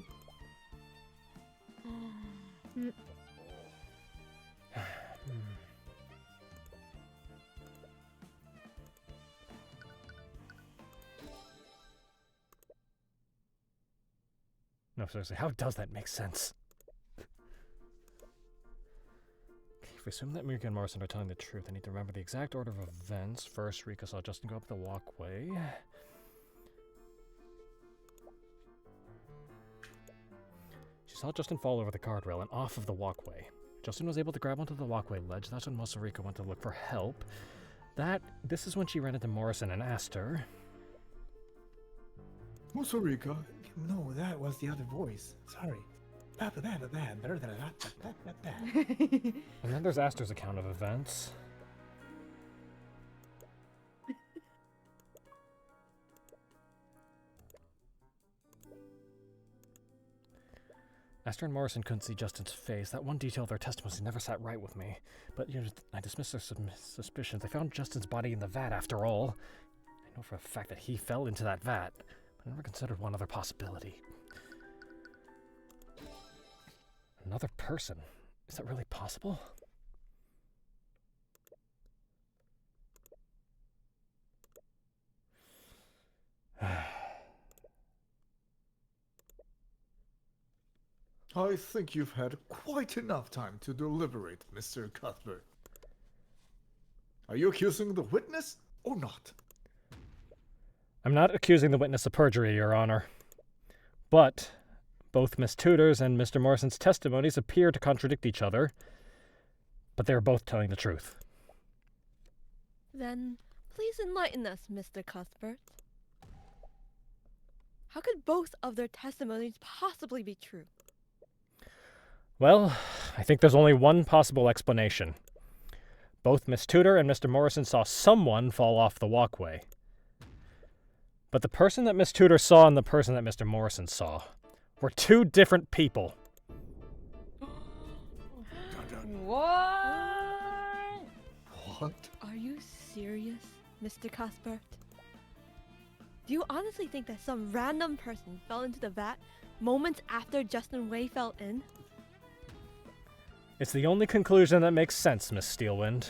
No, seriously, how does that make sense? Okay, if we assume that Rika and Morrison are telling the truth, I need to remember the exact order of events. First, Rika saw Justin go up the walkway. She saw Justin fall over the guardrail and off of the walkway. Justin was able to grab onto the walkway ledge. That's when Rika went to look for help. This is when she ran into Morrison and Aster. Rika? No, that was the other voice. Sorry. And then there's Aster's account of events. Aster and Morrison couldn't see Justin's face. That one detail of their testimony never sat right with me. But, I dismissed their suspicions. They found Justin's body in the vat, after all. I know for a fact that he fell into that vat, but I never considered one other possibility. Another person? Is that really possible? I think you've had quite enough time to deliberate, Mr. Cuthbert. Are you accusing the witness or not? I'm not accusing the witness of perjury, Your Honor. But both Miss Tudor's and Mr. Morrison's testimonies appear to contradict each other, but they are both telling the truth. Then, please enlighten us, Mr. Cuthbert. How could both of their testimonies possibly be true? Well, I think there's only one possible explanation. Both Miss Tudor and Mr. Morrison saw someone fall off the walkway. But the person that Miss Tudor saw and the person that Mr. Morrison saw were two different people. What? What? Are you serious, Mr. Cuthbert? Do you honestly think that some random person fell into the vat moments after Justin Waye fell in? It's the only conclusion that makes sense, Miss Steelwind.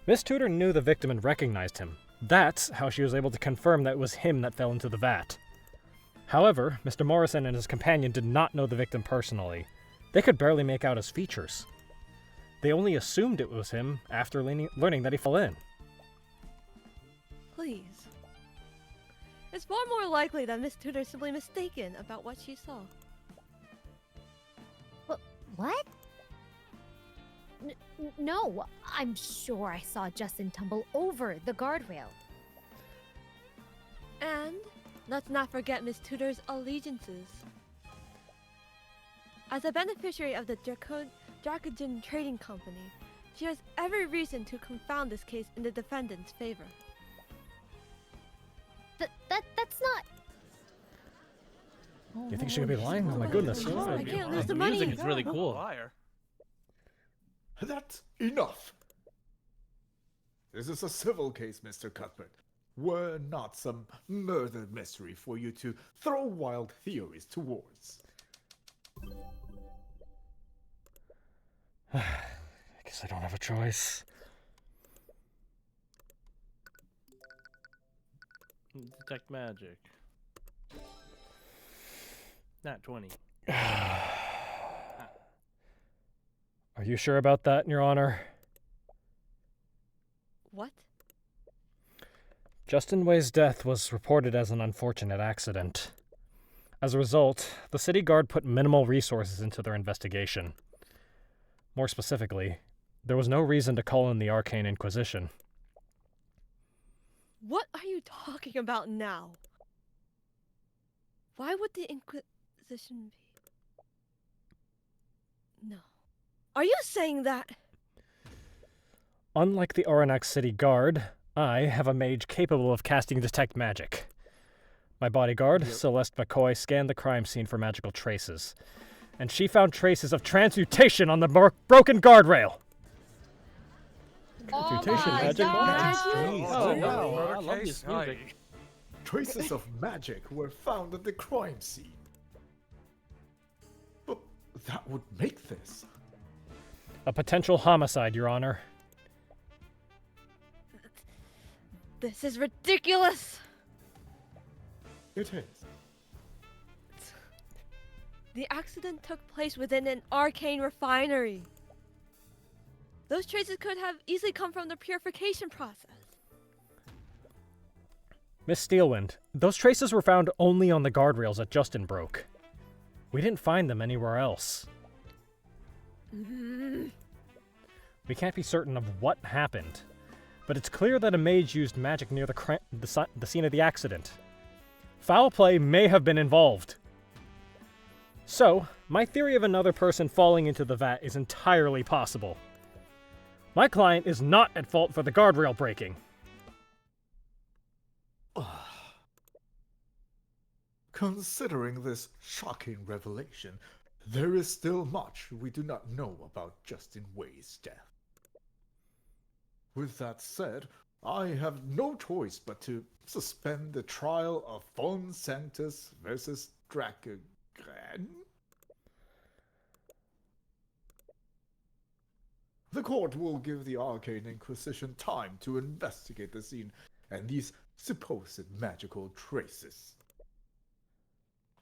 Miss Tudor knew the victim and recognized him. That's how she was able to confirm that it was him that fell into the vat. However, Mr. Morrison and his companion did not know the victim personally. They could barely make out his features. They only assumed it was him after learning that he fell in. Please. It's far more likely that Miss Tudor is simply mistaken about what she saw. What? No, I'm sure I saw Justin tumble over the guardrail. And let's not forget Miss Tudor's allegiances. As a beneficiary of the Dracogen Trading Company, she has every reason to confound this case in the defendant's favor. That's not... You think she could be lying? Oh my goodness. I can't lose the The money. music is really cool. Liar. That's enough. This is a civil case, Mr. Cuthbert. We're not some murder mystery for you to throw wild theories towards. I guess I don't have a choice. Detect magic. Nat 20. Are you sure about that, Your Honor? What? Justin Waye's death was reported as an unfortunate accident. As a result, the city guard put minimal resources into their investigation. More specifically, there was no reason to call in the Arcane Inquisition. What are you talking about now? Why would the Inquisition be... No. Are you saying that? Unlike the Oranax City Guard, I have a mage capable of casting Detect Magic. My bodyguard, Celeste McCoy, scanned the crime scene for magical traces, and she found traces of transmutation on the broken guardrail. Transmutation my magic? God. Oh, Jeez. wow. Murder I love case? this music. Traces of magic were found at the crime scene. But that would make this. A potential homicide, Your Honor. This is ridiculous! It is. The accident took place within an arcane refinery. Those traces could have easily come from the purification process. Miss Steelwind, those traces were found only on the guardrails that Justin broke. We didn't find them anywhere else. We can't be certain of what happened, but it's clear that a mage used magic near the scene of the accident. Foul play may have been involved. So, my theory of another person falling into the vat is entirely possible. My client is not at fault for the guardrail breaking. Considering this shocking revelation, there is still much we do not know about Justin Waye's death. With that said, I have no choice but to suspend the trial of Von Sanctus versus Dracogran. The court will give the Arcane Inquisition time to investigate the scene and these supposed magical traces.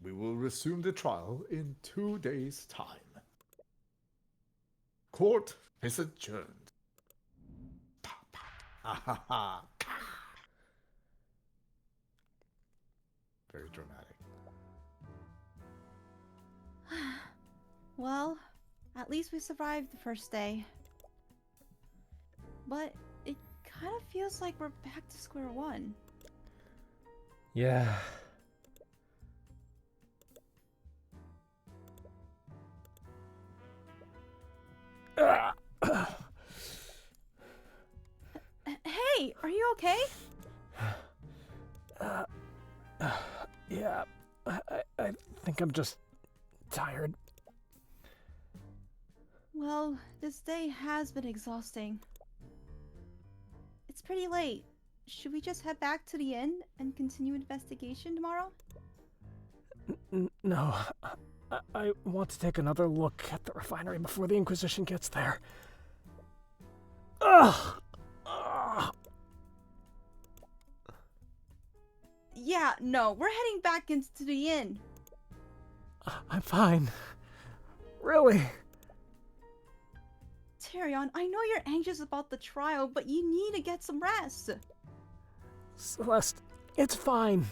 We will resume the trial in 2 days' time. Court is adjourned. Very dramatic. Well, at least we survived the first day. But it kind of feels like we're back to square one. Yeah. Hey, are you okay? Yeah. I think I'm just tired. Well, this day has been exhausting. It's pretty late. Should we just head back to the inn and continue investigation tomorrow? No. I want to take another look at the refinery before the Inquisition gets there. Ugh! Yeah, no, we're heading back into the inn. I'm fine. Really. Tyrion, I know you're anxious about the trial, but you need to get some rest. Celeste, it's fine.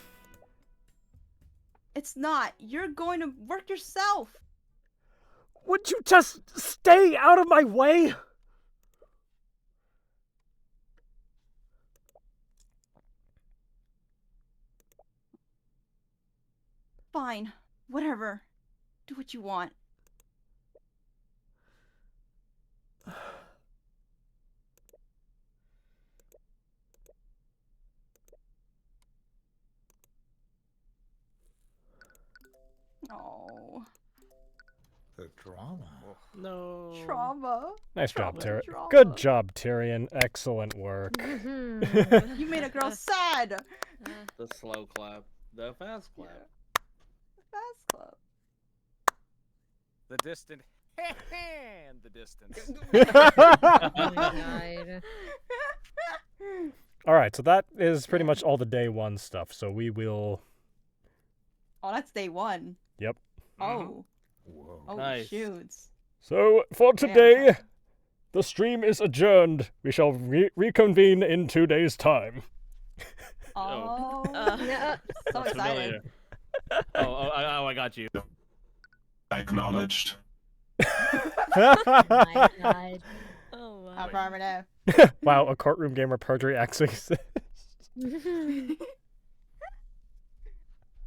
It's not. You're going to work yourself. Would you just stay out of my way? Fine. Whatever. Do what you want. Oh. The drama. No. Trauma. Nice job, Trauma, Tyrion. drama. Good job, Tyrion. Excellent work. You made a girl sad. The slow clap. The fast clap. Fast club. The distant and the distance. Oh my god. All right, so that is pretty much all the day one stuff. So we will. Oh, that's day one. Yep. Oh. Whoa. Oh, Nice. shoots. So for Damn. today, the stream is adjourned. We shall reconvene in 2 days' time. Oh. No. So That's excited. familiar. I got you. Acknowledged. Oh my god. Oh wow. Affirmative. Wow, a courtroom game where perjury actually exists.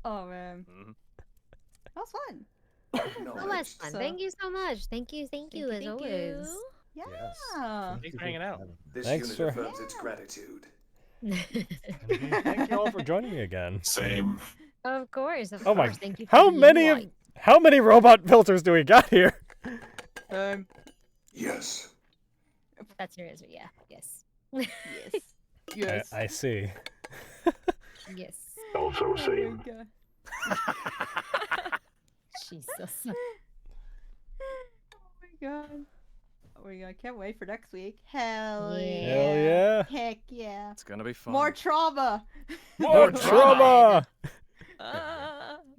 Oh, man. Mhm. That was fun. So much fun. So- Thank you so much. Thank you, as always. Yeah. Yes. Thanks for hanging out. This Thanks unit for- affirms its gratitude. Thank you all for joining me again. Same. Of course, of Oh my- course. Thank you for How the many invite. how many robot filters do we got here? Yes. That's your answer, yeah. Yes. Yes. Yes. I see. Yes. Also Oh my same. God. Jesus. Oh my god. Oh my god, can't wait for next week. Hell Yeah. yeah. Hell yeah. Heck yeah. It's gonna be fun. More trauma. More trauma!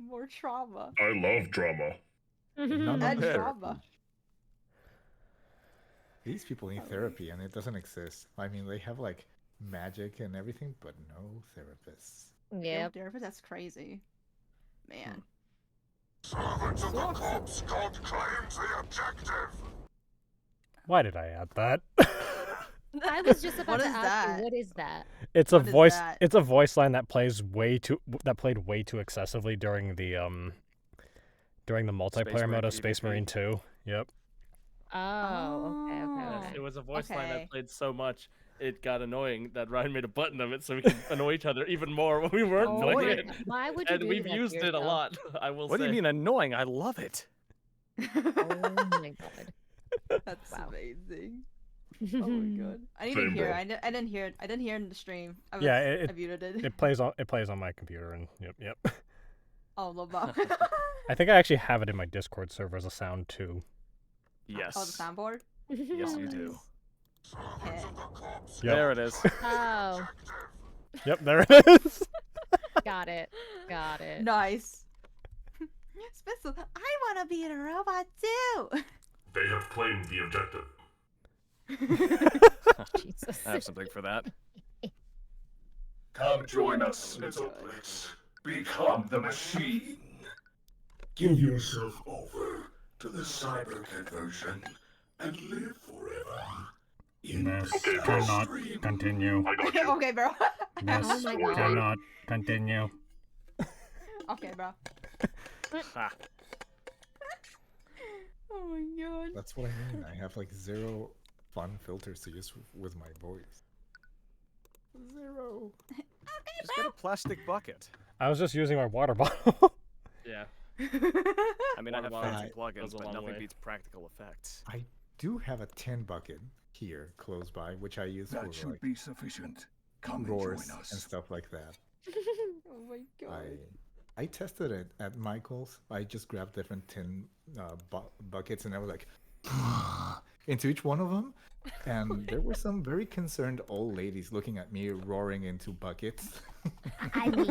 More trauma. I love drama. None And of it. trauma. These people need therapy, and it doesn't exist. I mean, they have like magic and everything, but no therapists. Yep. Therapist, that's crazy. Man. Servants of the corpse god claims the objective. Why did I add that? I was just about What to is ask that? you, what is that? It's a What is voice. that? It's a voice line that played way too excessively during the multiplayer Marine mode of Space PvP. Marine 2. Yep. Oh, okay, okay, Oh. okay. It was a voice line Okay. that played so much it got annoying that Ryan made a button of it so we could annoy each other even more when we weren't Oh, playing why- it. Why would you And do we've that to used it a yourself? lot. I will What say. do you mean annoying? I love it. Oh my god. That's Wow. amazing. Oh my god. I need to Same, hear. bro. I didn't hear it. I didn't hear it in the stream. I muted it. It plays on my computer, and yep. Oh, love that. I think I actually have it in my Discord server as a sound too. Yes. Oh, the soundboard. Yes, you do. Okay. Yep. There it is. Oh, Yep, there it is. got it. Got it. Nice. Spitzel, I want to be a robot too. They have claimed the objective. Oh, Jesus. I have something for that. Come join us, Snizzleblitz. Become the machine. Give yourself over to the cyber conversion and live forever. Miss, Okay, cannot stream. continue. I got you. Okay, bro. Miss, Oh my God. cannot continue. Okay, bro. Ha. Oh my god. That's what I mean. I have like 0 fun filters to use with my voice. 0. Just get a plastic bucket. I was just using my water bottle. Yeah. I mean, I have Water fancy bottle plugins, goes a but long nothing way. beats practical effects. I do have a tin bucket here close by, which I use That for should like be sufficient. Come and roars join and us. stuff like that. Oh my god. I tested it at Michael's. I just grabbed different tin buckets and I was like into each one of them, and there were some very concerned old ladies looking at me roaring into buckets. I mean,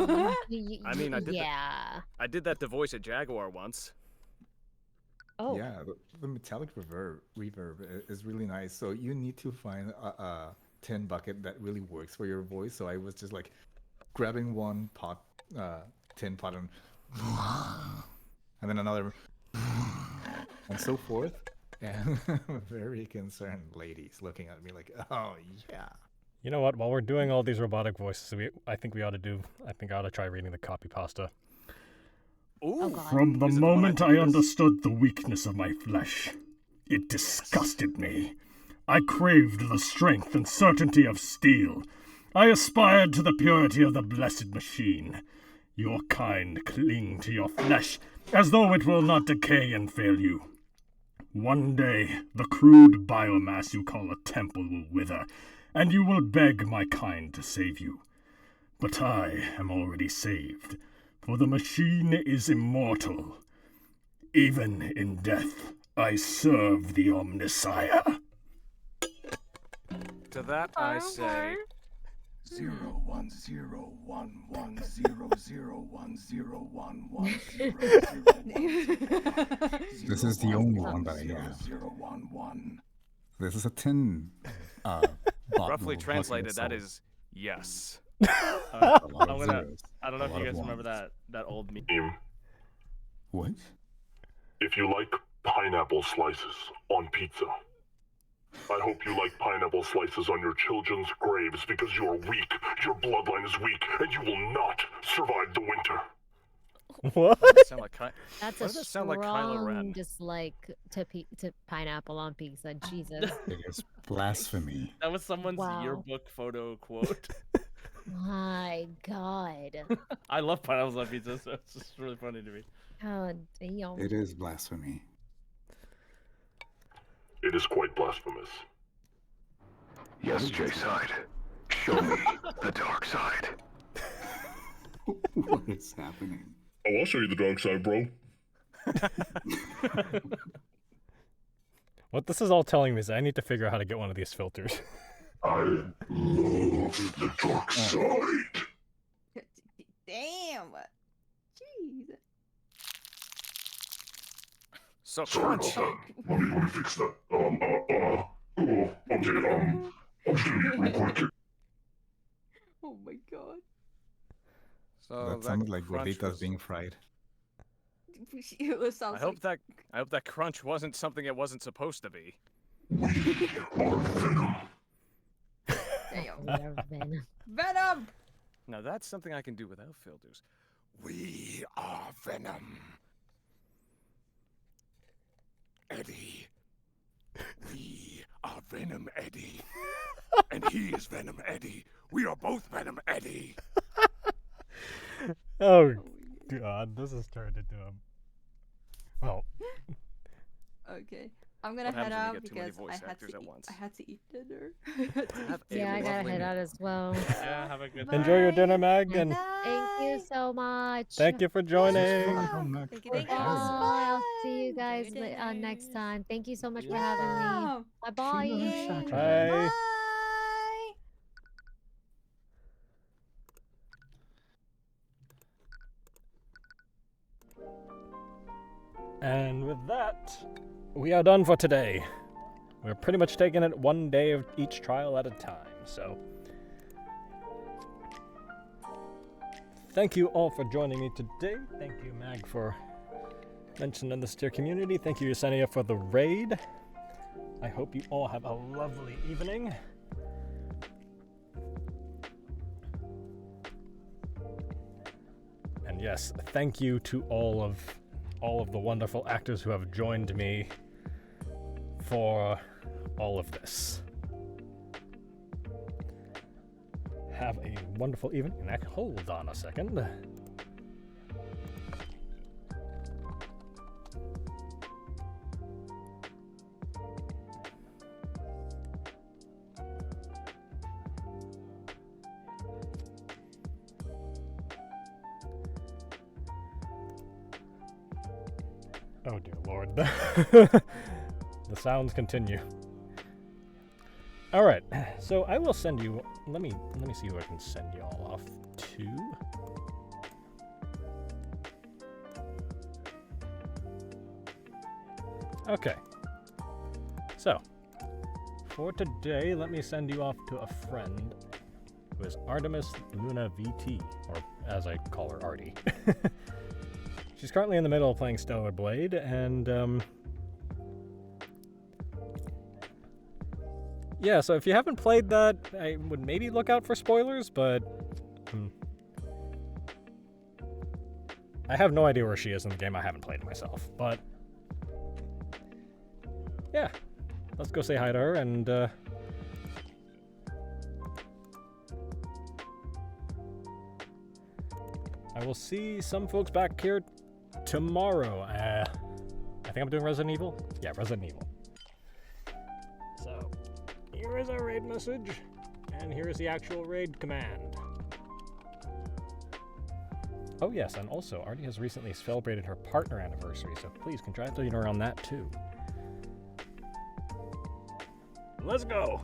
I mean, I did that. yeah. I did that to voice a Jaguar once. Oh. Yeah, the metallic reverb is really nice. So you need to find a tin bucket that really works for your voice. So I was just like grabbing one tin pot and then another and so forth. And very concerned ladies looking at me like, oh yeah. You know what? While we're doing all these robotic voices, I think I ought to try reading the copy pasta. Ooh. Oh, God. From the Is it the one moment I I did? understood the weakness of my flesh, it disgusted me. I craved the strength and certainty of steel. I aspired to the purity of the blessed machine. Your kind cling to your flesh as though it will not decay and fail you. One day, the crude biomass you call a temple will wither, and you will beg my kind to save you. But I am already saved, for the machine is immortal. Even in death, I serve the Omnisire. To that I say, 0101101010101. This is the only one that I have. 011. This is a tin. roughly translated, that is yes. I don't know if you guys remember that old meme. What? If you like pineapple slices on pizza, I hope you like pineapple slices on your children's graves because you are weak, your bloodline is weak, and you will not survive the winter. What? Sound like That's Why a does that sound like Kylo strong Ren? dislike to pineapple on pizza. Jesus. It is blasphemy. That was someone's Wow. yearbook photo quote. My God. I love pineapples on pizza, so it's just really funny to me. Oh, damn. It is blasphemy. It is quite blasphemous. Yes, JSide. Show me the dark side. What is happening? Oh, I'll show you the dark side, bro. What this is all telling me is I need to figure out how to get one of these filters. I love the dark side. Damn. Jeez. So Sorry about crunch. that. Let me fix that. Okay, I'm just gonna eat real quick. Oh my god. So That sounded like crunch gorditas was- being fried. It sounds I hope that crunch wasn't something it wasn't supposed to be. Damn. Venom! Now that's something I can do without filters. We are Venom. Eddie. We are Venom Eddie. And he is Venom Eddie. We are both Venom Eddie. Oh god, this has turned into a... Well, Okay. I'm gonna What head happens when you out get too many because voice I had actors to at eat. once? I had to eat dinner. Yeah, I gotta head out as well. Yeah, have a good Enjoy your dinner, Bye. Meg, and Thank you so much. thank you for This joining. is wonderful, Mac. Thank you, for thank you. having us. Bye. I'll see you Fun. guys Enjoy your next dinners. time. Thank you so much for Yeah. having me. Yeah. Bye bye. Yay. Bye. Bye. And with that, we are done for today. We're pretty much taking it one day of each trial at a time, so. Thank you all for joining me today. Thank you, Mag, for mentioning this to your community. Thank you, Yesenia, for the raid. I hope you all have a lovely evening. And yes, thank you to all of the wonderful actors who have joined me for all of this. Have a wonderful evening. And hold on a second. Oh dear Lord. The sounds continue. Alright, so I will send you, let me see who I can send you all off to. Okay. So, for today, let me send you off to a friend who is Artemis Luna VT, or as I call her, Artie. She's currently in the middle of playing Stellar Blade, and yeah, so if you haven't played that, I would maybe look out for spoilers, but I have no idea where she is in the game. I haven't played it myself, but yeah, let's go say hi to her, and I will see some folks back here tomorrow. I think I'm doing Resident Evil. Yeah, Resident Evil. So, here is our raid message, and here is the actual raid command. Oh yes, and also, Artie has recently celebrated her partner anniversary, so please congratulate her on that too. Let's go!